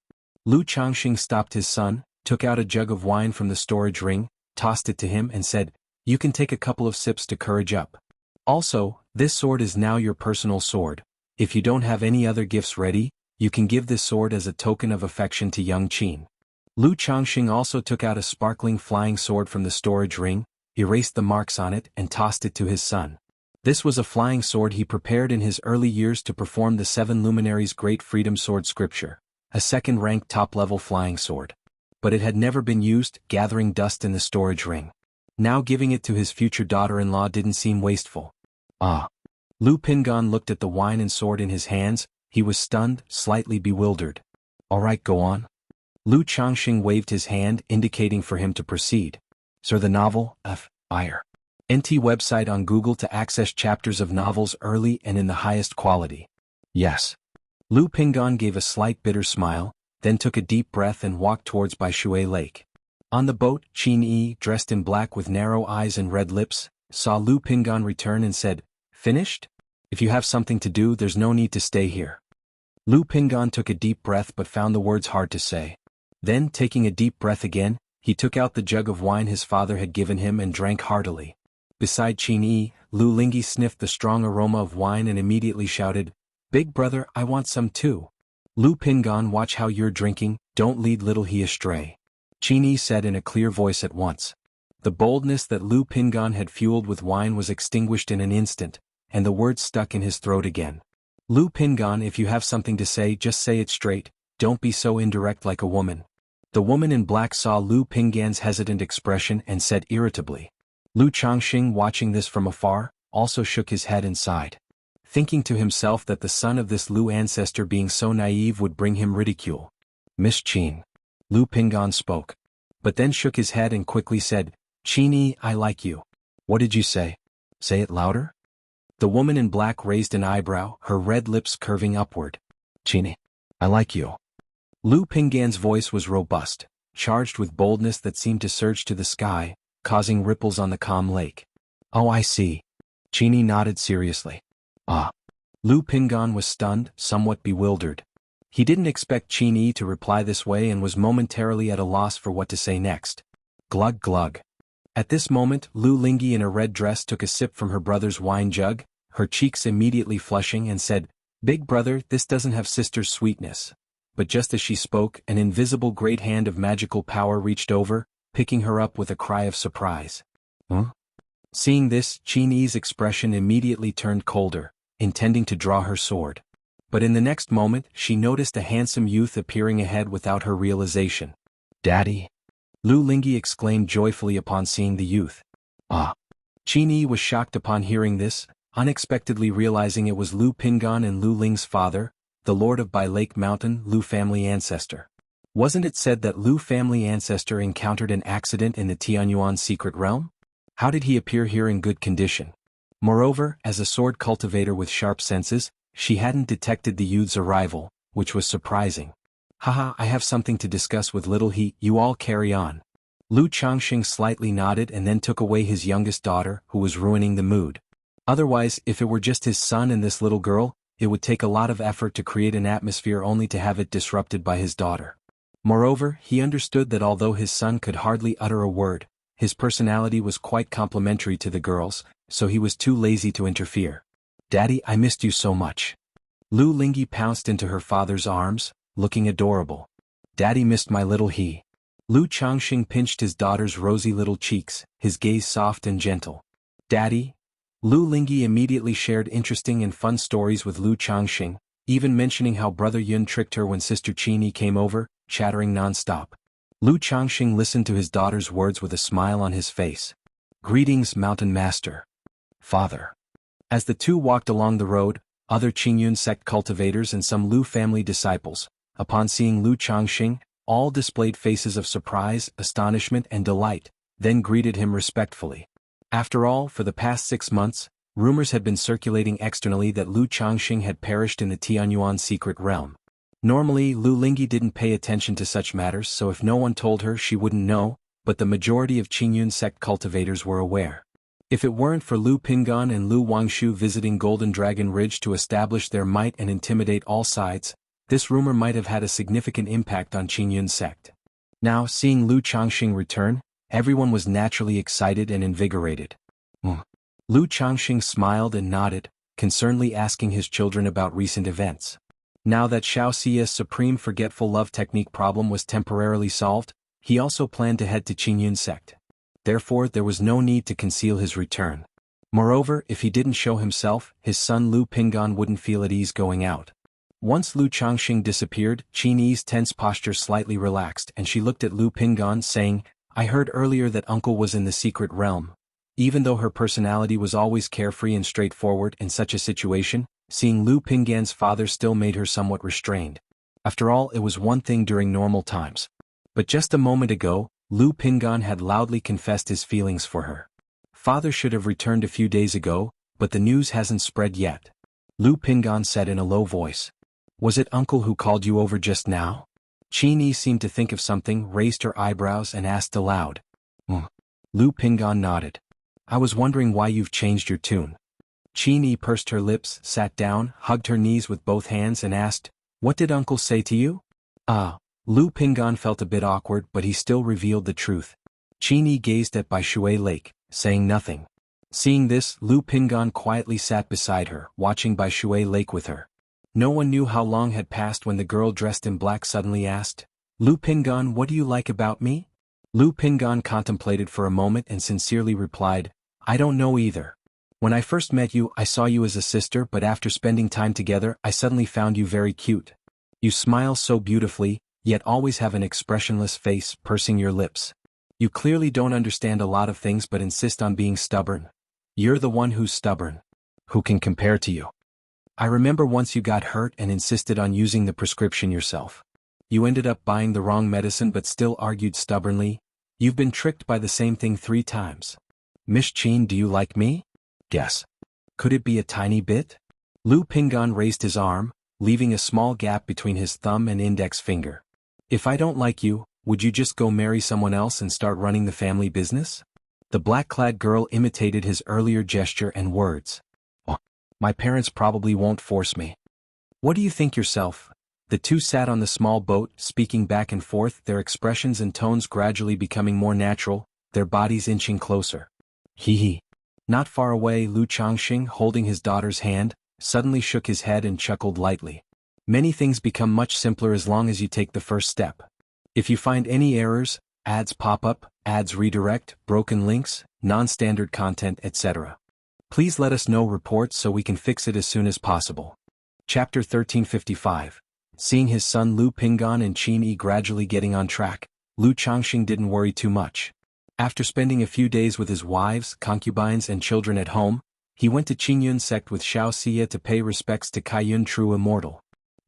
Lu Changxing stopped his son, took out a jug of wine from the storage ring, tossed it to him and said, You can take a couple of sips to courage up. Also, this sword is now your personal sword. If you don't have any other gifts ready, you can give this sword as a token of affection to young Qin. Lu Changxing also took out a sparkling flying sword from the storage ring, erased the marks on it and tossed it to his son. This was a flying sword he prepared in his early years to perform the 7 luminaries' great freedom sword scripture, a second-rank top-level flying sword. But it had never been used, gathering dust in the storage ring. Now giving it to his future daughter-in-law didn't seem wasteful. Ah. Lu Pingan looked at the wine and sword in his hands. He was stunned, slightly bewildered. All right, go on. Lu Changxing waved his hand, indicating for him to proceed. Sir, the novel, Fire. NT website on Google to access chapters of novels early and in the highest quality. Yes. Lu Pingan gave a slight bitter smile, then took a deep breath and walked towards Bai Shui Lake. On the boat, Qin Yi, dressed in black with narrow eyes and red lips, saw Lu Pingan return and said, Finished? If you have something to do, there's no need to stay here. Lu Pingan took a deep breath but found the words hard to say. Then, taking a deep breath again, he took out the jug of wine his father had given him and drank heartily. Beside Qin Yi, Lu Lingyi sniffed the strong aroma of wine and immediately shouted, Big brother, I want some too. Lu Pingan, watch how you're drinking, don't lead little he astray. Qin Yi said in a clear voice at once. The boldness that Lu Pingan had fueled with wine was extinguished in an instant, and the words stuck in his throat again. Lu Pingan, if you have something to say, just say it straight, don't be so indirect like a woman. The woman in black saw Lu Pingan's hesitant expression and said irritably. Lu Changxing, watching this from afar, also shook his head and sighed. Thinking to himself that the son of this Lu ancestor being so naive would bring him ridicule. Miss Qin. Lu Pingan spoke. But then shook his head and quickly said, Qin Yi, I like you. What did you say? Say it louder? The woman in black raised an eyebrow, her red lips curving upward. Qin Yi, I like you. Lu Pinggan's voice was robust, charged with boldness that seemed to surge to the sky, causing ripples on the calm lake. Oh, I see. Qini nodded seriously. Ah. Lu Pinggan was stunned, somewhat bewildered. He didn't expect Qini to reply this way and was momentarily at a loss for what to say next. Glug glug. At this moment, Lu Lingyi in a red dress took a sip from her brother's wine jug, her cheeks immediately flushing, and said, "Big brother, this doesn't have sister's sweetness." But just as she spoke, an invisible great hand of magical power reached over, picking her up with a cry of surprise. Huh? Seeing this, Qini's expression immediately turned colder, intending to draw her sword. But in the next moment, she noticed a handsome youth appearing ahead without her realization. "Daddy!" Lu Lingyi exclaimed joyfully upon seeing the youth. Ah! Qini was shocked upon hearing this, unexpectedly realizing it was Lu Pinggan and Lu Ling's father, the lord of Bai Lake Mountain, Lu family ancestor. Wasn't it said that Lu family ancestor encountered an accident in the Tianyuan secret realm? How did he appear here in good condition? Moreover, as a sword cultivator with sharp senses, she hadn't detected the youth's arrival, which was surprising. "Haha, I have something to discuss with little he, you all carry on." Lu Changxing slightly nodded and then took away his youngest daughter, who was ruining the mood. Otherwise, if it were just his son and this little girl, it would take a lot of effort to create an atmosphere only to have it disrupted by his daughter. Moreover, he understood that although his son could hardly utter a word, his personality was quite complementary to the girl's, so he was too lazy to interfere. "Daddy, I missed you so much." Lu Lingyi pounced into her father's arms, looking adorable. "Daddy missed my little he." Lu Changxing pinched his daughter's rosy little cheeks, his gaze soft and gentle. "Daddy?" Lu Lingyi immediately shared interesting and fun stories with Lu Changxing, even mentioning how brother Yun tricked her when sister Qini came over, chattering non-stop. Lu Changxing listened to his daughter's words with a smile on his face. "Greetings, Mountain Master." "Father." As the two walked along the road, other Qingyun sect cultivators and some Lu family disciples, upon seeing Lu Changxing, all displayed faces of surprise, astonishment and delight, then greeted him respectfully. After all, for the past 6 months, rumors had been circulating externally that Lu Changxing had perished in the Tianyuan secret realm. Normally, Lu Lingyi didn't pay attention to such matters, so if no one told her she wouldn't know, but the majority of Qingyun sect cultivators were aware. If it weren't for Lu Pinggan and Lu Wangshu visiting Golden Dragon Ridge to establish their might and intimidate all sides, this rumor might have had a significant impact on Qingyun sect. Now, seeing Lu Changxing return, everyone was naturally excited and invigorated. Lu Changxing smiled and nodded, concernedly asking his children about recent events. Now that Xiao Xia's supreme forgetful love technique problem was temporarily solved, he also planned to head to Qingyun sect. Therefore, there was no need to conceal his return. Moreover, if he didn't show himself, his son Lu Pinggan wouldn't feel at ease going out. Once Lu Changxing disappeared, Qini's tense posture slightly relaxed and she looked at Lu Pinggan saying, "I heard earlier that uncle was in the secret realm." Even though her personality was always carefree and straightforward in such a situation, seeing Lu Pinggan's father still made her somewhat restrained. After all, it was one thing during normal times. But just a moment ago, Lu Pinggan had loudly confessed his feelings for her. "Father should have returned a few days ago, but the news hasn't spread yet." Lu Pinggan said in a low voice. "Was it uncle who called you over just now?" Qini seemed to think of something, raised her eyebrows and asked aloud. Lu Pinggan nodded. "I was wondering why you've changed your tune." Qini pursed her lips, sat down, hugged her knees with both hands and asked, "What did uncle say to you?" Lu Pinggan felt a bit awkward, but he still revealed the truth. Qini gazed at Bai Shui Lake, saying nothing. Seeing this, Lu Pinggan quietly sat beside her, watching Bai Shui Lake with her. No one knew how long had passed when the girl dressed in black suddenly asked, "Lu Pinggan, what do you like about me?" Lu Pinggan contemplated for a moment and sincerely replied, "I don't know either. When I first met you, I saw you as a sister, but after spending time together, I suddenly found you very cute. You smile so beautifully, yet always have an expressionless face, pursing your lips. You clearly don't understand a lot of things but insist on being stubborn. You're the one who's stubborn. Who can compare to you? I remember once you got hurt and insisted on using the prescription yourself. You ended up buying the wrong medicine but still argued stubbornly. You've been tricked by the same thing 3 times. Miss Qin, do you like me? Guess. Could it be a tiny bit?" Lu Pinggan raised his arm, leaving a small gap between his thumb and index finger. If I don't like you, would you just go marry someone else and start running the family business? The black-clad girl imitated his earlier gesture and words. Oh, my parents probably won't force me. What do you think yourself? The two sat on the small boat, speaking back and forth, their expressions and tones gradually becoming more natural, their bodies inching closer. Hee. Not far away, Lu Changxing, holding his daughter's hand, suddenly shook his head and chuckled lightly. Many things become much simpler as long as you take the first step. If you find any errors, ads pop up, ads redirect, broken links, non-standard content, etc., please let us know reports so we can fix it as soon as possible. Chapter 1355. Seeing his son Lu Pinggan and Qin Yi gradually getting on track, Lu Changxing didn't worry too much. After spending a few days with his wives, concubines and children at home, he went to Qingyun sect with Xiao Xia to pay respects to Kaiyun True Immortal.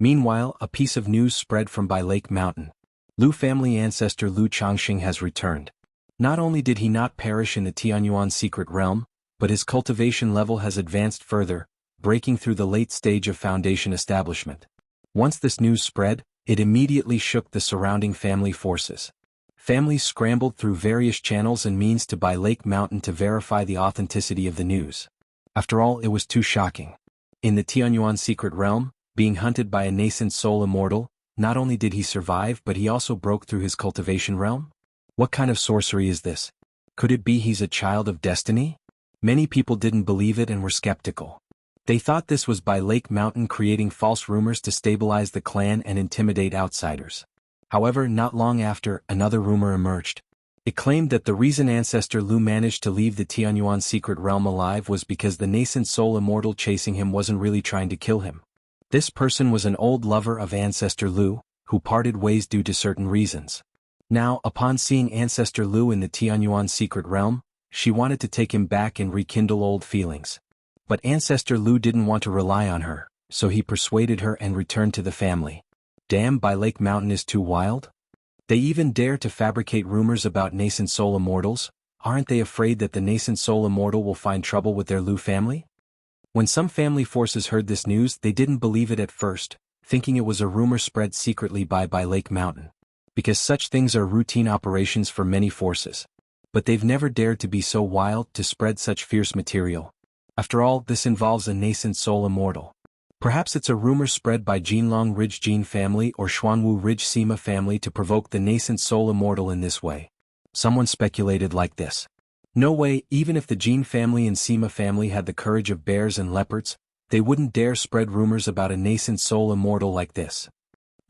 Meanwhile, a piece of news spread from Bai Lake Mountain. Lu family ancestor Lu Changxing has returned. Not only did he not perish in the Tianyuan secret realm, but his cultivation level has advanced further, breaking through the late stage of foundation establishment. Once this news spread, it immediately shook the surrounding family forces. Families scrambled through various channels and means to Bai Lake Mountain to verify the authenticity of the news. After all, it was too shocking. In the Tianyuan secret realm, being hunted by a nascent soul immortal, not only did he survive but he also broke through his cultivation realm? What kind of sorcery is this? Could it be he's a child of destiny? Many people didn't believe it and were skeptical. They thought this was Bai Lake Mountain creating false rumors to stabilize the clan and intimidate outsiders. However, not long after, another rumor emerged. It claimed that the reason ancestor Lu managed to leave the Tianyuan secret realm alive was because the nascent soul immortal chasing him wasn't really trying to kill him. This person was an old lover of ancestor Lu, who parted ways due to certain reasons. Now, upon seeing ancestor Lu in the Tianyuan secret realm, she wanted to take him back and rekindle old feelings. But ancestor Lu didn't want to rely on her, so he persuaded her and returned to the family. Damn, Bai Lake Mountain is too wild? They even dare to fabricate rumors about nascent soul immortals? Aren't they afraid that the nascent soul immortal will find trouble with their Lu family? When some family forces heard this news, they didn't believe it at first, thinking it was a rumor spread secretly by Bai Lake Mountain. Because such things are routine operations for many forces. But they've never dared to be so wild to spread such fierce material. After all, this involves a nascent soul immortal. Perhaps it's a rumor spread by Jinlong Ridge Jin family or Xuanwu Ridge Sima family to provoke the nascent soul immortal in this way. Someone speculated like this. No way, even if the Jin family and Sima family had the courage of bears and leopards, they wouldn't dare spread rumors about a nascent soul immortal like this.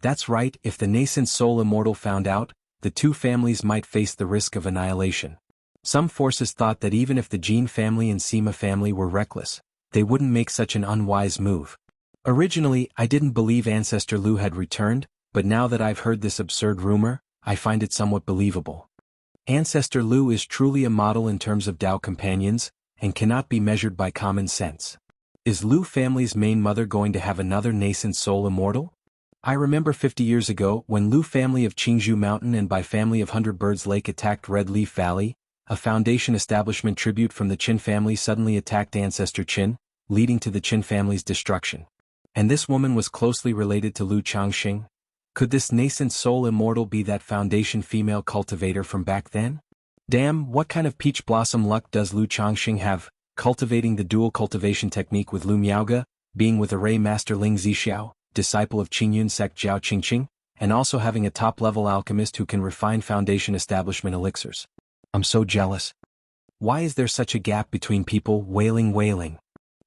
That's right, if the nascent soul immortal found out, the two families might face the risk of annihilation. Some forces thought that even if the Jin family and Sima family were reckless, they wouldn't make such an unwise move. Originally, I didn't believe ancestor Lu had returned, but now that I've heard this absurd rumor, I find it somewhat believable. Ancestor Lu is truly a model in terms of Dao companions, and cannot be measured by common sense. Is Lu family's main mother going to have another nascent soul immortal? I remember 50 years ago when Lu family of Qingzhou Mountain and Bai family of Hundred Birds Lake attacked Red Leaf Valley, a foundation establishment tribute from the Qin family suddenly attacked ancestor Qin, leading to the Qin family's destruction. And this woman was closely related to Lu Changxing? Could this nascent soul immortal be that foundation female cultivator from back then? Damn, what kind of peach blossom luck does Lu Changxing have, cultivating the dual cultivation technique with Lu Miaoge, being with array master Ling Zixiao, disciple of Qingyun sect Jiao Qingqing, and also having a top-level alchemist who can refine foundation establishment elixirs. I'm so jealous. Why is there such a gap between people? Wailing.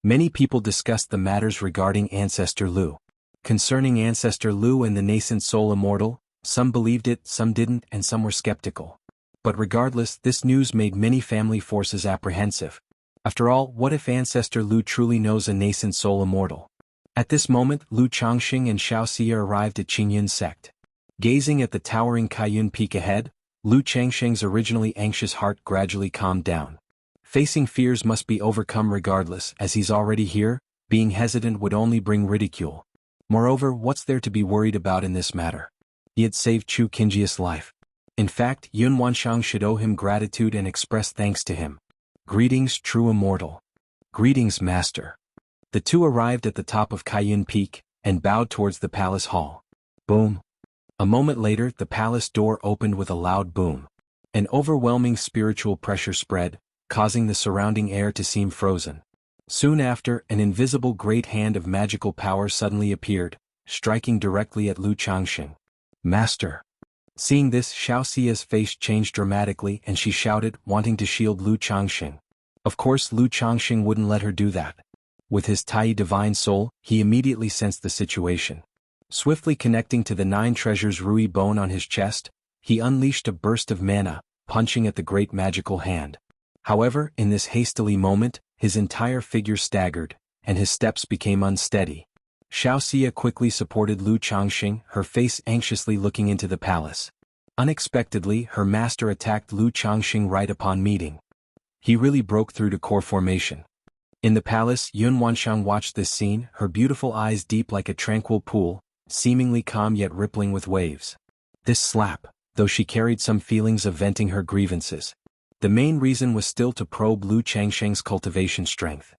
Many people discussed the matters regarding ancestor Lu. Concerning ancestor Lu and the nascent soul immortal, some believed it, some didn't, and some were skeptical. But regardless, this news made many family forces apprehensive. After all, what if ancestor Lu truly knows a nascent soul immortal? At this moment, Lu Changxing and Xiao Xia arrived at Qingyun sect. Gazing at the towering Kaiyun peak ahead, Lu Changxing's originally anxious heart gradually calmed down. Facing fears must be overcome regardless, as he's already here, being hesitant would only bring ridicule. Moreover, what's there to be worried about in this matter? He had saved Chu Qingjia's life. In fact, Yun Wanshang should owe him gratitude and express thanks to him. Greetings, true immortal. Greetings, master. The two arrived at the top of Kaiyun Peak, and bowed towards the palace hall. Boom. A moment later, the palace door opened with a loud boom. An overwhelming spiritual pressure spread, causing the surrounding air to seem frozen. Soon after, an invisible great hand of magical power suddenly appeared, striking directly at Lu Changxing. Master! Seeing this, Xiao Xia's face changed dramatically and she shouted, wanting to shield Lu Changxing. Of course, Lu Changxing wouldn't let her do that. With his Tai divine soul, he immediately sensed the situation. Swiftly connecting to the 9 treasures Rui bone on his chest, he unleashed a burst of mana, punching at the great magical hand. However, in this hastily moment, his entire figure staggered, and his steps became unsteady. Xiao Xia quickly supported Lu Changxing, her face anxiously looking into the palace. Unexpectedly, her master attacked Lu Changxing right upon meeting. He really broke through to core formation. In the palace, Yun Wanshang watched this scene, her beautiful eyes deep like a tranquil pool, seemingly calm yet rippling with waves. This slap, though she carried some feelings of venting her grievances. The main reason was still to probe Lu Changxing's cultivation strength.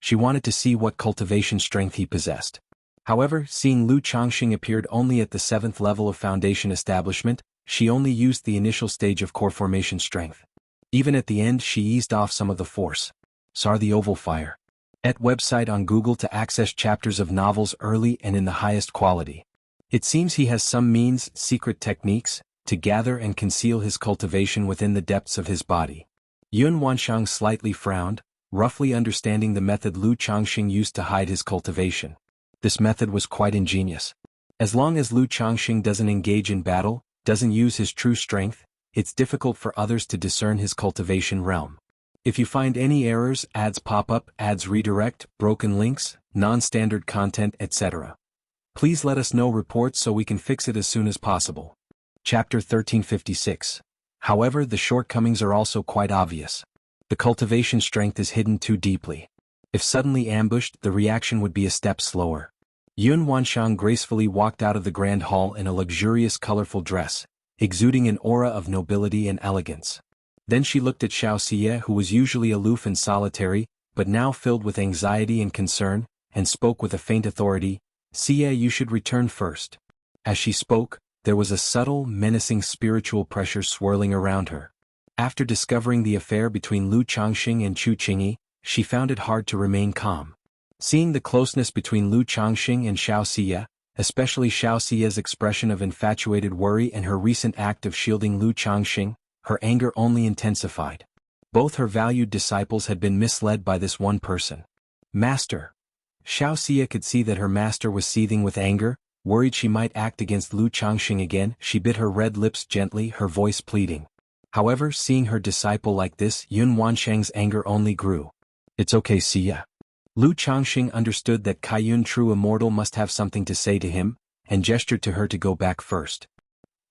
She wanted to see what cultivation strength he possessed. However, seeing Lu Changxing appeared only at the 7th level of foundation establishment, she only used the initial stage of core formation strength. Even at the end, she eased off some of the force. Sar the Oval Fire. Et website on Google to access chapters of novels early and in the highest quality. It seems he has some means, secret techniques, to gather and conceal his cultivation within the depths of his body. Yun Wanshang slightly frowned, roughly understanding the method Lu Changxing used to hide his cultivation. This method was quite ingenious. As long as Lu Changxing doesn't engage in battle, doesn't use his true strength, it's difficult for others to discern his cultivation realm. If you find any errors, ads pop up, ads redirect, broken links, non-standard content, etc., please let us know reports so we can fix it as soon as possible. Chapter 1356. However, the shortcomings are also quite obvious. The cultivation strength is hidden too deeply. If suddenly ambushed, the reaction would be a step slower. Yun Wanshang gracefully walked out of the grand hall in a luxurious colorful dress, exuding an aura of nobility and elegance. Then she looked at Xiao Xia, who was usually aloof and solitary, but now filled with anxiety and concern, and spoke with a faint authority, "Xia, you should return first." As she spoke, there was a subtle, menacing spiritual pressure swirling around her. After discovering the affair between Lu Changxing and Chu Qingyi, she found it hard to remain calm. Seeing the closeness between Lu Changxing and Xiao Xia, especially Xiao Xia's expression of infatuated worry and her recent act of shielding Lu Changxing, her anger only intensified. Both her valued disciples had been misled by this one person. Master. Xiao Xia could see that her master was seething with anger, worried she might act against Lu Changxing again. She bit her red lips gently, her voice pleading. However, seeing her disciple like this, Yun Wanshang's anger only grew. "It's okay, Xia." Lu Changxing understood that Kaiyun True Immortal must have something to say to him, and gestured to her to go back first.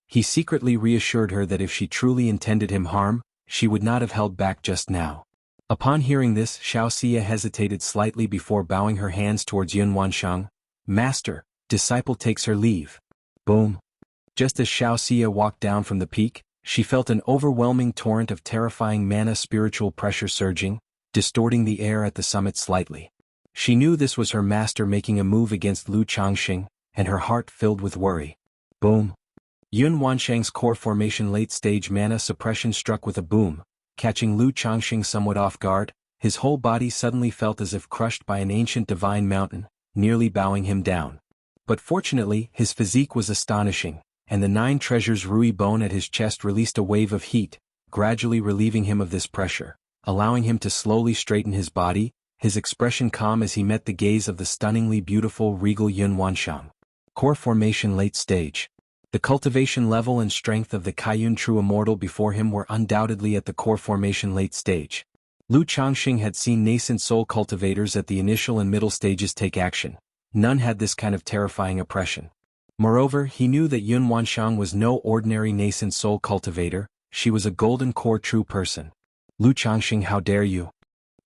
He secretly reassured her that if she truly intended him harm, she would not have held back just now. Upon hearing this, Xiao Xia hesitated slightly before bowing her hands towards Yun Wanshang. "Master, disciple takes her leave." Boom. Just as Xiao Xia walked down from the peak, she felt an overwhelming torrent of terrifying mana spiritual pressure surging, distorting the air at the summit slightly. She knew this was her master making a move against Lu Changxing, and her heart filled with worry. Boom. Yun Wanshang's core formation late-stage mana suppression struck with a boom, catching Lu Changxing somewhat off guard. His whole body suddenly felt as if crushed by an ancient divine mountain, nearly bowing him down. But fortunately, his physique was astonishing, and the 9 treasures Rui bone at his chest released a wave of heat, gradually relieving him of this pressure, allowing him to slowly straighten his body, his expression calm as he met the gaze of the stunningly beautiful regal Yun Wanshang. Core formation late stage. The cultivation level and strength of the Kaiyun True Immortal before him were undoubtedly at the core formation late stage. Lu Changxing had seen nascent soul cultivators at the initial and middle stages take action. None had this kind of terrifying oppression. Moreover, he knew that Yun Wanshang was no ordinary nascent soul cultivator, she was a golden core true person. "Lu Changxing, how dare you?"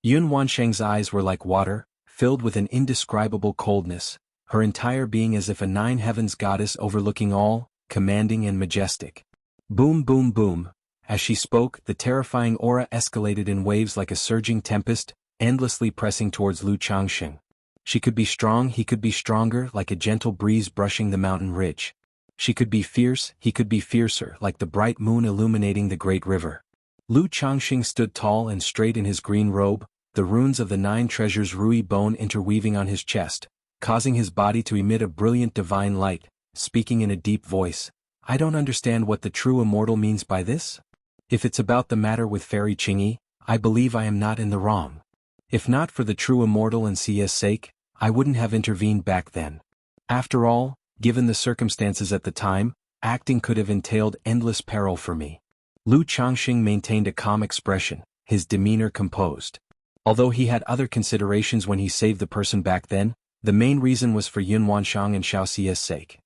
Yun Wanshang's eyes were like water, filled with an indescribable coldness, her entire being as if a 9 heavens goddess overlooking all, commanding and majestic. Boom boom boom. As she spoke, the terrifying aura escalated in waves like a surging tempest, endlessly pressing towards Lu Changxing. She could be strong, he could be stronger, like a gentle breeze brushing the mountain ridge. She could be fierce, he could be fiercer, like the bright moon illuminating the great river. Lu Changxing stood tall and straight in his green robe, the runes of the 9 treasures Rui bone interweaving on his chest, causing his body to emit a brilliant divine light, speaking in a deep voice. I don't understand what the true immortal means by this. If it's about the matter with Fairy Qingyi, I believe I am not in the wrong. If not for the true immortal and Sia's sake, I wouldn't have intervened back then. After all, given the circumstances at the time, acting could have entailed endless peril for me. Lu Changxing maintained a calm expression, his demeanor composed. Although he had other considerations when he saved the person back then, the main reason was for Yun Wanshang and Xiao Xia's sake.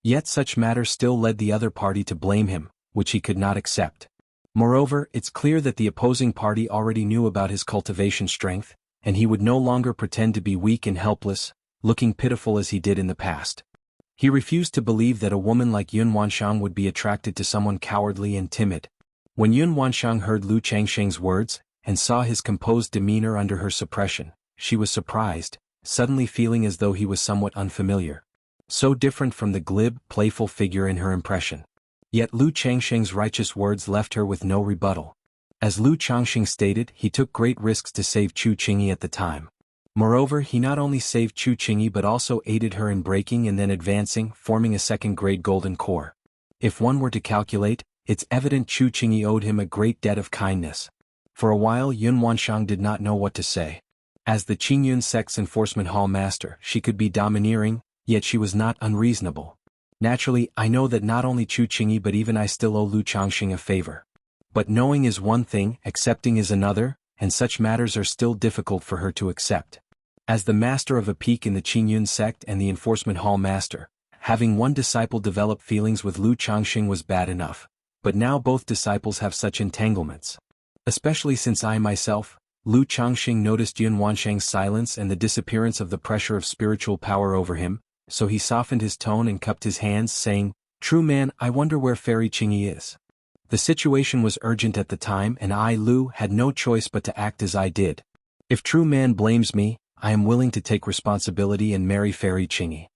Yet such matters still led the other party to blame him, which he could not accept. Moreover, it's clear that the opposing party already knew about his cultivation strength, and he would no longer pretend to be weak and helpless, looking pitiful as he did in the past. He refused to believe that a woman like Yun Wanshang would be attracted to someone cowardly and timid. When Yun Wanshang heard Lu Changxing's words, and saw his composed demeanor under her suppression, she was surprised, suddenly feeling as though he was somewhat unfamiliar. So different from the glib, playful figure in her impression. Yet Lu Changxing's righteous words left her with no rebuttal. As Lu Changxing stated, he took great risks to save Chu Qingyi at the time. Moreover, he not only saved Chu Qingyi but also aided her in breaking and then advancing, forming a second-grade golden core. If one were to calculate, it's evident Chu Qingyi owed him a great debt of kindness. For a while Yun Wanshang did not know what to say. As the Qingyun sect's enforcement hall master, she could be domineering, yet she was not unreasonable. Naturally, I know that not only Chu Qingyi but even I still owe Lu Changxing a favor. But knowing is one thing, accepting is another, and such matters are still difficult for her to accept. As the master of a peak in the Qingyun sect and the enforcement hall master, having one disciple develop feelings with Lu Changxing was bad enough, but now both disciples have such entanglements. Especially since I myself, Lu Changxing noticed Yun Wanshang's silence and the disappearance of the pressure of spiritual power over him, so he softened his tone and cupped his hands, saying, "True man, I wonder where Fairy Qingyi is." The situation was urgent at the time and I, Lu, had no choice but to act as I did. If true man blames me, I am willing to take responsibility and marry Fairy Qingyi.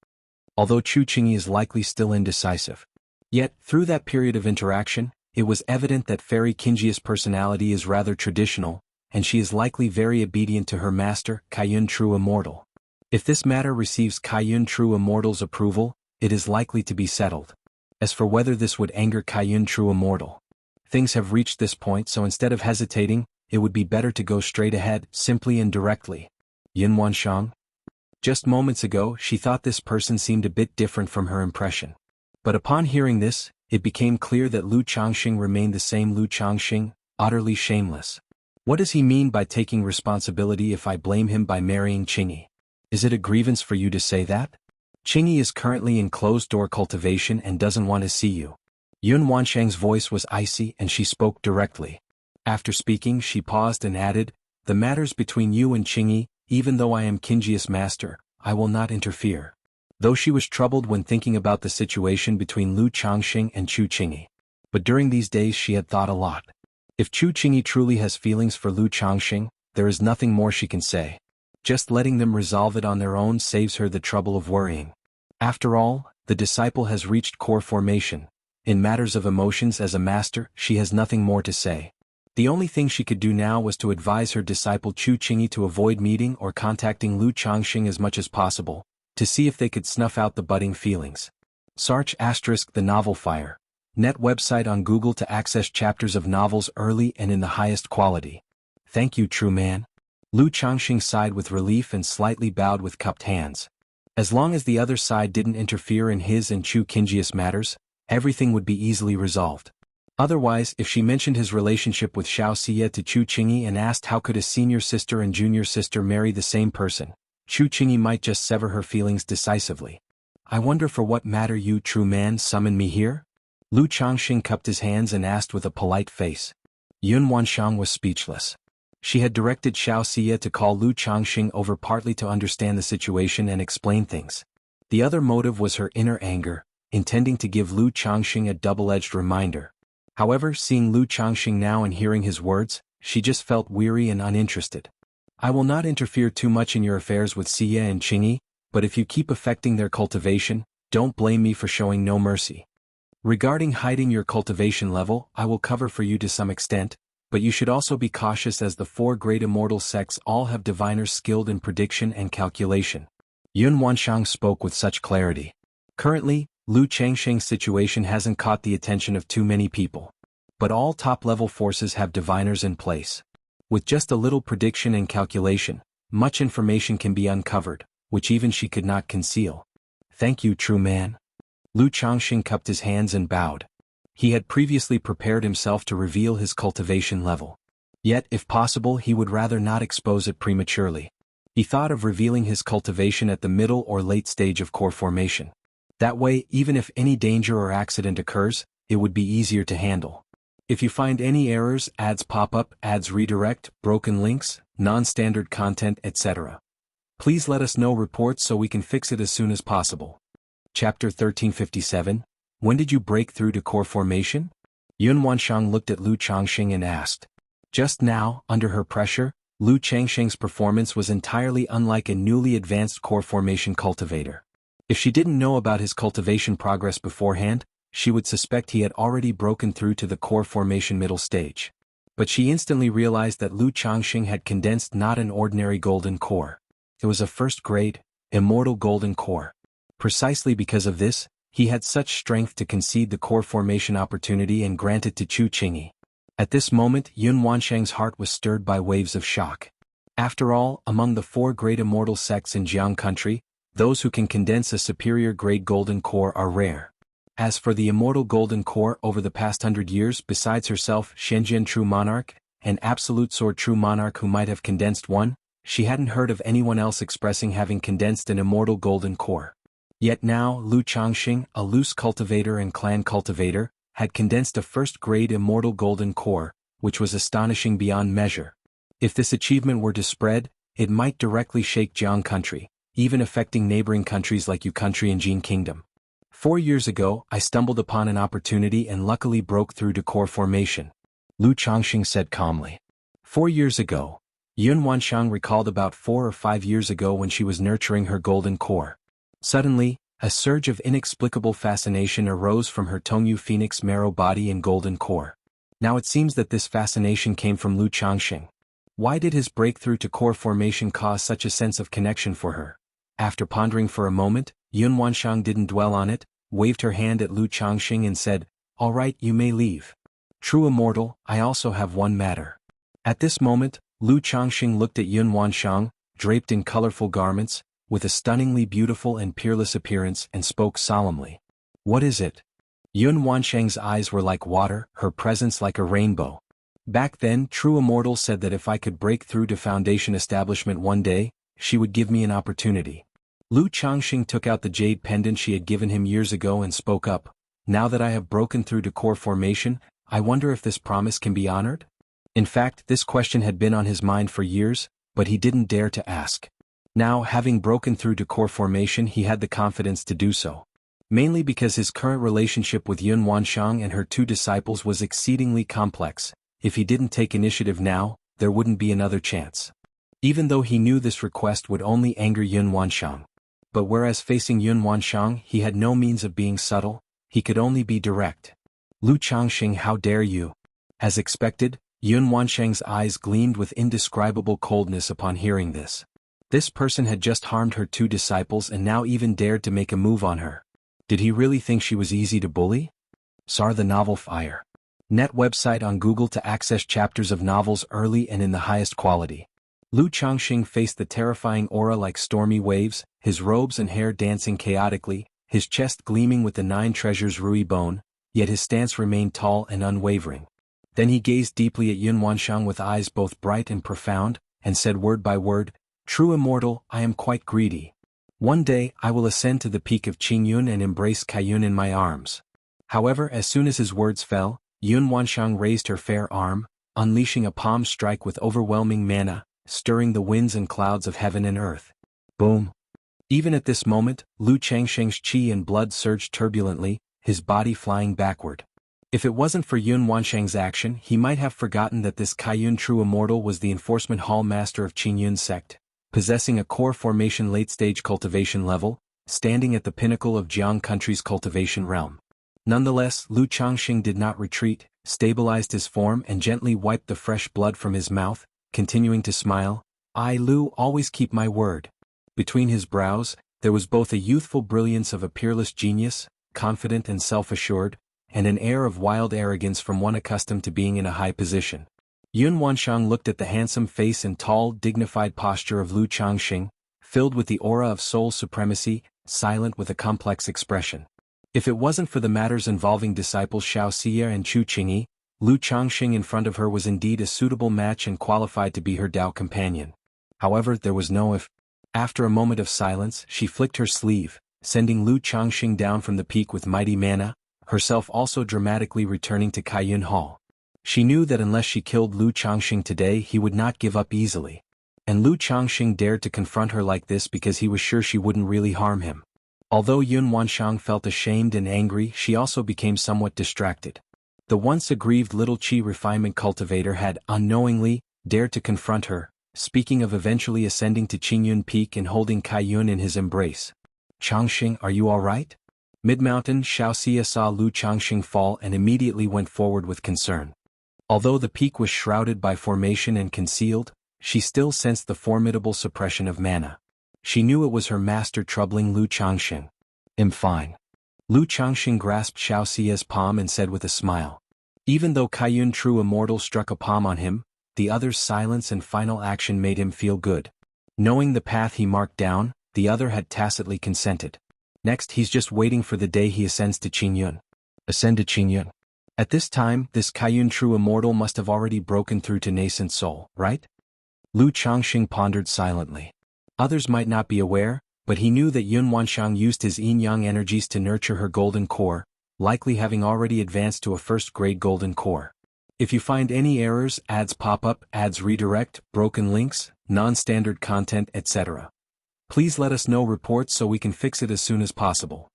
Although Chu Qingyi is likely still indecisive. Yet, through that period of interaction, it was evident that Fairy Qingyi's personality is rather traditional, and she is likely very obedient to her master, Kaiyun True Immortal. If this matter receives Kaiyun True Immortal's approval, it is likely to be settled. As for whether this would anger Kaiyun True Immortal, things have reached this point, so instead of hesitating, it would be better to go straight ahead, simply and directly. Yun Wanshang? Just moments ago, she thought this person seemed a bit different from her impression. But upon hearing this, it became clear that Lu Changxing remained the same Lu Changxing, utterly shameless. What does he mean by taking responsibility if I blame him by marrying Qingyi? Is it a grievance for you to say that? Qingyi is currently in closed-door cultivation and doesn't want to see you. Yun Wanshang's voice was icy and she spoke directly. After speaking, she paused and added, "The matters between you and Qingyi, even though I am Qingyi's master, I will not interfere." Though she was troubled when thinking about the situation between Lu Changxing and Chu Qingyi. But during these days she had thought a lot. If Chu Qingyi truly has feelings for Lu Changxing, there is nothing more she can say. Just letting them resolve it on their own saves her the trouble of worrying. After all, the disciple has reached core formation. In matters of emotions as a master, she has nothing more to say. The only thing she could do now was to advise her disciple Chu Qingyi to avoid meeting or contacting Lu Changxing as much as possible, to see if they could snuff out the budding feelings. Search * the novel Fire. Net website on Google to access chapters of novels early and in the highest quality. Thank you, true man. Lu Changxing sighed with relief and slightly bowed with cupped hands. As long as the other side didn't interfere in his and Chu Qingyi's matters, everything would be easily resolved. Otherwise, if she mentioned his relationship with Xiao Xia to Chu Qingyi and asked how could a senior sister and junior sister marry the same person, Chu Qingyi might just sever her feelings decisively. I wonder for what matter you, true man, summoned me here? Lu Changxing cupped his hands and asked with a polite face. Yun Wanshang was speechless. She had directed Xiao Xia to call Lu Changxing over partly to understand the situation and explain things. The other motive was her inner anger, intending to give Lu Changxing a double-edged reminder. However, seeing Lu Changxing now and hearing his words, she just felt weary and uninterested. I will not interfere too much in your affairs with Xia and Qingyi, but if you keep affecting their cultivation, don't blame me for showing no mercy. Regarding hiding your cultivation level, I will cover for you to some extent, but you should also be cautious as the four great immortal sects all have diviners skilled in prediction and calculation. Yun Wanshang spoke with such clarity. Currently, Lu Changsheng's situation hasn't caught the attention of too many people. But all top-level forces have diviners in place. With just a little prediction and calculation, much information can be uncovered, which even she could not conceal. Thank you, true man. Lu Changsheng cupped his hands and bowed. He had previously prepared himself to reveal his cultivation level. Yet, if possible, he would rather not expose it prematurely. He thought of revealing his cultivation at the middle or late stage of core formation. That way, even if any danger or accident occurs, it would be easier to handle. If you find any errors, ads pop up, ads redirect, broken links, non-standard content, etc., please let us know reports so we can fix it as soon as possible. Chapter 1357, When did you break through to core formation? Yun Wanshang looked at Lu Changsheng and asked. Just now, under her pressure, Lu Changsheng's performance was entirely unlike a newly advanced core formation cultivator. If she didn't know about his cultivation progress beforehand, she would suspect he had already broken through to the core formation middle stage. But she instantly realized that Lu Changsheng had condensed not an ordinary golden core. It was a first-grade, immortal golden core. Precisely because of this, he had such strength to concede the core formation opportunity and grant it to Chu Qingyi. At this moment, Yun Wanshang's heart was stirred by waves of shock. After all, among the four great immortal sects in Jiang country, those who can condense a superior grade golden core are rare. As for the immortal golden core over the past 100 years, besides herself, Shenzhen True Monarch, and Absolute Sword True Monarch who might have condensed one, she hadn't heard of anyone else expressing having condensed an immortal golden core. Yet now, Lu Changsheng, a loose cultivator and clan cultivator, had condensed a first-grade immortal golden core, which was astonishing beyond measure. If this achievement were to spread, it might directly shake Jiang country, even affecting neighboring countries like Yu country and Jin kingdom. 4 years ago, I stumbled upon an opportunity and luckily broke through to core formation. Lu Changsheng said calmly. 4 years ago. Yun Wanshang recalled about 4 or 5 years ago when she was nurturing her golden core. Suddenly, a surge of inexplicable fascination arose from her Tongyu Phoenix marrow body and golden core. Now it seems that this fascination came from Lu Changsheng. Why did his breakthrough to core formation cause such a sense of connection for her? After pondering for a moment, Yun Wanshang didn't dwell on it, waved her hand at Lu Changsheng and said, "All right, you may leave. True immortal, I also have one matter." At this moment, Lu Changsheng looked at Yun Wanshang, draped in colorful garments, with a stunningly beautiful and peerless appearance, and spoke solemnly. "What is it?" Yun Wanshang's eyes were like water, her presence like a rainbow. Back then, True Immortal said that if I could break through to Foundation establishment one day, she would give me an opportunity. Lu Changsheng took out the jade pendant she had given him years ago and spoke up. "Now that I have broken through to core formation, I wonder if this promise can be honored?" In fact, this question had been on his mind for years, but he didn't dare to ask. Now, having broken through to core formation, he had the confidence to do so. Mainly because his current relationship with Yun Wanshang and her two disciples was exceedingly complex. If he didn't take initiative now, there wouldn't be another chance. Even though he knew this request would only anger Yun Wanshang. But whereas facing Yun Wanshang he had no means of being subtle, he could only be direct. "Lu Changsheng, how dare you?" As expected, Yun Wanshang's eyes gleamed with indescribable coldness upon hearing this. This person had just harmed her two disciples and now even dared to make a move on her. Did he really think she was easy to bully? Sar the Novel Fire. Net website on Google to access chapters of novels early and in the highest quality. Lu Changsheng faced the terrifying aura like stormy waves, his robes and hair dancing chaotically, his chest gleaming with the 9 treasures Rui bone, yet his stance remained tall and unwavering. Then he gazed deeply at Yun Wanshang with eyes both bright and profound, and said word by word, "True Immortal, I am quite greedy. One day I will ascend to the peak of Qingyun and embrace Kaiyun in my arms." However, as soon as his words fell, Yun Wanshang raised her fair arm, unleashing a palm strike with overwhelming mana, stirring the winds and clouds of heaven and earth. Boom! Even at this moment, Lu Changsheng's qi and blood surged turbulently, his body flying backward. If it wasn't for Yun Wanshang's action, he might have forgotten that this Kaiyun True Immortal was the enforcement hall master of Qingyun sect, possessing a core formation late-stage cultivation level, standing at the pinnacle of Jiang country's cultivation realm. Nonetheless, Lu Changxing did not retreat, stabilized his form and gently wiped the fresh blood from his mouth, continuing to smile. I, Lu, always keep my word. Between his brows, there was both a youthful brilliance of a peerless genius, confident and self-assured, and an air of wild arrogance from one accustomed to being in a high position. Yun Wanshang looked at the handsome face and tall, dignified posture of Lu Changxing, filled with the aura of soul supremacy, silent with a complex expression. If it wasn't for the matters involving disciples Xiao Xie and Chu Qingyi, Lu Changxing in front of her was indeed a suitable match and qualified to be her Tao companion. However, there was no if. After a moment of silence, she flicked her sleeve, sending Lu Changxing down from the peak with mighty mana, herself also dramatically returning to Kaiyun Hall. She knew that unless she killed Lu Changxing today he would not give up easily. And Lu Changxing dared to confront her like this because he was sure she wouldn't really harm him. Although Yun Wanshang felt ashamed and angry, she also became somewhat distracted. The once aggrieved little Qi refinement cultivator had, unknowingly, dared to confront her, speaking of eventually ascending to Qingyun Peak and holding Kaiyun in his embrace. Changxing, are you alright? Mid-mountain, Xiao Xie saw Lu Changxing fall and immediately went forward with concern. Although the peak was shrouded by formation and concealed, she still sensed the formidable suppression of mana. She knew it was her master troubling Lu Changxing. I'm fine. Lu Changxing grasped Xiao Xie's palm and said with a smile. Even though Kaiyun True Immortal struck a palm on him, the other's silence and final action made him feel good. Knowing the path he marked down, the other had tacitly consented. Next he's just waiting for the day he ascends to Qingyun. Ascend to Qingyun. At this time, this Kaiyun True Immortal must have already broken through to nascent soul, right? Lu Changxing pondered silently. Others might not be aware, but he knew that Yun Wanshang used his yin-yang energies to nurture her golden core, likely having already advanced to a first-grade golden core. If you find any errors, ads pop up, ads redirect, broken links, non-standard content, etc., please let us know reports so we can fix it as soon as possible.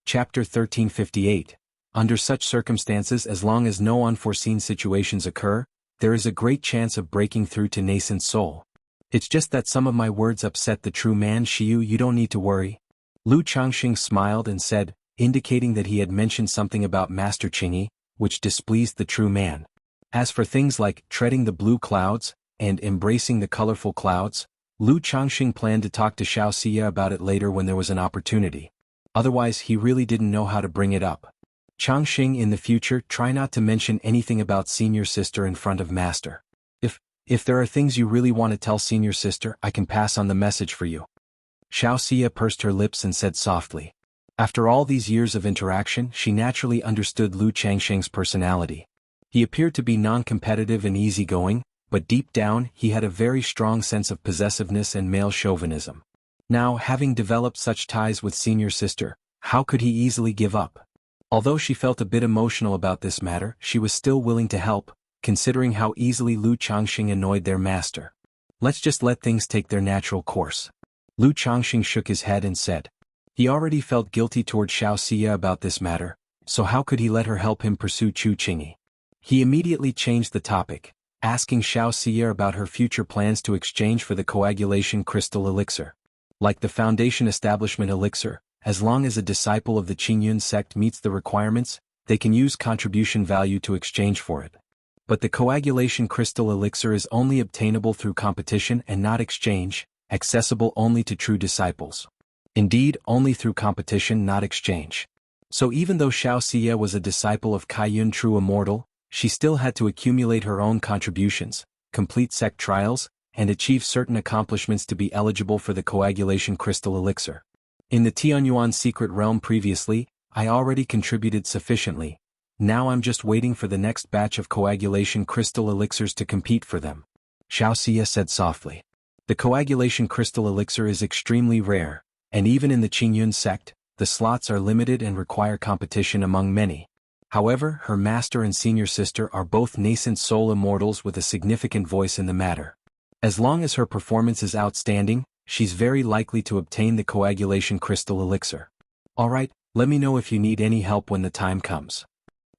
Chapter 1358. Under such circumstances, as long as no unforeseen situations occur, there is a great chance of breaking through to nascent soul. It's just that some of my words upset the true man Shiyu. You don't need to worry. Lu Changxing smiled and said, indicating that he had mentioned something about Master Qingyi, which displeased the true man. As for things like treading the blue clouds and embracing the colorful clouds, Lu Changxing planned to talk to Xiao Xie about it later when there was an opportunity. Otherwise he really didn't know how to bring it up. Changxing, in the future, try not to mention anything about senior sister in front of master. If there are things you really want to tell senior sister, I can pass on the message for you. Xiao Xie pursed her lips and said softly. After all these years of interaction, she naturally understood Lu Changxing's personality. He appeared to be non-competitive and easygoing, but deep down he had a very strong sense of possessiveness and male chauvinism. Now, having developed such ties with senior sister, how could he easily give up? Although she felt a bit emotional about this matter, she was still willing to help, considering how easily Lu Changxing annoyed their master. Let's just let things take their natural course. Lu Changxing shook his head and said. He already felt guilty toward Xiao Xie about this matter, so how could he let her help him pursue Chu Qingyi? He immediately changed the topic, asking Xiao Xie about her future plans to exchange for the coagulation crystal elixir. Like the Foundation establishment elixir, as long as a disciple of the Qingyun sect meets the requirements, they can use contribution value to exchange for it. But the coagulation crystal elixir is only obtainable through competition and not exchange, accessible only to true disciples. Indeed, only through competition, not exchange. So even though Xiao Xie was a disciple of Kaiyun True Immortal, she still had to accumulate her own contributions, complete sect trials, and achieve certain accomplishments to be eligible for the coagulation crystal elixir. In the Tianyuan secret realm previously, I already contributed sufficiently. Now I'm just waiting for the next batch of coagulation crystal elixirs to compete for them. Xiao Xie said softly. The coagulation crystal elixir is extremely rare, and even in the Qingyun sect, the slots are limited and require competition among many. However, her master and senior sister are both nascent soul immortals with a significant voice in the matter. As long as her performance is outstanding, she's very likely to obtain the coagulation crystal elixir. Alright, let me know if you need any help when the time comes.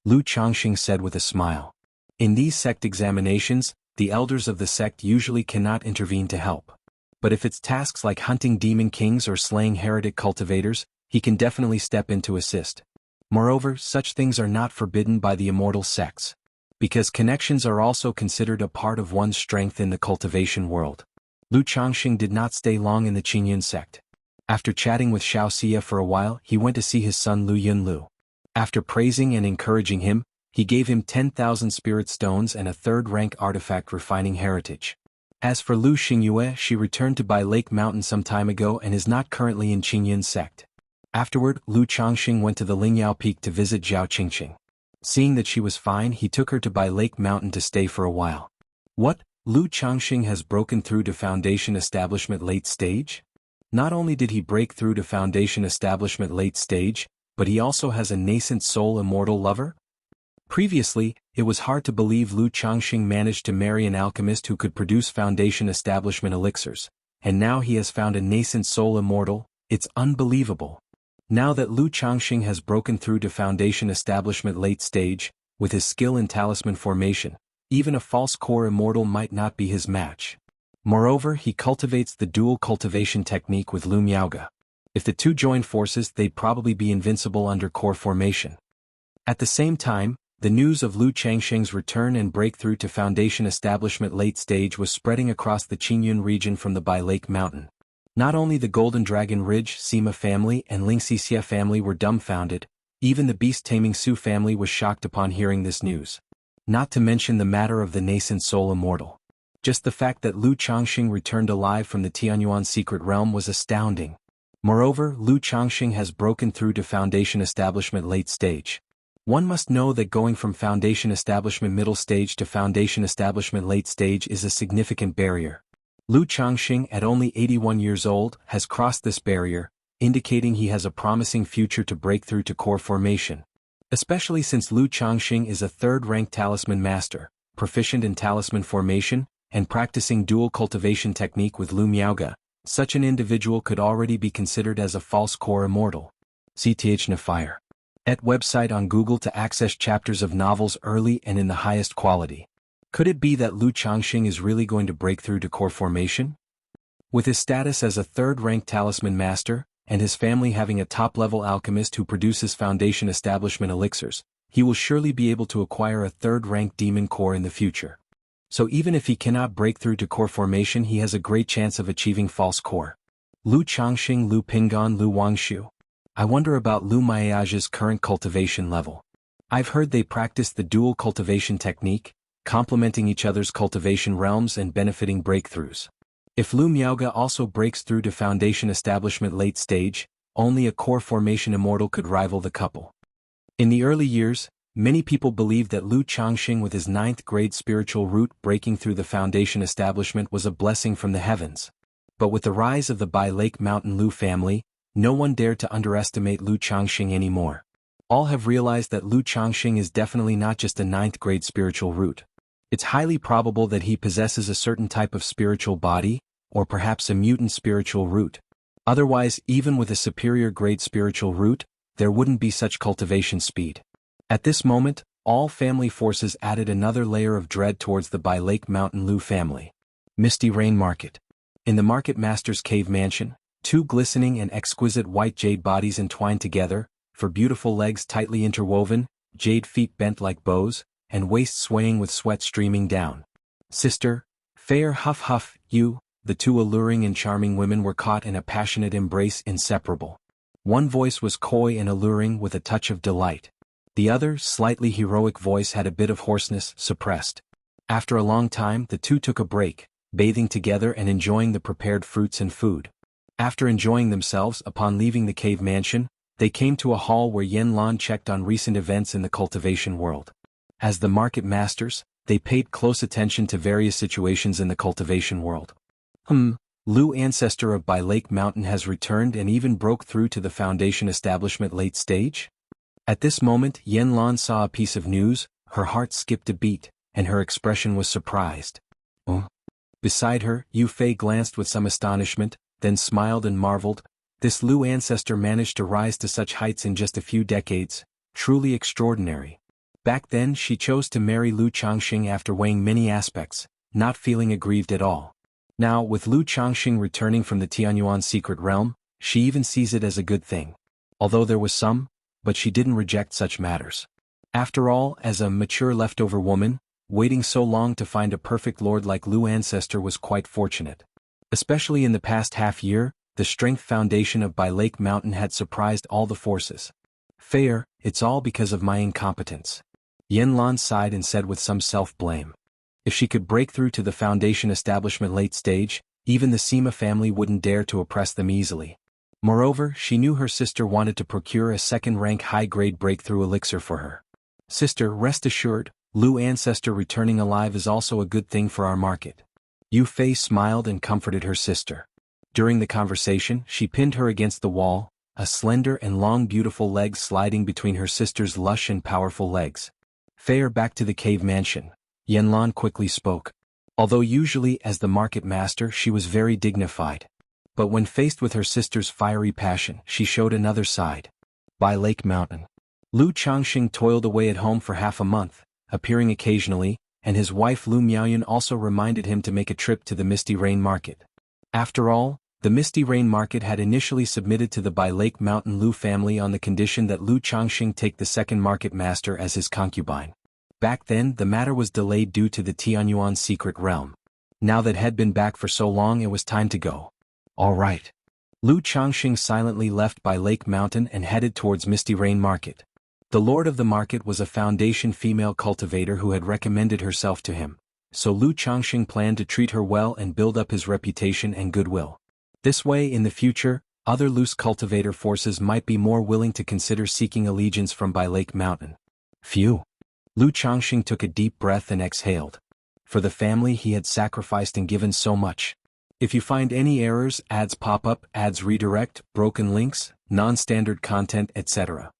Lu Changxing said with a smile. In these sect examinations, the elders of the sect usually cannot intervene to help. But if it's tasks like hunting demon kings or slaying heretic cultivators, he can definitely step in to assist. Moreover, such things are not forbidden by the immortal sects, because connections are also considered a part of one's strength in the cultivation world. Lu Changxing did not stay long in the Qingyun sect. After chatting with Xiao Xia for a while, he went to see his son Lu Yunlu. After praising and encouraging him, he gave him 10,000 spirit stones and a third-rank artifact refining heritage. As for Lu Xingyue, she returned to Bai Lake Mountain some time ago and is not currently in Qingyun sect. Afterward, Lu Changxing went to the Lingyao Peak to visit Zhao Qingqing. Seeing that she was fine, he took her to Bai Lake Mountain to stay for a while. What? Lu Changxing has broken through to Foundation Establishment late stage? Not only did he break through to Foundation Establishment late stage, but he also has a nascent soul immortal lover? Previously, it was hard to believe Lu Changxing managed to marry an alchemist who could produce Foundation Establishment elixirs, and now he has found a nascent soul immortal. It's unbelievable. Now that Lu Changxing has broken through to Foundation Establishment late stage, with his skill in talisman formation, even a false core immortal might not be his match. Moreover, he cultivates the dual cultivation technique with Lu Miaoge. If the two join forces, they'd probably be invincible under core formation. At the same time, the news of Lu Changxing's return and breakthrough to Foundation Establishment late stage was spreading across the Qingyun region from the Bai Lake Mountain. Not only the Golden Dragon Ridge, Sima family and Ling Xixia family were dumbfounded, even the beast-taming Su family was shocked upon hearing this news. Not to mention the matter of the nascent soul immortal. Just the fact that Lu Changxing returned alive from the Tianyuan secret realm was astounding. Moreover, Lu Changxing has broken through to Foundation Establishment late stage. One must know that going from Foundation Establishment middle stage to Foundation Establishment late stage is a significant barrier. Lu Changxing, at only 81 years old, has crossed this barrier, indicating he has a promising future to break through to core formation. Especially since Lu Changxing is a third-rank talisman master, proficient in talisman formation, and practicing dual cultivation technique with Lu Miaoge, such an individual could already be considered as a false core immortal. CTH Nafire. Et website on Google to access chapters of novels early and in the highest quality. Could it be that Lu Changxing is really going to break through to core formation? With his status as a third-rank talisman master, and his family having a top-level alchemist who produces Foundation Establishment elixirs, he will surely be able to acquire a third-rank demon core in the future. So even if he cannot break through to core formation, he has a great chance of achieving false core. Lu Changxing, Lu Pingan, Lu Wangshu. I wonder about Lu Miaoge's current cultivation level. I've heard they practice the dual cultivation technique, complementing each other's cultivation realms and benefiting breakthroughs. If Lu Miaoge also breaks through to Foundation Establishment late stage, only a core formation immortal could rival the couple. In the early years, many people believed that Lu Changxing with his 9th grade spiritual root breaking through the Foundation Establishment was a blessing from the heavens. But with the rise of the Bai Lake Mountain Lu family, no one dared to underestimate Lu Changxing anymore. All have realized that Lu Changxing is definitely not just a 9th grade spiritual root. It's highly probable that he possesses a certain type of spiritual body, or perhaps a mutant spiritual root. Otherwise, even with a superior grade spiritual root, there wouldn't be such cultivation speed. At this moment, all family forces added another layer of dread towards the Bai Lake Mountain Lu family. Misty Rain Market. In the Market Master's cave mansion, 2 glistening and exquisite white jade bodies entwined together, for beautiful legs tightly interwoven, jade feet bent like bows, and waist swaying with sweat streaming down. Sister, fair huff huff, you, the 2 alluring and charming women were caught in a passionate embrace inseparable. One voice was coy and alluring with a touch of delight. The other, slightly heroic voice had a bit of hoarseness, suppressed. After a long time, the 2 took a break, bathing together and enjoying the prepared fruits and food. After enjoying themselves upon leaving the cave mansion, they came to a hall where Yen Lan checked on recent events in the cultivation world. As the market masters, they paid close attention to various situations in the cultivation world. Lu ancestor of Bai Lake Mountain has returned and even broke through to the Foundation Establishment late stage? At this moment, Yen Lan saw a piece of news, her heart skipped a beat, and her expression was surprised. Beside her, Yu Fei glanced with some astonishment, then smiled and marveled. This Lu ancestor managed to rise to such heights in just a few decades, truly extraordinary. Back then she chose to marry Lu Changxing after weighing many aspects, not feeling aggrieved at all. Now, with Lu Changxing returning from the Tianyuan secret realm, she even sees it as a good thing. Although there was some but she didn't reject such matters. After all, as a mature leftover woman, waiting so long to find a perfect lord like Lu Ancestor was quite fortunate. Especially in the past half-year, the strength foundation of By Lake Mountain had surprised all the forces. Fair, it's all because of my incompetence. Yanlan sighed and said with some self-blame. If she could break through to the foundation establishment late stage, even the Sima family wouldn't dare to oppress them easily. Moreover, she knew her sister wanted to procure a second-rank high-grade breakthrough elixir for her. Sister, rest assured, Lu Ancestor returning alive is also a good thing for our market. Yu Fei smiled and comforted her sister. During the conversation, she pinned her against the wall, a slender and long beautiful leg sliding between her sister's lush and powerful legs. Fair, back to the cave mansion. Yanlan quickly spoke. Although usually as the market master she was very dignified. But when faced with her sister's fiery passion, she showed another side. By Lake Mountain. Lu Changxing toiled away at home for half a month, appearing occasionally, and his wife Lu Miaoyan also reminded him to make a trip to the Misty Rain Market. After all, the Misty Rain Market had initially submitted to the By Lake Mountain Lu family on the condition that Lu Changxing take the second market master as his concubine. Back then, the matter was delayed due to the Tianyuan secret realm. Now that had been back for so long, it was time to go. All right. Lu Changxing silently left By Lake Mountain and headed towards Misty Rain Market. The lord of the market was a foundation female cultivator who had recommended herself to him, so Lu Changxing planned to treat her well and build up his reputation and goodwill. This way, in the future, other loose cultivator forces might be more willing to consider seeking allegiance from By Lake Mountain. Phew. Lu Changxing took a deep breath and exhaled. For the family he had sacrificed and given so much. If you find any errors, ads pop up, ads redirect, broken links, non-standard content, etc.,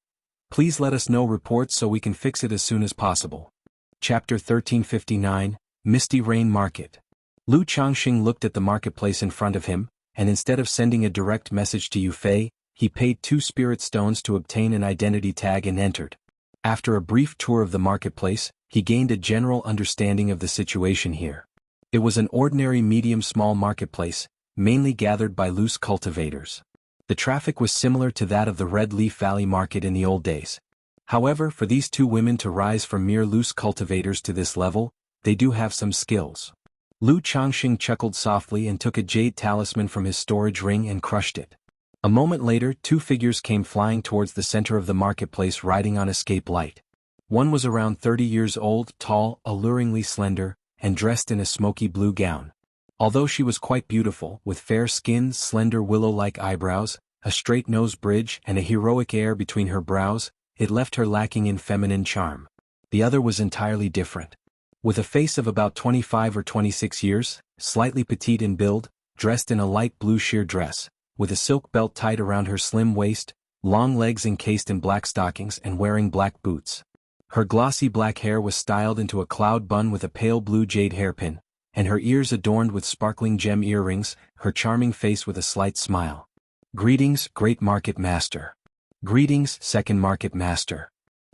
please let us know reports so we can fix it as soon as possible. Chapter 1359, Misty Rain Market. Lu Changxing looked at the marketplace in front of him, and instead of sending a direct message to Yu Fei, he paid 2 spirit stones to obtain an identity tag and entered. After a brief tour of the marketplace, he gained a general understanding of the situation here. It was an ordinary medium-small marketplace, mainly gathered by loose cultivators. The traffic was similar to that of the Red Leaf Valley Market in the old days. However, for these 2 women to rise from mere loose cultivators to this level, they do have some skills. Lu Changxing chuckled softly and took a jade talisman from his storage ring and crushed it. A moment later, 2 figures came flying towards the center of the marketplace riding on escape light. One was around 30 years old, tall, alluringly slender, and dressed in a smoky blue gown. Although she was quite beautiful, with fair skin, slender willow-like eyebrows, a straight nose bridge and a heroic air between her brows, it left her lacking in feminine charm. The other was entirely different. With a face of about 25 or 26 years, slightly petite in build, dressed in a light blue sheer dress, with a silk belt tied around her slim waist, long legs encased in black stockings and wearing black boots. Her glossy black hair was styled into a cloud bun with a pale blue jade hairpin, and her ears adorned with sparkling gem earrings, her charming face with a slight smile. Greetings, great market master. Greetings, second market master.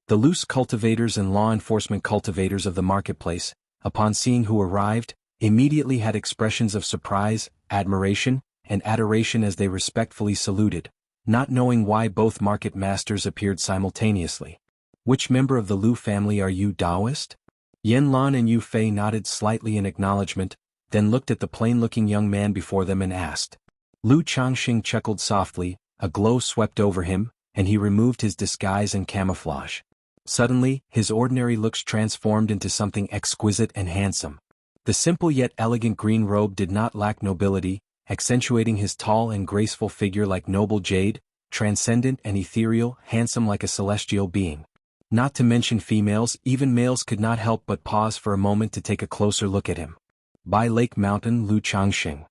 The loose cultivators and law enforcement cultivators of the marketplace, upon seeing who arrived, immediately had expressions of surprise, admiration, and adoration as they respectfully saluted, not knowing why both market masters appeared simultaneously. Which member of the Lu family are you, Taoist? Yanlan and Yu Fei nodded slightly in acknowledgement, then looked at the plain-looking young man before them and asked. Lu Changxing chuckled softly, a glow swept over him, and he removed his disguise and camouflage. Suddenly, his ordinary looks transformed into something exquisite and handsome. The simple yet elegant green robe did not lack nobility, accentuating his tall and graceful figure like noble jade, transcendent and ethereal, handsome like a celestial being. Not to mention females, even males could not help but pause for a moment to take a closer look at him. By Lake Mountain, Lu Changxing.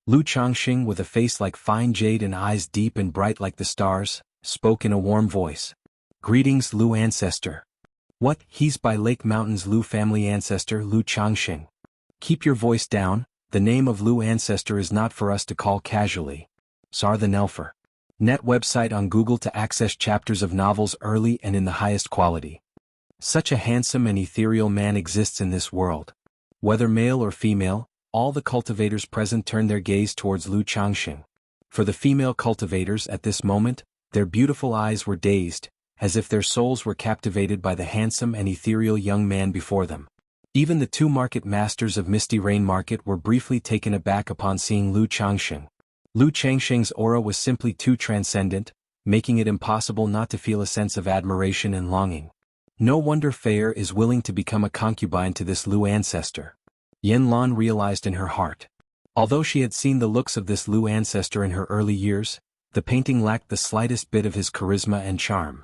Lu Changxing, with a face like fine jade and eyes deep and bright like the stars, spoke in a warm voice. Greetings, Lu Ancestor. What, he's By Lake Mountain's Lu family ancestor, Lu Changxing. Keep your voice down, the name of Lu Ancestor is not for us to call casually. Sar the Nelfer. Net website on Google to access chapters of novels early and in the highest quality. Such a handsome and ethereal man exists in this world. Whether male or female, all the cultivators present turned their gaze towards Lu Changxing. For the female cultivators at this moment, their beautiful eyes were dazed, as if their souls were captivated by the handsome and ethereal young man before them. Even the two market masters of Misty Rain Market were briefly taken aback upon seeing Lu Changsheng. Lu Changsheng's aura was simply too transcendent, making it impossible not to feel a sense of admiration and longing. No wonder Feier is willing to become a concubine to this Lu ancestor. Yan Lan realized in her heart. Although she had seen the looks of this Lu ancestor in her early years, the painting lacked the slightest bit of his charisma and charm.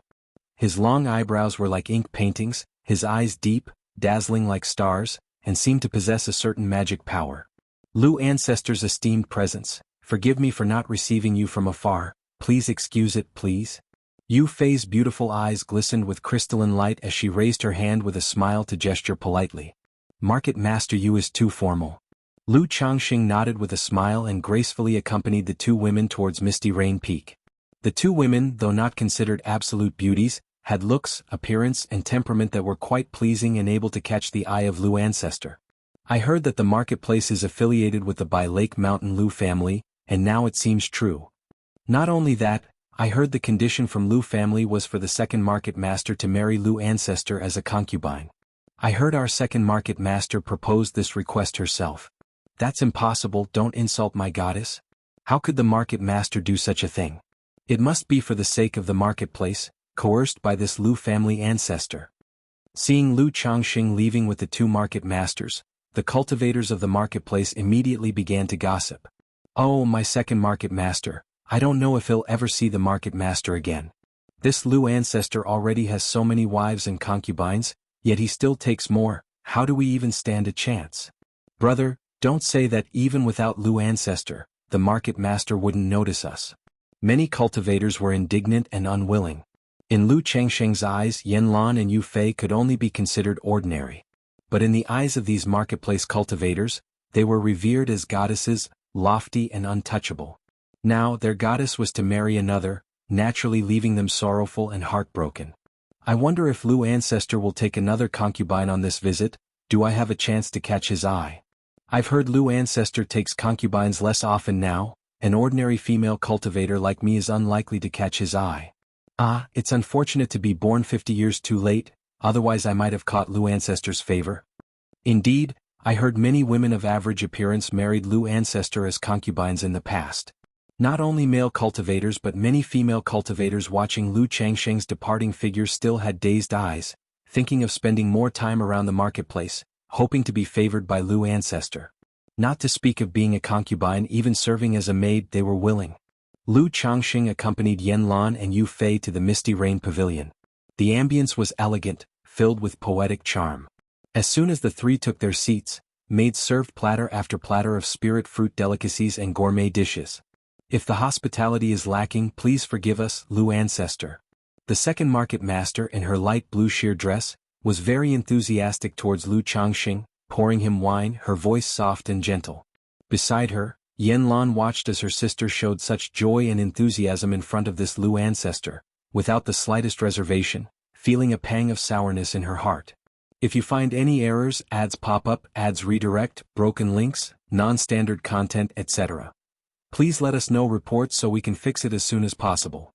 His long eyebrows were like ink paintings, his eyes deep, dazzling like stars, and seemed to possess a certain magic power. Lu ancestor's esteemed presence, forgive me for not receiving you from afar, please excuse it, please. Yu Fei's beautiful eyes glistened with crystalline light as she raised her hand with a smile to gesture politely. Market Master Yu is too formal. Lu Changxing nodded with a smile and gracefully accompanied the two women towards Misty Rain Peak. The two women, though not considered absolute beauties, had looks, appearance and temperament that were quite pleasing and able to catch the eye of Lu ancestor. I heard that the marketplace is affiliated with the Bai Lake Mountain Lu family, and now it seems true. Not only that, I heard the condition from Lu family was for the second market master to marry Lu ancestor as a concubine. I heard our second market master proposed this request herself. That's impossible, don't insult my goddess. How could the market master do such a thing? It must be for the sake of the marketplace, coerced by this Lu family ancestor. Seeing Lu Changxing leaving with the two market masters, the cultivators of the marketplace immediately began to gossip. Oh, my second market master, I don't know if he'll ever see the market master again. This Lu ancestor already has so many wives and concubines, yet he still takes more, how do we even stand a chance? Brother, don't say that even without Lu ancestor, the market master wouldn't notice us. Many cultivators were indignant and unwilling. In Lu Changsheng's eyes, Yan Lan and Yu Fei could only be considered ordinary. But in the eyes of these marketplace cultivators, they were revered as goddesses, lofty and untouchable. Now their goddess was to marry another, naturally leaving them sorrowful and heartbroken. I wonder if Lu ancestor will take another concubine on this visit, do I have a chance to catch his eye? I've heard Lu ancestor takes concubines less often now, an ordinary female cultivator like me is unlikely to catch his eye. Ah, it's unfortunate to be born 50 years too late, otherwise I might have caught Lu ancestor's favor. Indeed, I heard many women of average appearance married Lu ancestor as concubines in the past. Not only male cultivators but many female cultivators watching Lu Changsheng's departing figure still had dazed eyes, thinking of spending more time around the marketplace, hoping to be favored by Lu ancestor. Not to speak of being a concubine, even serving as a maid they were willing. Lu Changxing accompanied Yan Lan and Yu Fei to the Misty Rain Pavilion. The ambience was elegant, filled with poetic charm. As soon as the three took their seats, maids served platter after platter of spirit fruit delicacies and gourmet dishes. If the hospitality is lacking, please forgive us, Lu ancestor. The second market master, in her light blue sheer dress, was very enthusiastic towards Lu Changxing, pouring him wine, her voice soft and gentle. Beside her, Yan Lan watched as her sister showed such joy and enthusiasm in front of this Lu ancestor, without the slightest reservation, feeling a pang of sourness in her heart. If you find any errors, ads pop up, ads redirect, broken links, non-standard content, etc. Please let us know reports so we can fix it as soon as possible.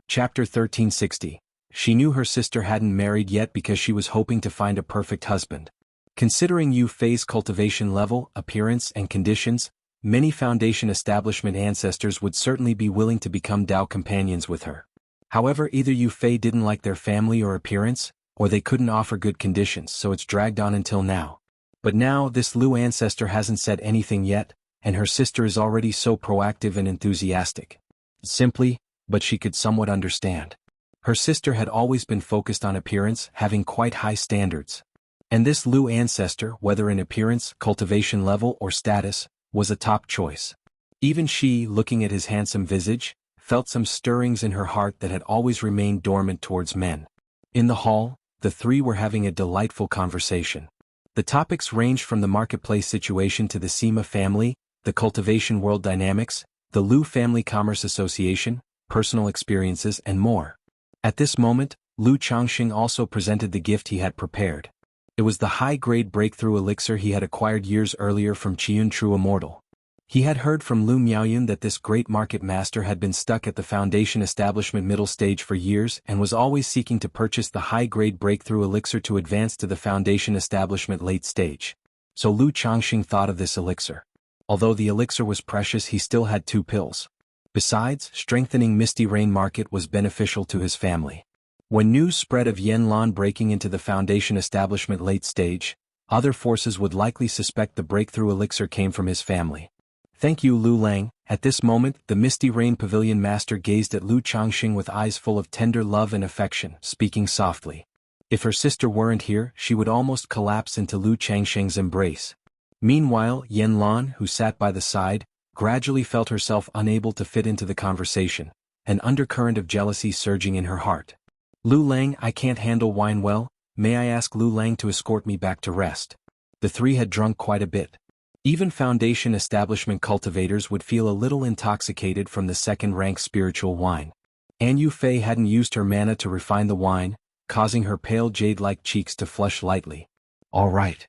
Chapter 1360. She knew her sister hadn't married yet because she was hoping to find a perfect husband. Considering Yu Fei's cultivation level, appearance and conditions, many foundation establishment ancestors would certainly be willing to become Dao companions with her. However, either Yu Fei didn't like their family or appearance, or they couldn't offer good conditions, so it's dragged on until now. But now this Lu ancestor hasn't said anything yet, and her sister is already so proactive and enthusiastic. Simply, but she could somewhat understand. Her sister had always been focused on appearance, having quite high standards. And this Lu ancestor, whether in appearance, cultivation level or status, was a top choice. Even she, looking at his handsome visage, felt some stirrings in her heart that had always remained dormant towards men. In the hall, the three were having a delightful conversation. The topics ranged from the marketplace situation to the Sima family, the cultivation world dynamics, the Lu Family Commerce Association, personal experiences and more. At this moment, Lu Changxing also presented the gift he had prepared. It was the high-grade breakthrough elixir he had acquired years earlier from Qian True Immortal. He had heard from Lu Miaoyun that this great market master had been stuck at the foundation establishment middle stage for years and was always seeking to purchase the high-grade breakthrough elixir to advance to the foundation establishment late stage. So Lu Changxing thought of this elixir. Although the elixir was precious, he still had 2 pills. Besides, strengthening Misty Rain market was beneficial to his family. When news spread of Yan Lan breaking into the foundation establishment late stage, other forces would likely suspect the breakthrough elixir came from his family. Thank you, Lu Lang. At this moment, the Misty Rain Pavilion master gazed at Lu Changxing with eyes full of tender love and affection, speaking softly. If her sister weren't here, she would almost collapse into Lu Changxing's embrace. Meanwhile, Yan Lan, who sat by the side, gradually felt herself unable to fit into the conversation, an undercurrent of jealousy surging in her heart. Lu Lang, I can't handle wine well, may I ask Lu Lang to escort me back to rest? The 3 had drunk quite a bit. Even foundation establishment cultivators would feel a little intoxicated from the second-rank spiritual wine. An Yufei hadn't used her mana to refine the wine, causing her pale jade-like cheeks to flush lightly. All right.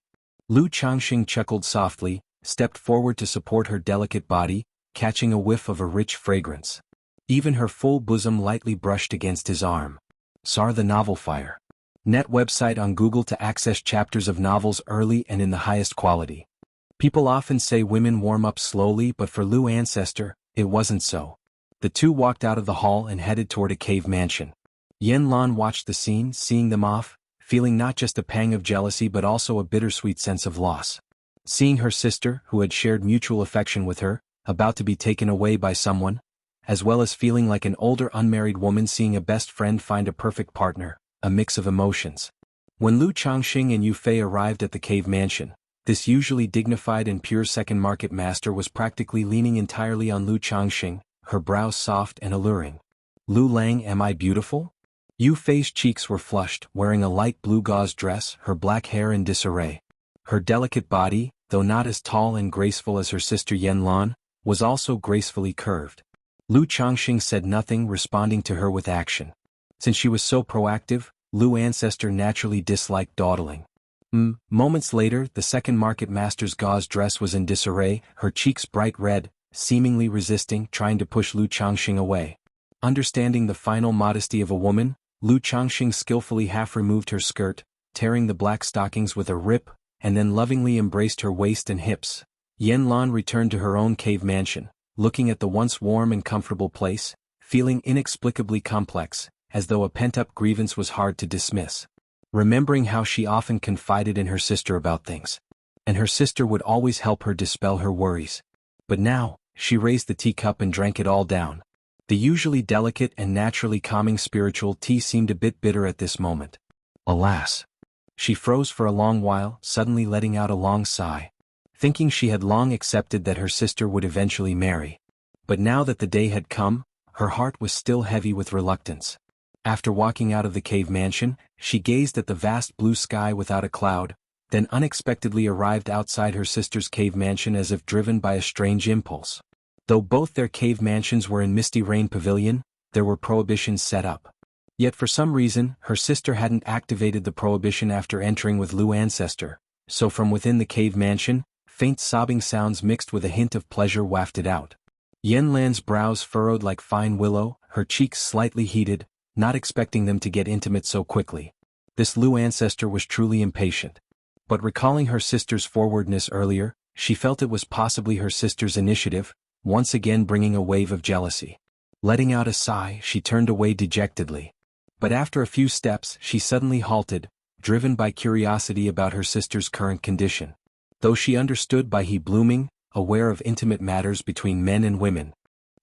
Lu Changxing chuckled softly, stepped forward to support her delicate body, catching a whiff of a rich fragrance. Even her full bosom lightly brushed against his arm. Sar the Novel Fire. Net website on Google to access chapters of novels early and in the highest quality. People often say women warm up slowly, but for Lu Ancestor, it wasn't so. The 2 walked out of the hall and headed toward a cave mansion. Yan Lan watched the scene, seeing them off, feeling not just a pang of jealousy but also a bittersweet sense of loss. Seeing her sister, who had shared mutual affection with her, about to be taken away by someone, as well as feeling like an older unmarried woman seeing a best friend find a perfect partner, a mix of emotions. When Lu Changxing and Yufei arrived at the cave mansion, this usually dignified and pure second market master was practically leaning entirely on Lu Changxing, her brows soft and alluring. Lu Lang, am I beautiful? Yufei's cheeks were flushed, wearing a light blue gauze dress, her black hair in disarray. Her delicate body, though not as tall and graceful as her sister Yan Lan, was also gracefully curved. Lu Changxing said nothing, responding to her with action. Since she was so proactive, Lu Ancestor naturally disliked dawdling. Moments later, the second market master's gauze dress was in disarray, her cheeks bright red, seemingly resisting, trying to push Lu Changxing away. Understanding the final modesty of a woman, Lu Changxing skillfully half removed her skirt, tearing the black stockings with a rip, and then lovingly embraced her waist and hips. Yan Lan returned to her own cave mansion, looking at the once warm and comfortable place, feeling inexplicably complex, as though a pent-up grievance was hard to dismiss. Remembering how she often confided in her sister about things, and her sister would always help her dispel her worries. But now, she raised the teacup and drank it all down. The usually delicate and naturally calming spiritual tea seemed a bit bitter at this moment. Alas! She froze for a long while, suddenly letting out a long sigh, thinking she had long accepted that her sister would eventually marry. But now that the day had come, her heart was still heavy with reluctance. After walking out of the cave mansion, she gazed at the vast blue sky without a cloud, then unexpectedly arrived outside her sister's cave mansion as if driven by a strange impulse. Though both their cave mansions were in Misty Rain Pavilion, there were prohibitions set up. Yet for some reason, her sister hadn't activated the prohibition after entering with Lu Ancestor, so from within the cave mansion, faint sobbing sounds mixed with a hint of pleasure wafted out. Yan Lan's brows furrowed like fine willow, her cheeks slightly heated, not expecting them to get intimate so quickly. This Lu Ancestor was truly impatient. But recalling her sister's forwardness earlier, she felt it was possibly her sister's initiative, once again bringing a wave of jealousy. Letting out a sigh, she turned away dejectedly. But after a few steps, she suddenly halted, driven by curiosity about her sister's current condition. Though she understood by he blooming, aware of intimate matters between men and women,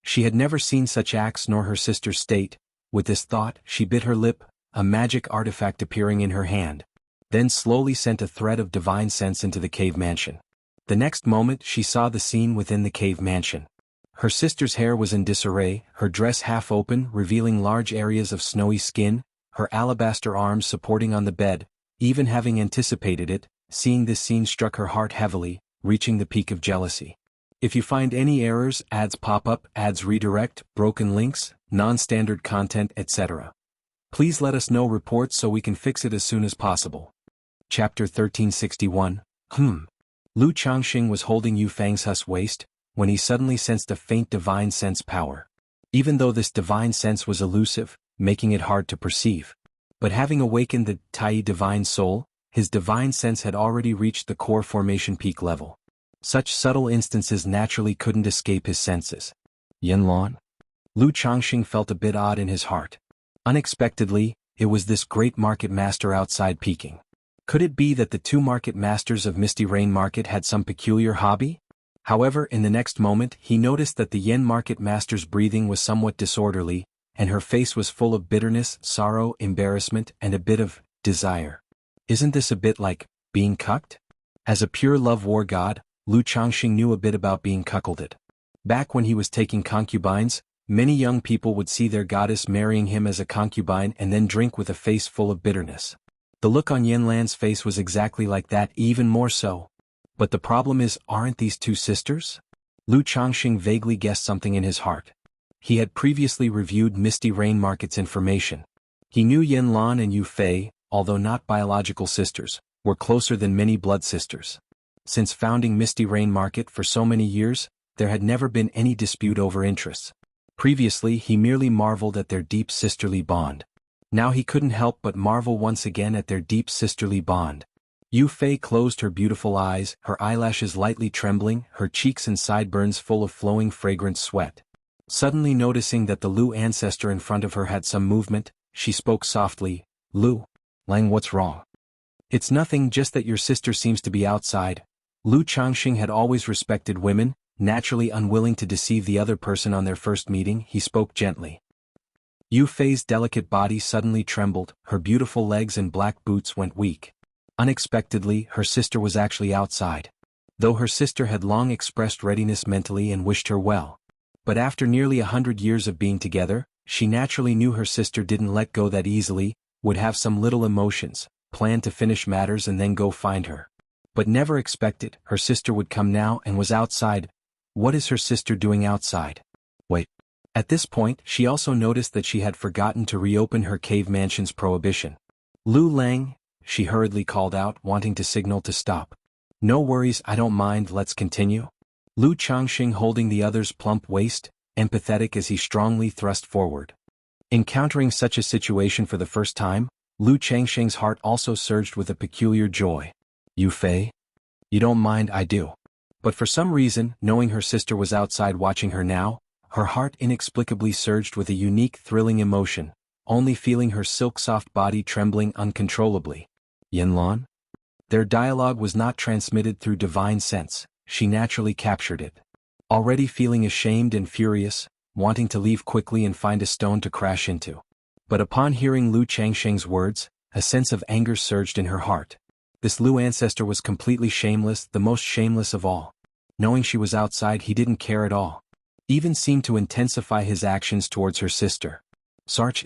she had never seen such acts nor her sister's state. With this thought, she bit her lip, a magic artifact appearing in her hand, then slowly sent a thread of divine sense into the cave mansion. The next moment she saw the scene within the cave mansion. Her sister's hair was in disarray, her dress half open, revealing large areas of snowy skin, her alabaster arms supporting on the bed. Even having anticipated it, seeing this scene struck her heart heavily, reaching the peak of jealousy. If you find any errors, ads pop up, ads redirect, broken links, non-standard content, etc., please let us know reports so we can fix it as soon as possible. Chapter 1361. Lu Changxing was holding Yu Fang's waist, when he suddenly sensed a faint divine sense power. Even though this divine sense was elusive, making it hard to perceive. But having awakened the Tai divine soul, his divine sense had already reached the core formation peak level. Such subtle instances naturally couldn't escape his senses. Yanlan? Lu Changxing felt a bit odd in his heart. Unexpectedly, it was this great market master outside peeking. Could it be that the two market masters of Misty Rain Market had some peculiar hobby? However, in the next moment he noticed that the Yen market master's breathing was somewhat disorderly, and her face was full of bitterness, sorrow, embarrassment, and a bit of desire. Isn't this a bit like being cucked? As a pure love war god, Lu Changxing knew a bit about being cuckolded. Back when he was taking concubines, many young people would see their goddess marrying him as a concubine and then drink with a face full of bitterness. The look on Yanlan's face was exactly like that, even more so. But the problem is, aren't these two sisters? Lu Changxing vaguely guessed something in his heart. He had previously reviewed Misty Rain Market's information. He knew Yanlan and Yu Fei, although not biological sisters, were closer than many blood sisters. Since founding Misty Rain Market for so many years, there had never been any dispute over interests. Previously he merely marveled at their deep sisterly bond. Now he couldn't help but marvel once again at their deep sisterly bond. Yu Fei closed her beautiful eyes, her eyelashes lightly trembling, her cheeks and sideburns full of flowing fragrant sweat. Suddenly noticing that the Lu ancestor in front of her had some movement, she spoke softly, "Lu Lang, what's wrong?" "It's nothing, just that your sister seems to be outside." Lu Changxing had always respected women, naturally unwilling to deceive the other person on their first meeting. He spoke gently. Yu Fei's delicate body suddenly trembled, her beautiful legs and black boots went weak. Unexpectedly, her sister was actually outside. Though her sister had long expressed readiness mentally and wished her well. But after nearly 100 years of being together, she naturally knew her sister didn't let go that easily, would have some little emotions, planned to finish matters and then go find her. But never expected, her sister would come now and was outside. What is her sister doing outside? Wait. At this point, she also noticed that she had forgotten to reopen her cave mansion's prohibition. "Lu Lang," she hurriedly called out, wanting to signal to stop. "No worries, I don't mind, let's continue." Lu Changxing holding the other's plump waist, empathetic as he strongly thrust forward. Encountering such a situation for the first time, Lu Changxing's heart also surged with a peculiar joy. "Yu Fei? You don't mind, I do." But for some reason, knowing her sister was outside watching her now, her heart inexplicably surged with a unique thrilling emotion, only feeling her silk-soft body trembling uncontrollably. Yanlan? Their dialogue was not transmitted through divine sense, she naturally captured it. Already feeling ashamed and furious, wanting to leave quickly and find a stone to crash into. But upon hearing Lu Changxing's words, a sense of anger surged in her heart. This Lu ancestor was completely shameless, the most shameless of all. Knowing she was outside, he didn't care at all. Even seemed to intensify his actions towards her sister. Sarch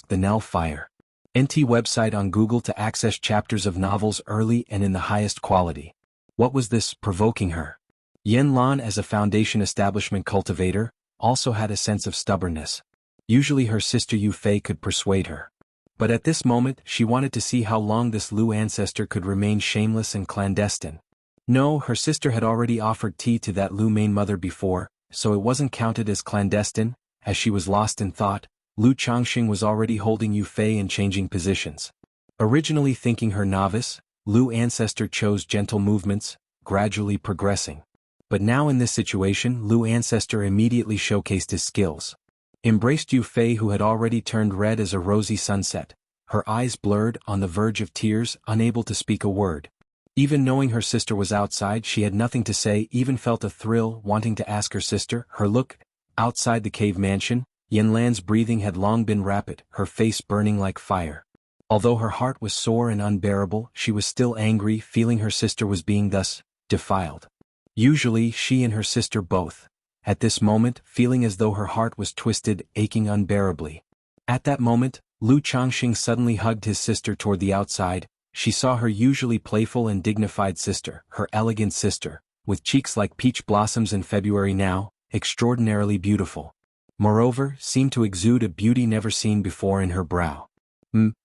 * The Nell Fire. NT website on Google to access chapters of novels early and in the highest quality. What was this provoking her? Yanlan, as a foundation establishment cultivator, also had a sense of stubbornness. Usually her sister Yu Fei could persuade her. But at this moment she wanted to see how long this Lu ancestor could remain shameless and clandestine. No, her sister had already offered tea to that Lu main mother before, so it wasn't counted as clandestine. As she was lost in thought, Lu Changxing was already holding Yu Fei and changing positions. Originally thinking her novice, Lu ancestor chose gentle movements, gradually progressing. But now in this situation, Lu ancestor immediately showcased his skills. Embraced Yu Fei, who had already turned red as a rosy sunset, her eyes blurred, on the verge of tears, unable to speak a word. Even knowing her sister was outside, she had nothing to say, even felt a thrill, wanting to ask her sister, her look. Outside the cave mansion, Yanlan's breathing had long been rapid, her face burning like fire. Although her heart was sore and unbearable, she was still angry, feeling her sister was being thus defiled. Usually she and her sister both. At this moment, feeling as though her heart was twisted, aching unbearably. At that moment, Lu Changxing suddenly hugged his sister toward the outside. She saw her usually playful and dignified sister, her elegant sister, with cheeks like peach blossoms in February now, extraordinarily beautiful. Moreover, seemed to exude a beauty never seen before in her brow.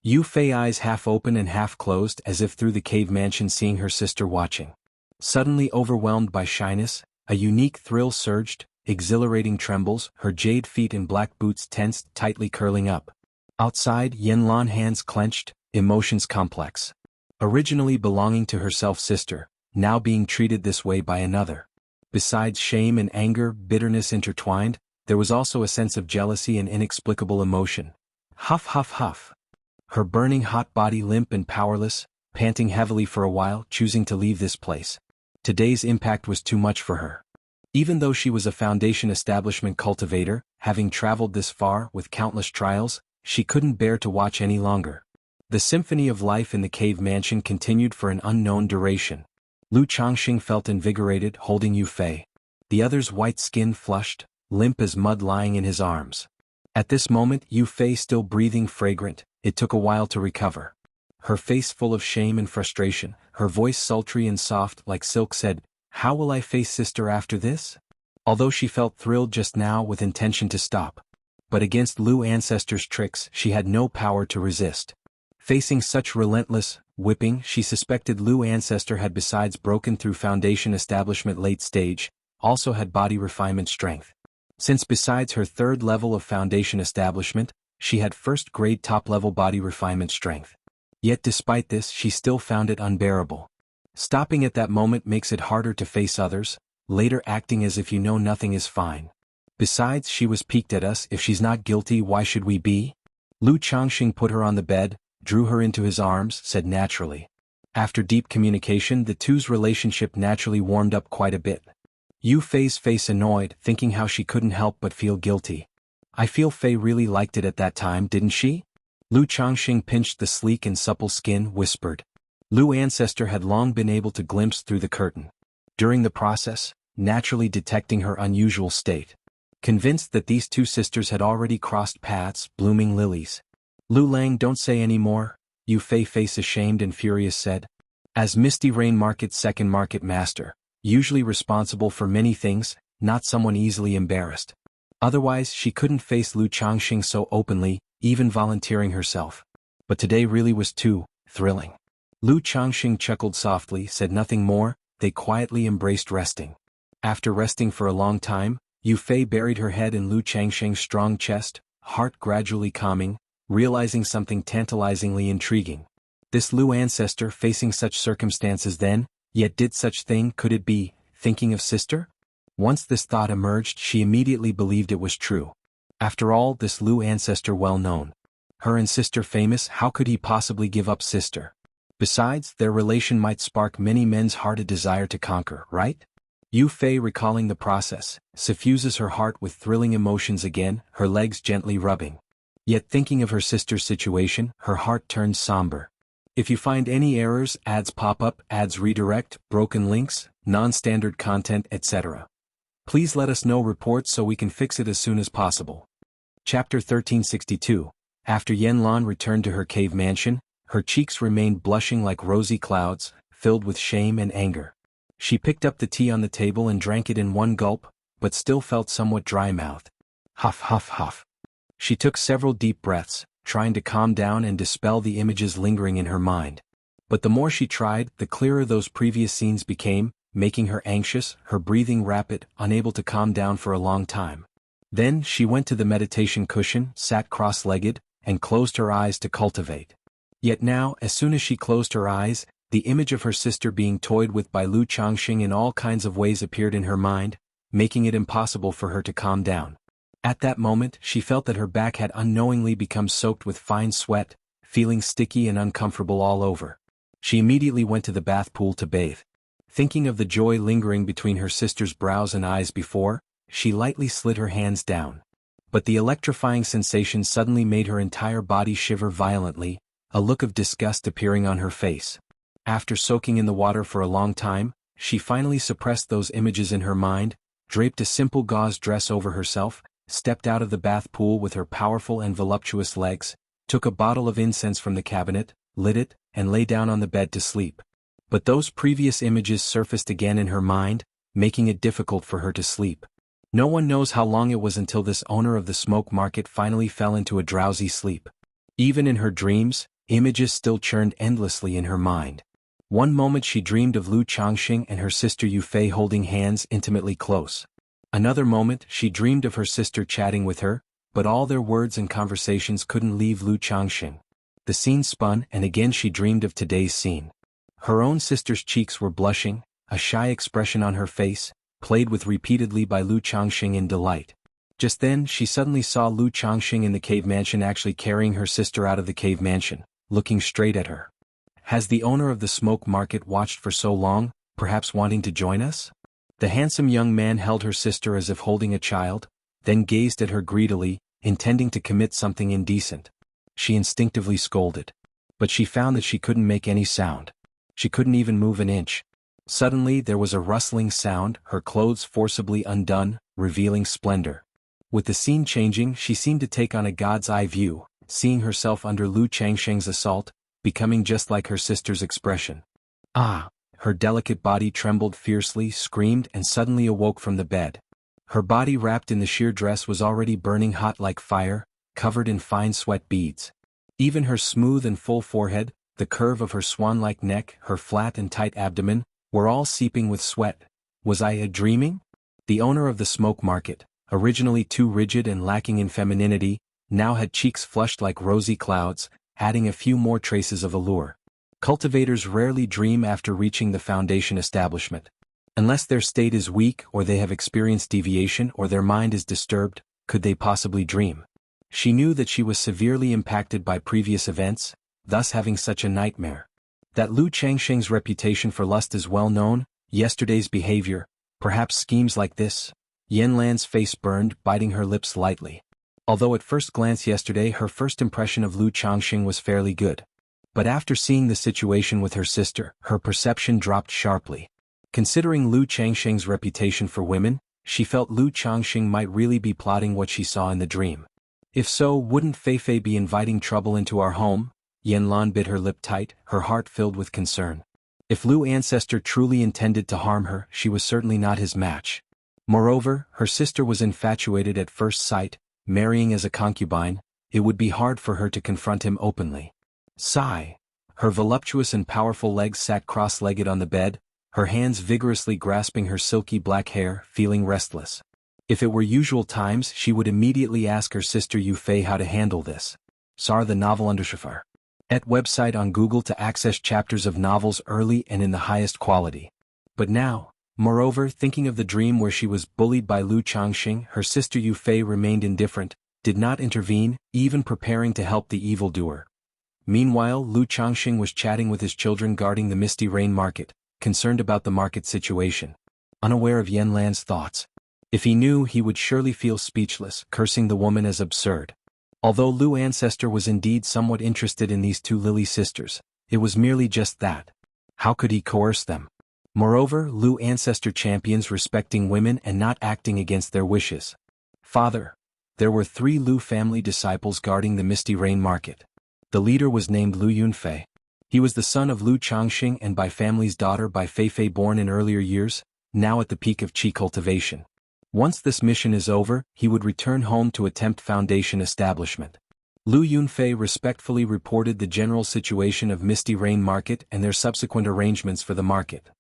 Yu Fei eyes half open and half closed as if through the cave mansion seeing her sister watching. Suddenly overwhelmed by shyness, A unique thrill surged, exhilarating trembles, her jade feet in black boots tensed, tightly curling up. Outside, Yanlan hands clenched, emotions complex. Originally belonging to her self-sister, now being treated this way by another. Besides shame and anger, bitterness intertwined, there was also a sense of jealousy and inexplicable emotion. Huff huff huff. Her burning hot body limp and powerless, panting heavily for a while, choosing to leave this place. Today's impact was too much for her. Even though she was a Foundation establishment cultivator, having traveled this far with countless trials, she couldn't bear to watch any longer. The symphony of life in the cave mansion continued for an unknown duration. Lu Changxing felt invigorated, holding Yu Fei. The other's white skin flushed, limp as mud lying in his arms. At this moment, Yu Fei still breathing fragrant, it took a while to recover. Her face full of shame and frustration, her voice sultry and soft like silk said, "How will I face sister after this?" Although she felt thrilled just now with intention to stop. But against Lu ancestors' tricks she had no power to resist. Facing such relentless whipping, she suspected Lu ancestor had besides broken through Foundation establishment late stage, also had body refinement strength. Since besides her third level of Foundation establishment, she had first grade top level body refinement strength. Yet despite this she still found it unbearable. Stopping at that moment makes it harder to face others, later acting as if you know nothing is fine. Besides she was piqued at us, if she's not guilty why should we be? Lu Changxing put her on the bed, drew her into his arms, said naturally. After deep communication the two's relationship naturally warmed up quite a bit. Yu Fei's face annoyed, thinking how she couldn't help but feel guilty. I feel Fei really liked it at that time, didn't she? Lu Changxing pinched the sleek and supple skin, whispered. Lu ancestor had long been able to glimpse through the curtain. During the process, naturally detecting her unusual state. Convinced that these two sisters had already crossed paths, blooming lilies. Lu Lang, don't say any more, Yu Fei face ashamed and furious said. As Misty Rain Market's second market master, usually responsible for many things, not someone easily embarrassed. Otherwise she couldn't face Lu Changxing so openly, even volunteering herself. But today really was too thrilling. Lu Changxing chuckled softly, said nothing more, they quietly embraced resting. After resting for a long time, Yu Fei buried her head in Lu Changxing's strong chest, heart gradually calming, realizing something tantalizingly intriguing. This Lu ancestor facing such circumstances then, yet did such thing, could it be, thinking of sister? Once this thought emerged she immediately believed it was true. After all, this Lu ancestor well known. Her and sister famous, how could he possibly give up sister? Besides, their relation might spark many men's heart a desire to conquer, right? Yu Fei recalling the process, suffuses her heart with thrilling emotions again, her legs gently rubbing. Yet thinking of her sister's situation, her heart turns somber. If you find any errors, ads pop up, ads redirect, broken links, non-standard content, etc. Please let us know reports so we can fix it as soon as possible. Chapter 1362. After Yanlan returned to her cave mansion, her cheeks remained blushing like rosy clouds, filled with shame and anger. She picked up the tea on the table and drank it in one gulp, but still felt somewhat dry-mouthed. Huff huff huff. She took several deep breaths, trying to calm down and dispel the images lingering in her mind. But the more she tried, the clearer those previous scenes became, making her anxious, her breathing rapid, unable to calm down for a long time. Then she went to the meditation cushion, sat cross-legged, and closed her eyes to cultivate. Yet now, as soon as she closed her eyes, the image of her sister being toyed with by Lu Changxing in all kinds of ways appeared in her mind, making it impossible for her to calm down. At that moment, she felt that her back had unknowingly become soaked with fine sweat, feeling sticky and uncomfortable all over. She immediately went to the bath pool to bathe. Thinking of the joy lingering between her sister's brows and eyes before, she lightly slid her hands down. But the electrifying sensation suddenly made her entire body shiver violently, a look of disgust appearing on her face. After soaking in the water for a long time, she finally suppressed those images in her mind, draped a simple gauze dress over herself, stepped out of the bath pool with her powerful and voluptuous legs, took a bottle of incense from the cabinet, lit it, and lay down on the bed to sleep. But those previous images surfaced again in her mind, making it difficult for her to sleep. No one knows how long it was until this owner of the smoke market finally fell into a drowsy sleep. Even in her dreams, images still churned endlessly in her mind. One moment she dreamed of Lu Changxing and her sister Yu Fei holding hands intimately close. Another moment she dreamed of her sister chatting with her, but all their words and conversations couldn't leave Lu Changxing. The scene spun and again she dreamed of today's scene. Her own sister's cheeks were blushing, a shy expression on her face, played with repeatedly by Lu Changxing in delight. Just then she suddenly saw Lu Changxing in the cave mansion actually carrying her sister out of the cave mansion, looking straight at her. Has the owner of the smoke market watched for so long, perhaps wanting to join us? The handsome young man held her sister as if holding a child, then gazed at her greedily, intending to commit something indecent. She instinctively scolded. But she found that she couldn't make any sound. She couldn't even move an inch. Suddenly there was a rustling sound, her clothes forcibly undone, revealing splendor. With the scene changing, she seemed to take on a god's eye view, seeing herself under Lu Changxing's assault, becoming just like her sister's expression. Ah! Her delicate body trembled fiercely, screamed, and suddenly awoke from the bed. Her body wrapped in the sheer dress was already burning hot like fire, covered in fine sweat beads. Even her smooth and full forehead, the curve of her swan-like neck, her flat and tight abdomen, were all seeping with sweat. Was I dreaming? The owner of the smoke market, originally too rigid and lacking in femininity, now had cheeks flushed like rosy clouds, adding a few more traces of allure. Cultivators rarely dream after reaching the foundation establishment. Unless their state is weak or they have experienced deviation or their mind is disturbed, could they possibly dream? She knew that she was severely impacted by previous events, thus having such a nightmare. That Lu Changxing's reputation for lust is well known, yesterday's behavior, perhaps schemes like this. Yanlan's face burned, biting her lips lightly. Although at first glance yesterday her first impression of Lu Changxing was fairly good. But after seeing the situation with her sister, her perception dropped sharply. Considering Lu Changxing's reputation for women, she felt Lu Changxing might really be plotting what she saw in the dream. If so, wouldn't Feifei be inviting trouble into our home? Yanlan bit her lip tight, her heart filled with concern. If Lu Ancestor truly intended to harm her, she was certainly not his match. Moreover, her sister was infatuated at first sight, marrying as a concubine, it would be hard for her to confront him openly. Sigh. Her voluptuous and powerful legs sat cross-legged on the bed, her hands vigorously grasping her silky black hair, feeling restless. If it were usual times, she would immediately ask her sister Yu Fei how to handle this. Sar the novel undershafar. Et website on Google to access chapters of novels early and in the highest quality. But now, moreover, thinking of the dream where she was bullied by Lu Changxing, her sister Yu Fei remained indifferent, did not intervene, even preparing to help the evildoer. Meanwhile, Lu Changxing was chatting with his children guarding the Misty Rain market, concerned about the market situation. Unaware of Yanlan's thoughts. If he knew, he would surely feel speechless, cursing the woman as absurd. Although Lu Ancestor was indeed somewhat interested in these two Lily sisters, it was merely just that. How could he coerce them? Moreover, Lu Ancestor champions respecting women and not acting against their wishes. Father. There were 3 Lu family disciples guarding the Misty Rain market. The leader was named Lu Yunfei. He was the son of Lu Changxing and by family's daughter by Feifei born in earlier years, now at the peak of qi cultivation. Once this mission is over, he would return home to attempt foundation establishment. Lu Yunfei respectfully reported the general situation of Misty Rain Market and their subsequent arrangements for the market.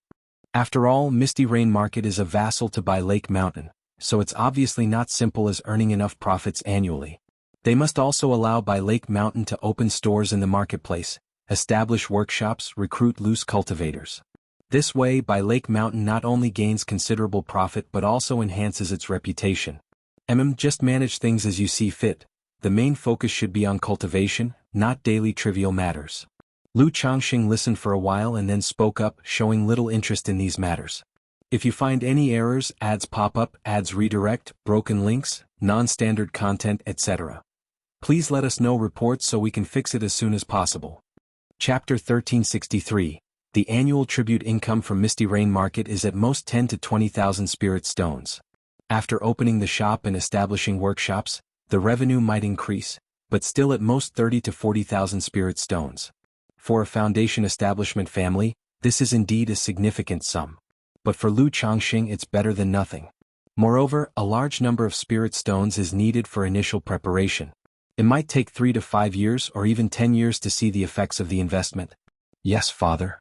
After all, Misty Rain Market is a vassal to Bai Lake Mountain, so it's obviously not simple as earning enough profits annually. They must also allow Bai Lake Mountain to open stores in the marketplace, establish workshops, recruit loose cultivators. This way, Bai Lake Mountain not only gains considerable profit but also enhances its reputation. Just manage things as you see fit. The main focus should be on cultivation, not daily trivial matters. Lu Changxing listened for a while and then spoke up, showing little interest in these matters. If you find any errors, ads pop up, ads redirect, broken links, non-standard content, etc., please let us know reports so we can fix it as soon as possible. Chapter 1363. The annual tribute income from Misty Rain Market is at most 10 to 20,000 spirit stones. After opening the shop and establishing workshops, the revenue might increase, but still at most 30 to 40,000 spirit stones. For a foundation establishment family, this is indeed a significant sum. But for Lu Changxing it's better than nothing. Moreover, a large number of spirit stones is needed for initial preparation. It might take 3 to 5 years or even 10 years to see the effects of the investment. Yes, father.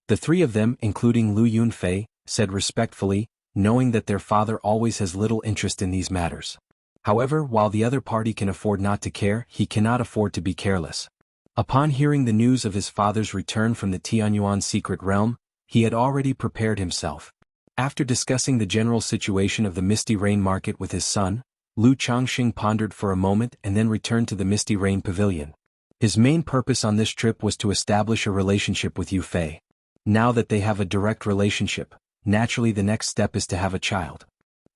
The three of them, including Lu Yunfei, said respectfully, knowing that their father always has little interest in these matters. However, while the other party can afford not to care, he cannot afford to be careless. Upon hearing the news of his father's return from the Tianyuan secret realm, he had already prepared himself. After discussing the general situation of the Misty Rain market with his son, Lu Changxing pondered for a moment and then returned to the Misty Rain pavilion. His main purpose on this trip was to establish a relationship with Yu Fei. Now that they have a direct relationship, naturally the next step is to have a child.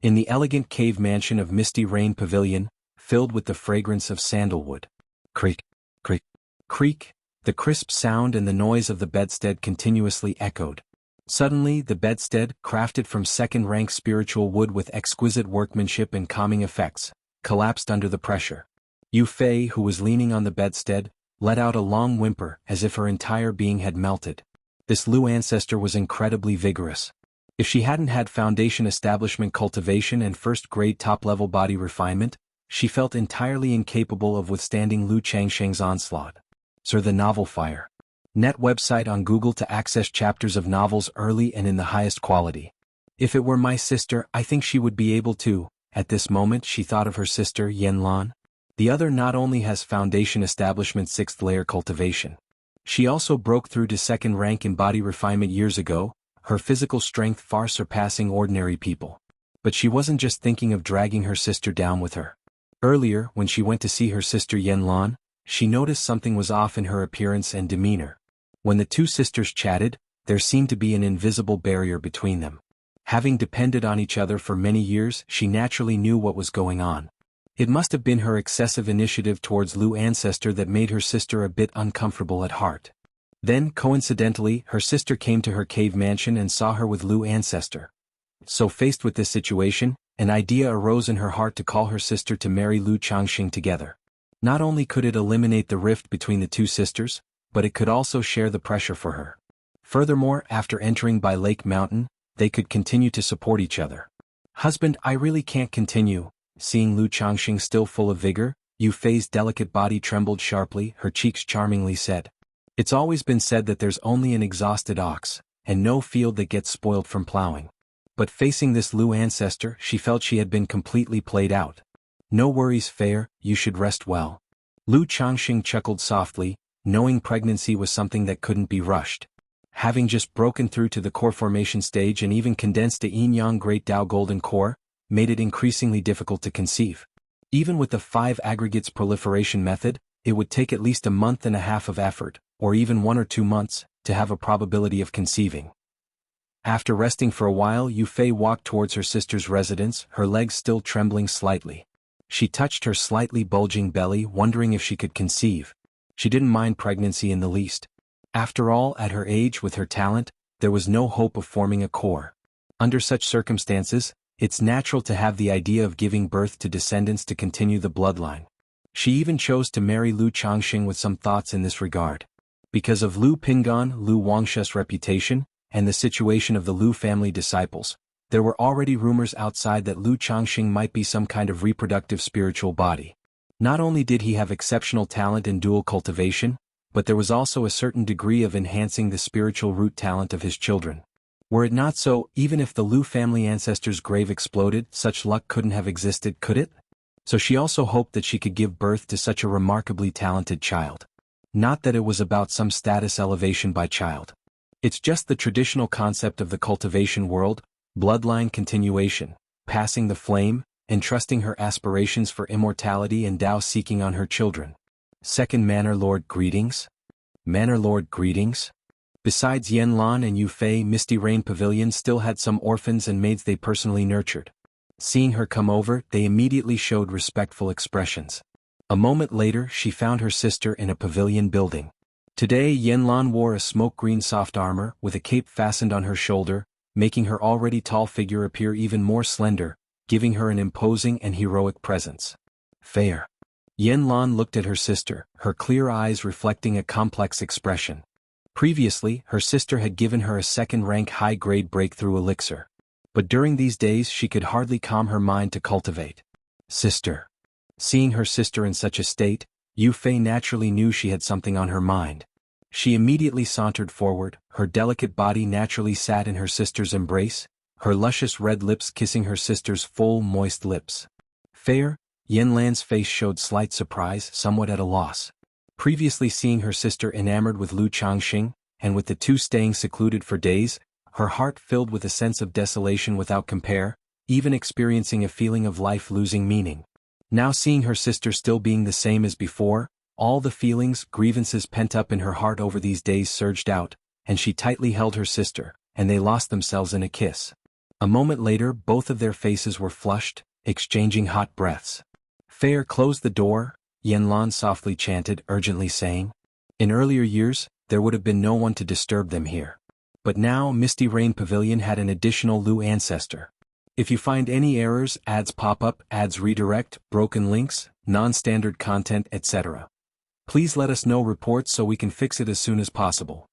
In the elegant cave mansion of Misty Rain Pavilion, filled with the fragrance of sandalwood. Creak, creak, creak, the crisp sound and the noise of the bedstead continuously echoed. Suddenly the bedstead, crafted from second-rank spiritual wood with exquisite workmanship and calming effects, collapsed under the pressure. Yu Fei, who was leaning on the bedstead, let out a long whimper as if her entire being had melted. This Lu ancestor was incredibly vigorous. If she hadn't had foundation establishment cultivation and first-grade top-level body refinement, she felt entirely incapable of withstanding Lu Changsheng's onslaught. Sir, the novel Fire. Net website on Google to access chapters of novels early and in the highest quality. If it were my sister, I think she would be able to. At this moment she thought of her sister Yanlan. The other not only has foundation establishment 6th layer cultivation. She also broke through to 2nd rank in body refinement years ago, her physical strength far surpassing ordinary people. But she wasn't just thinking of dragging her sister down with her. Earlier, when she went to see her sister Yanlan, she noticed something was off in her appearance and demeanor. When the two sisters chatted, there seemed to be an invisible barrier between them. Having depended on each other for many years, she naturally knew what was going on. It must have been her excessive initiative towards Lu ancestor that made her sister a bit uncomfortable at heart. Then, coincidentally, her sister came to her cave mansion and saw her with Lu ancestor. So faced with this situation, an idea arose in her heart to call her sister to marry Lu Changxing together. Not only could it eliminate the rift between the two sisters, but it could also share the pressure for her. Furthermore, after entering by Lake Mountain, they could continue to support each other. Husband, I really can't continue. Seeing Lu Changxing still full of vigor, Yu Fei's delicate body trembled sharply, her cheeks charmingly said. It's always been said that there's only an exhausted ox, and no field that gets spoiled from plowing. But facing this Lu ancestor, she felt she had been completely played out. No worries, Fair, you should rest well. Lu Changxing chuckled softly, knowing pregnancy was something that couldn't be rushed. Having just broken through to the core formation stage and even condensed the Yin-Yang Great Tao Golden Core, made it increasingly difficult to conceive. Even with the 5 aggregates proliferation method, it would take at least a month and a half of effort, or even 1 or 2 months, to have a probability of conceiving. After resting for a while, Yu Fei walked towards her sister's residence, her legs still trembling slightly. She touched her slightly bulging belly, wondering if she could conceive. She didn't mind pregnancy in the least. After all, at her age, with her talent, there was no hope of forming a core. Under such circumstances, it's natural to have the idea of giving birth to descendants to continue the bloodline. She even chose to marry Lu Changxing with some thoughts in this regard. Because of Lu Pingan, Lu Wangsha's reputation, and the situation of the Lu family disciples, there were already rumors outside that Lu Changxing might be some kind of reproductive spiritual body. Not only did he have exceptional talent in dual cultivation, but there was also a certain degree of enhancing the spiritual root talent of his children. Were it not so, even if the Lu family ancestor's grave exploded, such luck couldn't have existed, could it? So she also hoped that she could give birth to such a remarkably talented child. Not that it was about some status elevation by child. It's just the traditional concept of the cultivation world, bloodline continuation, passing the flame, entrusting her aspirations for immortality and Tao seeking on her children. Second Manor Lord, greetings? Manor Lord, greetings? Besides Yanlan and Yu Fei, Misty Rain Pavilion still had some orphans and maids they personally nurtured. Seeing her come over, they immediately showed respectful expressions. A moment later, she found her sister in a pavilion building. Today, Yanlan wore a smoke-green soft armor, with a cape fastened on her shoulder, making her already tall figure appear even more slender, giving her an imposing and heroic presence. Fair. Yanlan looked at her sister, her clear eyes reflecting a complex expression. Previously, her sister had given her a 2nd-rank high-grade breakthrough elixir. But during these days she could hardly calm her mind to cultivate. Sister. Seeing her sister in such a state, Yu Fei naturally knew she had something on her mind. She immediately sauntered forward, her delicate body naturally sat in her sister's embrace, her luscious red lips kissing her sister's full, moist lips. Fair, Yanlan's face showed slight surprise, somewhat at a loss. Previously seeing her sister enamored with Lu Changxing, and with the two staying secluded for days, her heart filled with a sense of desolation without compare, even experiencing a feeling of life losing meaning. Now seeing her sister still being the same as before, all the feelings, grievances pent up in her heart over these days surged out, and she tightly held her sister, and they lost themselves in a kiss. A moment later both of their faces were flushed, exchanging hot breaths. Fair, close the door, Yanlan softly chanted, urgently saying. In earlier years, there would have been no one to disturb them here. But now Misty Rain Pavilion had an additional Lu ancestor. If you find any errors, ads pop up, ads redirect, broken links, non-standard content, etc. Please let us know reports so we can fix it as soon as possible.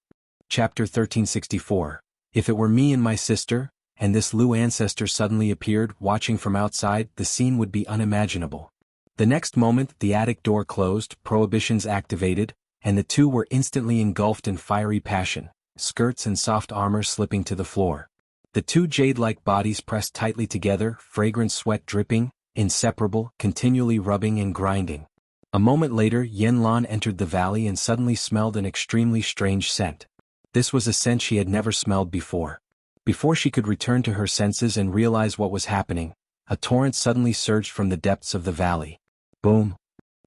Chapter 1364. If it were me and my sister, and this Lu ancestor suddenly appeared watching from outside, the scene would be unimaginable. The next moment the attic door closed, prohibitions activated, and the two were instantly engulfed in fiery passion, skirts and soft armor slipping to the floor. The two jade-like bodies pressed tightly together, fragrant sweat dripping, inseparable, continually rubbing and grinding. A moment later Yanlan entered the valley and suddenly smelled an extremely strange scent. This was a scent she had never smelled before. Before she could return to her senses and realize what was happening, a torrent suddenly surged from the depths of the valley. Boom!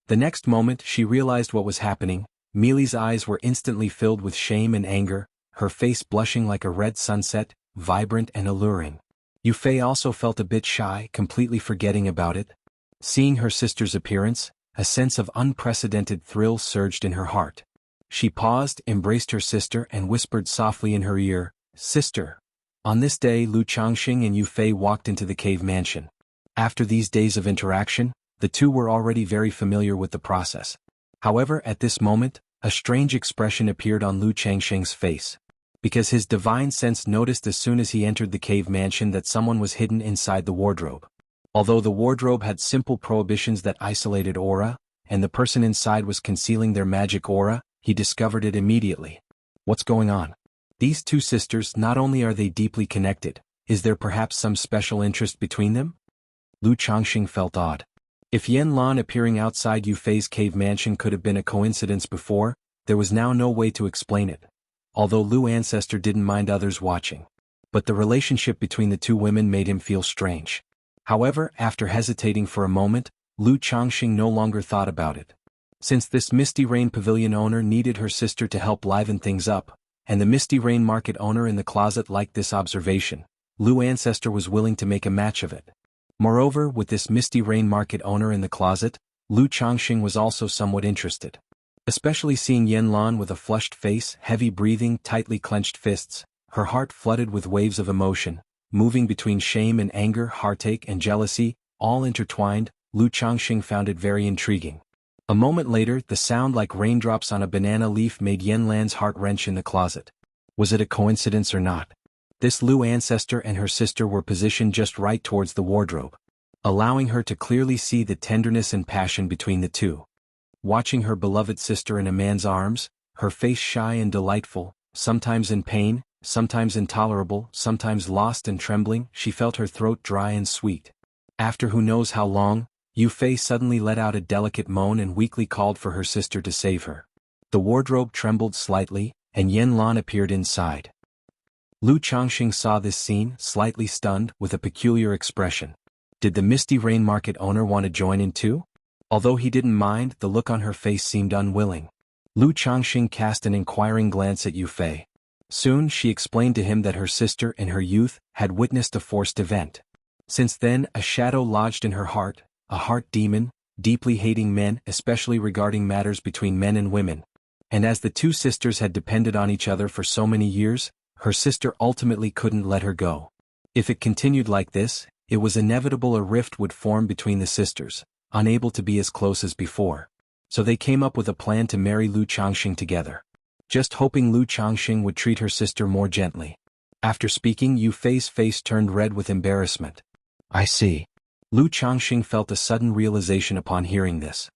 The next moment she realized what was happening. Meili's eyes were instantly filled with shame and anger, her face blushing like a red sunset, vibrant and alluring. Yufei also felt a bit shy, completely forgetting about it. Seeing her sister's appearance, a sense of unprecedented thrill surged in her heart. She paused, embraced her sister and whispered softly in her ear, "Sister." On this day Lu Changxing and Yufei walked into the cave mansion. After these days of interaction, the two were already very familiar with the process. However, at this moment, a strange expression appeared on Lu Changxing's face. Because his divine sense noticed as soon as he entered the cave mansion that someone was hidden inside the wardrobe. Although the wardrobe had simple prohibitions that isolated aura, and the person inside was concealing their magic aura, he discovered it immediately. What's going on? These two sisters, not only are they deeply connected, is there perhaps some special interest between them? Lu Changxing felt odd. If Yanlan appearing outside Yufei's cave mansion could have been a coincidence before, there was now no way to explain it. Although Lu ancestor didn't mind others watching. But the relationship between the two women made him feel strange. However, after hesitating for a moment, Lu Changxing no longer thought about it. Since this Misty Rain Pavilion owner needed her sister to help liven things up, and the Misty Rain Market owner in the closet liked this observation, Lu ancestor was willing to make a match of it. Moreover, with this Misty Rain Market owner in the closet, Lu Changxing was also somewhat interested. Especially seeing Yanlan with a flushed face, heavy breathing, tightly clenched fists, her heart flooded with waves of emotion, moving between shame and anger, heartache and jealousy, all intertwined. Lu Changxing found it very intriguing. A moment later, the sound like raindrops on a banana leaf made Yanlan's heart wrench in the closet. Was it a coincidence or not? This Lu ancestor and her sister were positioned just right towards the wardrobe, allowing her to clearly see the tenderness and passion between the two. Watching her beloved sister in a man's arms, her face shy and delightful, sometimes in pain, sometimes intolerable, sometimes lost and trembling, she felt her throat dry and sweet. After who knows how long, Yufei suddenly let out a delicate moan and weakly called for her sister to save her. The wardrobe trembled slightly, and Yanlan appeared inside. Lu Changxing saw this scene, slightly stunned, with a peculiar expression. Did the Misty Rain Market owner want to join in too? Although he didn't mind, the look on her face seemed unwilling. Lu Changxing cast an inquiring glance at Yufei. Soon she explained to him that her sister in her youth had witnessed a forced event. Since then, a shadow lodged in her heart, a heart demon, deeply hating men, especially regarding matters between men and women. And as the two sisters had depended on each other for so many years, her sister ultimately couldn't let her go. If it continued like this, it was inevitable a rift would form between the sisters, unable to be as close as before. So they came up with a plan to marry Lu Changxing together. Just hoping Lu Changxing would treat her sister more gently. After speaking, Yufei's face turned red with embarrassment. I see. Lu Changxing felt a sudden realization upon hearing this.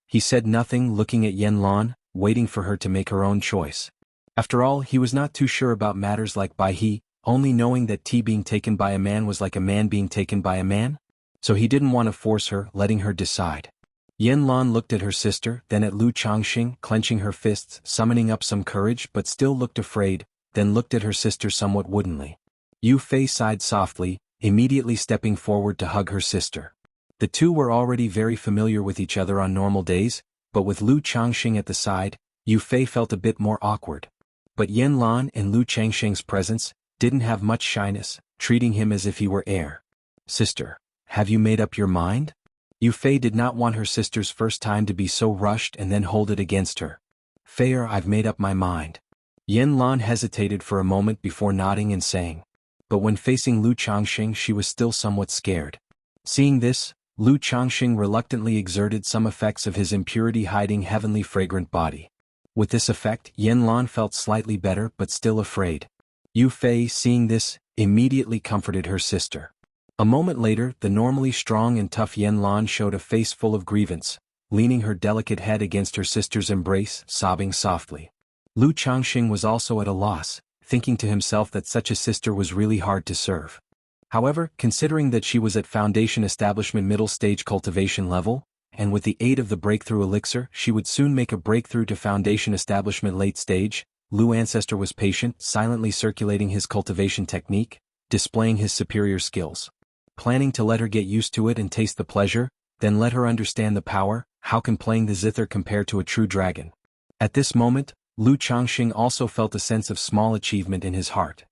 He said nothing, looking at Yanlan, waiting for her to make her own choice. After all, he was not too sure about matters like Bai He, only knowing that tea being taken by a man was like a man being taken by a man. So he didn't want to force her, letting her decide. Yan Lan looked at her sister, then at Lu Changxing, clenching her fists, summoning up some courage but still looked afraid, then looked at her sister somewhat woodenly. Yu Fei sighed softly, immediately stepping forward to hug her sister. The two were already very familiar with each other on normal days, but with Lu Changxing at the side, Yu Fei felt a bit more awkward. But Yan Lan, in Lu Changxing's presence, didn't have much shyness, treating him as if he were heir. Sister, have you made up your mind? Yu Fei did not want her sister's first time to be so rushed and then hold it against her. Fei, I've made up my mind. Yan Lan hesitated for a moment before nodding and saying. But when facing Lu Changxing she was still somewhat scared. Seeing this, Lu Changxing reluctantly exerted some effects of his impurity-hiding heavenly fragrant body. With this effect, Yan Lan felt slightly better but still afraid. Yu Fei, seeing this, immediately comforted her sister. A moment later, the normally strong and tough Yan Lan showed a face full of grievance, leaning her delicate head against her sister's embrace, sobbing softly. Lu Changxing was also at a loss, thinking to himself that such a sister was really hard to serve. However, considering that she was at Foundation Establishment middle stage cultivation level, and with the aid of the breakthrough elixir she would soon make a breakthrough to Foundation Establishment late stage, Lu Ancestor was patient, silently circulating his cultivation technique, displaying his superior skills. Planning to let her get used to it and taste the pleasure, then let her understand the power. How can playing the zither compare to a true dragon? At this moment, Lu Changxing also felt a sense of small achievement in his heart.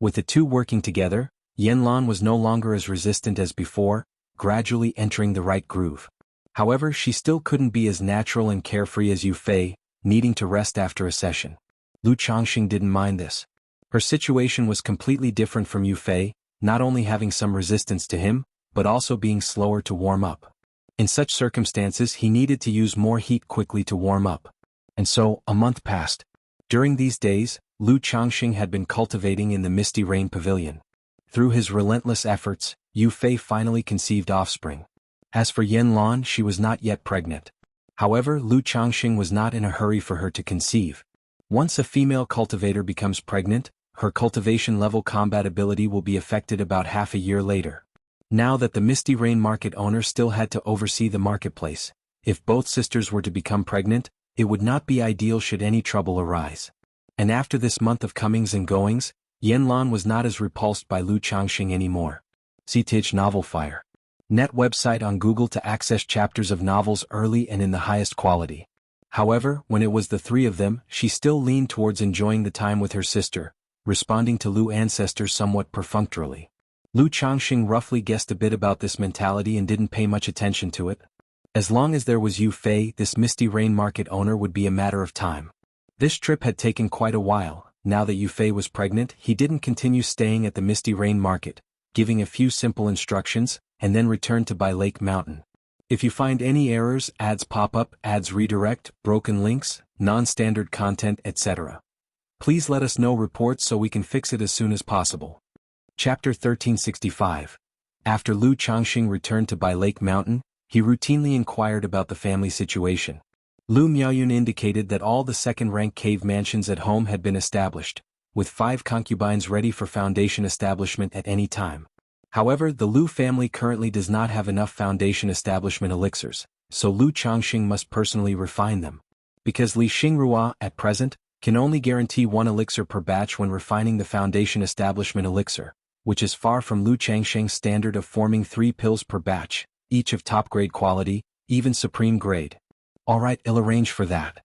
With the two working together, Yan Lan was no longer as resistant as before, gradually entering the right groove. However, she still couldn't be as natural and carefree as Yu Fei, needing to rest after a session. Lu Changxing didn't mind this. Her situation was completely different from Yu Fei, not only having some resistance to him, but also being slower to warm up. In such circumstances he needed to use more heat quickly to warm up. And so, a month passed. During these days, Lu Changxing had been cultivating in the Misty Rain Pavilion. Through his relentless efforts, Yu Fei finally conceived offspring. As for Yan Lan, she was not yet pregnant. However, Lu Changxing was not in a hurry for her to conceive. Once a female cultivator becomes pregnant, her cultivation level compatibility will be affected about half a year later. Now that the Misty Rain market owner still had to oversee the marketplace, if both sisters were to become pregnant, it would not be ideal should any trouble arise. And after this month of comings and goings, Yan Lan was not as repulsed by Lu Changxing anymore. CTH Novel Fire. Net website on Google to access chapters of novels early and in the highest quality. However, when it was the three of them, she still leaned towards enjoying the time with her sister, responding to Lu Ancestor somewhat perfunctorily. Lu Changxing roughly guessed a bit about this mentality and didn't pay much attention to it. As long as there was Yu Fei, this Misty Rain market owner would be a matter of time. This trip had taken quite a while. Now that Yu Fei was pregnant, he didn't continue staying at the Misty Rain market, giving a few simple instructions, and then returned to Bai Lake Mountain. If you find any errors, ads pop up, ads redirect, broken links, non-standard content, etc., please let us know reports so we can fix it as soon as possible. Chapter 1365. After Lu Changxing returned to Bai Lake Mountain, he routinely inquired about the family situation. Lu Miaoyun indicated that all the second-rank cave mansions at home had been established, with 5 concubines ready for Foundation establishment at any time. However, the Lu family currently does not have enough Foundation establishment elixirs, so Lu Changxing must personally refine them. Because Li Xingrua, at present, can only guarantee 1 elixir per batch when refining the Foundation establishment elixir, which is far from Lu Changxing's standard of forming 3 pills per batch, each of top-grade quality, even supreme grade. Alright, I'll arrange for that.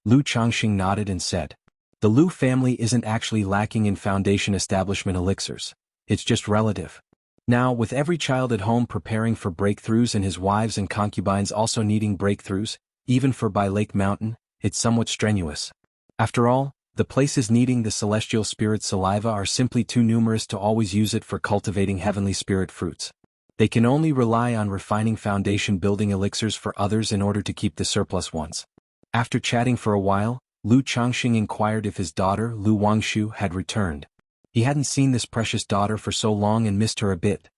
Lu Changxing nodded and said. The Lu family isn't actually lacking in Foundation establishment elixirs. It's just relative. Now, with every child at home preparing for breakthroughs and his wives and concubines also needing breakthroughs, even for Bai Lake Mountain, it's somewhat strenuous. After all, the places needing the celestial spirit saliva are simply too numerous to always use it for cultivating heavenly spirit fruits. They can only rely on refining foundation building elixirs for others in order to keep the surplus ones. After chatting for a while, Lu Changxing inquired if his daughter, Lu Wangshu, had returned. He hadn't seen this precious daughter for so long and missed her a bit.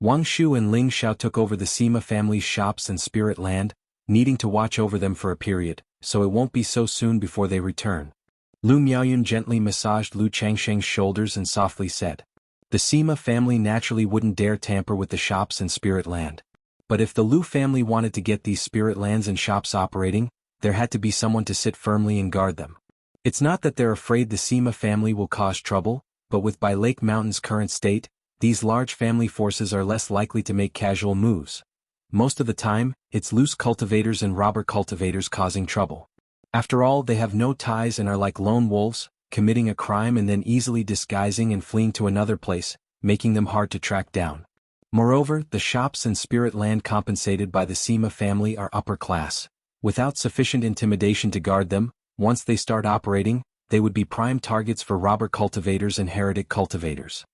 Wangshu and Ling Xiao took over the Sima family's shops and spirit land, needing to watch over them for a period, so it won't be so soon before they return. Lu Miaoyun gently massaged Lu Changsheng's shoulders and softly said. The Sima family naturally wouldn't dare tamper with the shops and spirit land. But if the Lu family wanted to get these spirit lands and shops operating, there had to be someone to sit firmly and guard them. It's not that they're afraid the Sima family will cause trouble, but with Bai Lake Mountain's current state, these large family forces are less likely to make casual moves. Most of the time, it's loose cultivators and robber cultivators causing trouble. After all, they have no ties and are like lone wolves, committing a crime and then easily disguising and fleeing to another place, making them hard to track down. Moreover, the shops and spirit land compensated by the Sima family are upper class. Without sufficient intimidation to guard them, once they start operating, they would be prime targets for robber cultivators and heretic cultivators.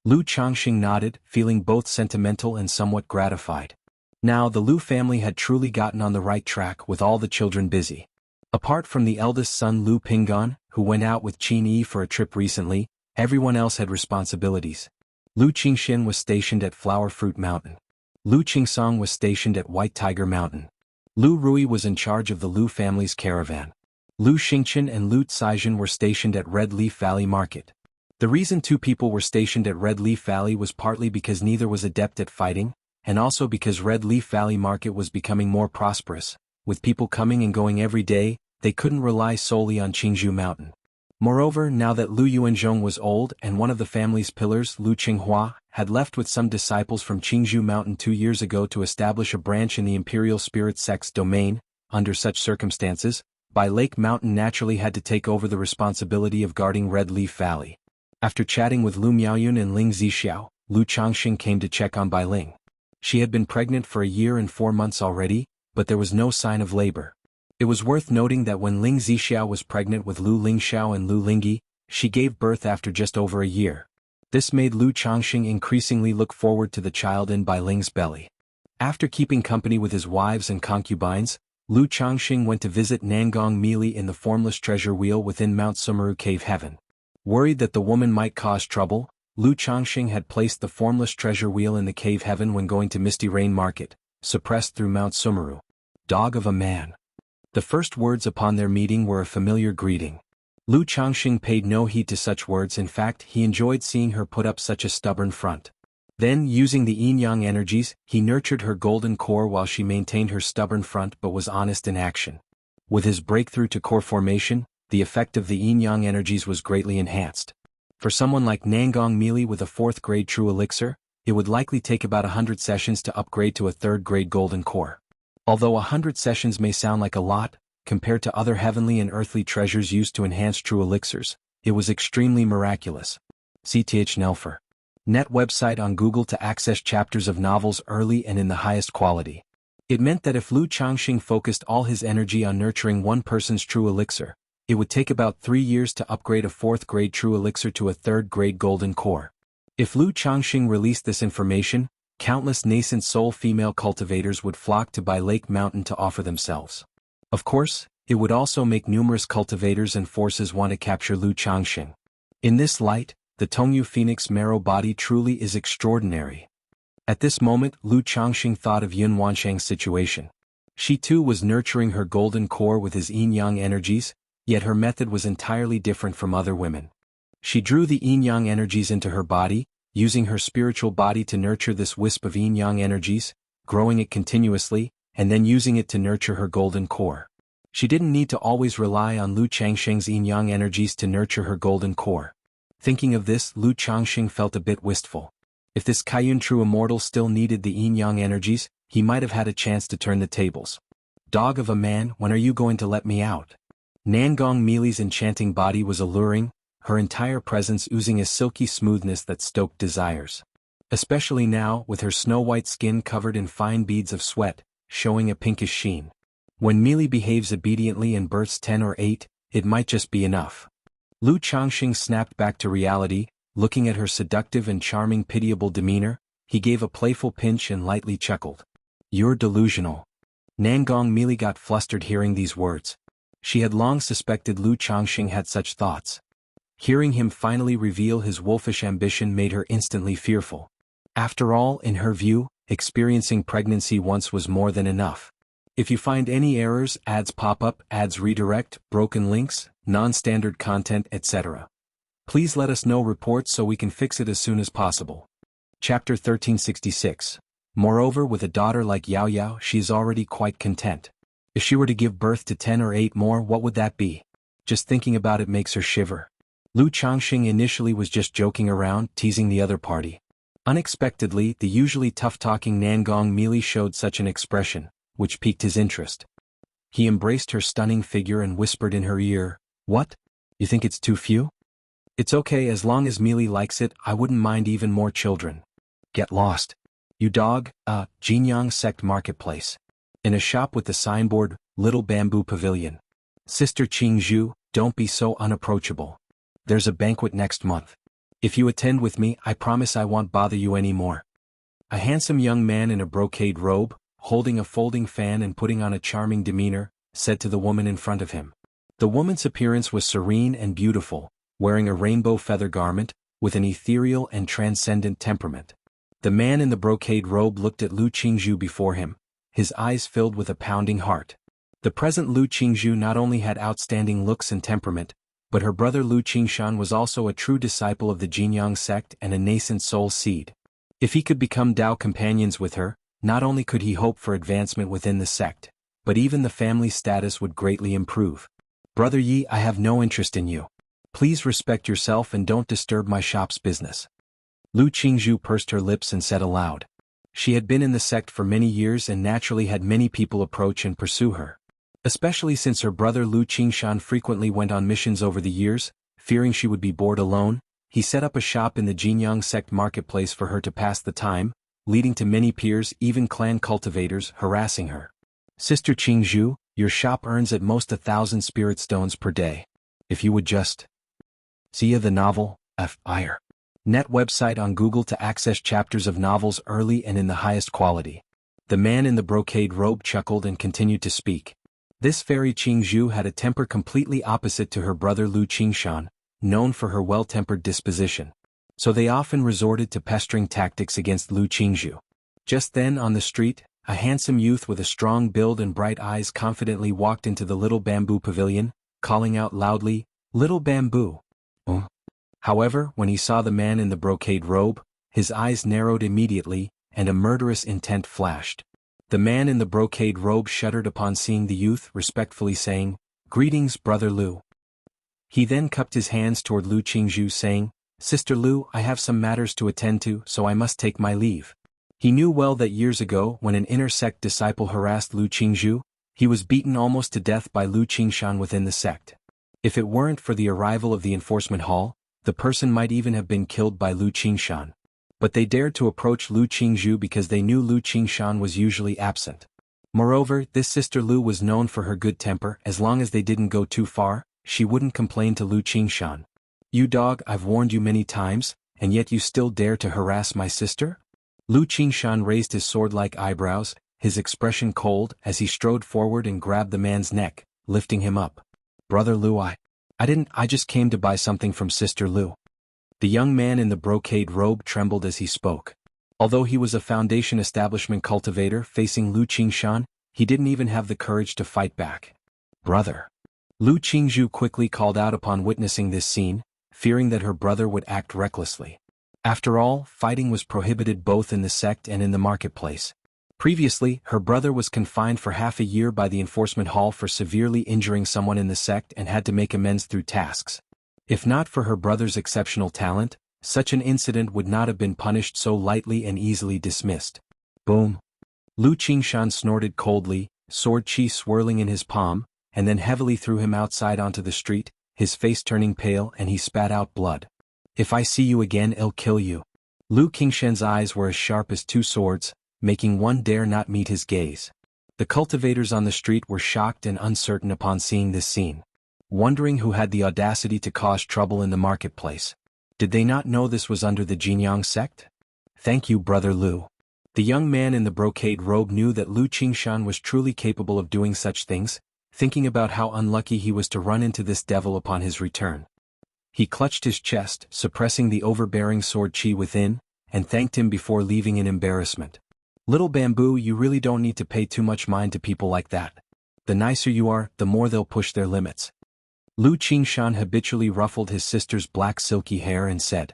Lu Changxing nodded, feeling both sentimental and somewhat gratified. Now the Lu family had truly gotten on the right track with all the children busy. Apart from the eldest son Lu Pinggan, who went out with Qin Yi for a trip recently, everyone else had responsibilities. Lu Qingxian was stationed at Flower Fruit Mountain. Lu Qingsong was stationed at White Tiger Mountain. Lu Rui was in charge of the Lu family's caravan. Lu Xingqian and Lu Caizhen were stationed at Red Leaf Valley Market. The reason two people were stationed at Red Leaf Valley was partly because neither was adept at fighting, and also because Red Leaf Valley Market was becoming more prosperous. With people coming and going every day, they couldn't rely solely on Qingzhou Mountain. Moreover, now that Lu Yuanzhong was old and one of the family's pillars, Lu Qinghua, had left with some disciples from Qingzhou Mountain 2 years ago to establish a branch in the Imperial Spirit Sect's domain, under such circumstances, Bai Lake Mountain naturally had to take over the responsibility of guarding Red Leaf Valley. After chatting with Lu Miaoyun and Ling Zixiao, Lu Changxing came to check on Bai Ling. She had been pregnant for a year and 4 months already, but there was no sign of labor. It was worth noting that when Ling Zixiao was pregnant with Lu Lingxiao and Lu Lingyi, she gave birth after just over a year. This made Lu Changxing increasingly look forward to the child in Bai Ling's belly. After keeping company with his wives and concubines, Lu Changxing went to visit Nangong Mili in the formless treasure wheel within Mount Sumeru Cave Heaven. Worried that the woman might cause trouble, Lu Changxing had placed the formless treasure wheel in the cave heaven when going to Misty Rain Market, suppressed through Mount Sumeru. Dog of a man. The first words upon their meeting were a familiar greeting. Lu Changxing paid no heed to such words. In fact, he enjoyed seeing her put up such a stubborn front. Then, using the yin-yang energies, he nurtured her golden core while she maintained her stubborn front but was honest in action. With his breakthrough to core formation, the effect of the yin-yang energies was greatly enhanced. For someone like Nangong Mili with a 4th grade true elixir, it would likely take about 100 sessions to upgrade to a 3rd grade golden core. Although 100 sessions may sound like a lot, compared to other heavenly and earthly treasures used to enhance true elixirs, it was extremely miraculous. CTH Nelfer. Net website on Google to access chapters of novels early and in the highest quality. It meant that if Lu Changxing focused all his energy on nurturing one person's true elixir, it would take about 3 years to upgrade a 4th grade true elixir to a 3rd grade golden core. If Lu Changxing released this information, countless nascent soul female cultivators would flock to Bai Lake Mountain to offer themselves. Of course, it would also make numerous cultivators and forces want to capture Lu Changxing. In this light, the Tongyu Phoenix marrow body truly is extraordinary. At this moment, Lu Changxing thought of Yun Wansheng's situation. She too was nurturing her golden core with his yin-yang energies, yet her method was entirely different from other women. She drew the yin-yang energies into her body, using her spiritual body to nurture this wisp of yin-yang energies, growing it continuously, and then using it to nurture her golden core. She didn't need to always rely on Lu Changxing's yin-yang energies to nurture her golden core. Thinking of this, Lu Changxing felt a bit wistful. If this Kaiyun true immortal still needed the yin-yang energies, he might have had a chance to turn the tables. Dog of a man, when are you going to let me out? Nangong Mili's enchanting body was alluring, her entire presence oozing a silky smoothness that stoked desires. Especially now, with her snow-white skin covered in fine beads of sweat, showing a pinkish sheen. When Mili behaves obediently and births 10 or 8, it might just be enough. Lu Changxing snapped back to reality, looking at her seductive and charming pitiable demeanor. He gave a playful pinch and lightly chuckled. You're delusional. Nangong Mili got flustered hearing these words. She had long suspected Lu Changxing had such thoughts. Hearing him finally reveal his wolfish ambition made her instantly fearful. After all, in her view, experiencing pregnancy once was more than enough. If you find any errors, ads pop up, ads redirect, broken links, non-standard content, etc., please let us know reports so we can fix it as soon as possible. Chapter 1366. Moreover, with a daughter like Yao Yao, she is already quite content. If she were to give birth to 10 or 8 more, what would that be? Just thinking about it makes her shiver. Lu Changxing initially was just joking around, teasing the other party. Unexpectedly, the usually tough-talking Nangong Meili showed such an expression, which piqued his interest. He embraced her stunning figure and whispered in her ear, "What? You think it's too few? It's okay as long as Meili likes it, I wouldn't mind even more children." Get lost. You dog, Jinyang Sect Marketplace. In a shop with the signboard, Little Bamboo Pavilion. Sister Qingzhu, don't be so unapproachable. There's a banquet next month. If you attend with me, I promise I won't bother you anymore. A handsome young man in a brocade robe, holding a folding fan and putting on a charming demeanor, said to the woman in front of him. The woman's appearance was serene and beautiful, wearing a rainbow feather garment, with an ethereal and transcendent temperament. The man in the brocade robe looked at Lu Qingzhu before him, his eyes filled with a pounding heart. The present Lu Qingzhu not only had outstanding looks and temperament, but her brother Lu Qingshan was also a true disciple of the Jinyang sect and a nascent soul seed. If he could become Dao companions with her, not only could he hope for advancement within the sect, but even the family status would greatly improve. Brother Yi, I have no interest in you. Please respect yourself and don't disturb my shop's business. Lu Qingzhu pursed her lips and said aloud. She had been in the sect for many years and naturally had many people approach and pursue her. Especially since her brother Lu Qingshan frequently went on missions over the years, fearing she would be bored alone, he set up a shop in the Jinyang sect marketplace for her to pass the time, leading to many peers, even clan cultivators, harassing her. Sister Qingzhu, your shop earns at most 1,000 spirit stones per day. If you would just... See the novel, F.I.R. Net website on Google to access chapters of novels early and in the highest quality. The man in the brocade robe chuckled and continued to speak. This fairy Qingzhu had a temper completely opposite to her brother Lu Qingshan, known for her well-tempered disposition. So they often resorted to pestering tactics against Lu Qingzhu. Just then on the street, a handsome youth with a strong build and bright eyes confidently walked into the Little Bamboo Pavilion, calling out loudly, "Little Bamboo." However, when he saw the man in the brocade robe, his eyes narrowed immediately, and a murderous intent flashed. The man in the brocade robe shuddered upon seeing the youth, respectfully saying, "Greetings, Brother Lu." He then cupped his hands toward Lu Qingzhu saying, "Sister Lu, I have some matters to attend to, so I must take my leave." He knew well that years ago, when an inner sect disciple harassed Lu Qingzhu, he was beaten almost to death by Lu Qingshan within the sect. If it weren't for the arrival of the enforcement hall, the person might even have been killed by Lu Qingshan. But they dared to approach Lu Qingzhu because they knew Lu Qingshan was usually absent. Moreover, this sister Lu was known for her good temper. As long as they didn't go too far, she wouldn't complain to Lu Qingshan. "You dog, I've warned you many times, and yet you still dare to harass my sister?" Lu Qingshan raised his sword-like eyebrows, his expression cold, as he strode forward and grabbed the man's neck, lifting him up. "Brother Lu, I just came to buy something from Sister Lu." The young man in the brocade robe trembled as he spoke. Although he was a Foundation establishment cultivator facing Lu Qingshan, he didn't even have the courage to fight back. "Brother." Lu Qingzhu quickly called out upon witnessing this scene, fearing that her brother would act recklessly. After all, fighting was prohibited both in the sect and in the marketplace. Previously, her brother was confined for half a year by the enforcement hall for severely injuring someone in the sect and had to make amends through tasks. If not for her brother's exceptional talent, such an incident would not have been punished so lightly and easily dismissed. Boom. Lu Qingshan snorted coldly, sword chi swirling in his palm, and then heavily threw him outside onto the street, his face turning pale and he spat out blood. "If I see you again, I'll kill you." Lu Qingshan's eyes were as sharp as two swords, making one dare not meet his gaze. The cultivators on the street were shocked and uncertain upon seeing this scene, wondering who had the audacity to cause trouble in the marketplace. Did they not know this was under the Jinyang sect? "Thank you, Brother Lu." The young man in the brocade robe knew that Lu Qingshan was truly capable of doing such things, thinking about how unlucky he was to run into this devil upon his return. He clutched his chest, suppressing the overbearing sword chi within, and thanked him before leaving in embarrassment. Little Bamboo, you really don't need to pay too much mind to people like that. The nicer you are, the more they'll push their limits. Lu Qingshan habitually ruffled his sister's black silky hair and said,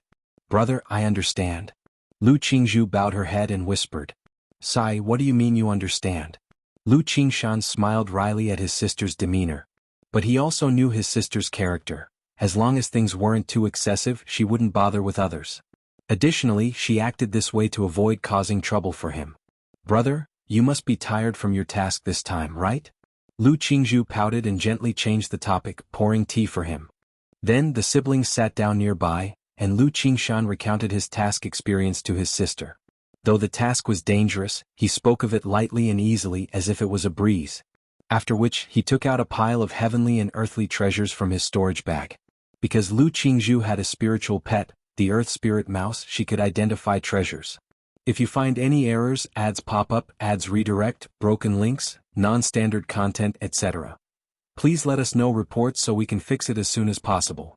Brother, I understand. Lu Qingzhu bowed her head and whispered, Sai, what do you mean you understand? Lu Qingshan smiled wryly at his sister's demeanor. But he also knew his sister's character. As long as things weren't too excessive, she wouldn't bother with others. Additionally, she acted this way to avoid causing trouble for him. Brother, you must be tired from your task this time, right? Lu Qingzhu pouted and gently changed the topic, pouring tea for him. Then the siblings sat down nearby, and Lu Qingshan recounted his task experience to his sister. Though the task was dangerous, he spoke of it lightly and easily as if it was a breeze. After which, he took out a pile of heavenly and earthly treasures from his storage bag. Because Lu Qingzhu had a spiritual pet, the earth spirit mouse, she could identify treasures. If you find any errors, ads pop up, ads redirect, broken links, non-standard content, etc. Please let us know reports so we can fix it as soon as possible.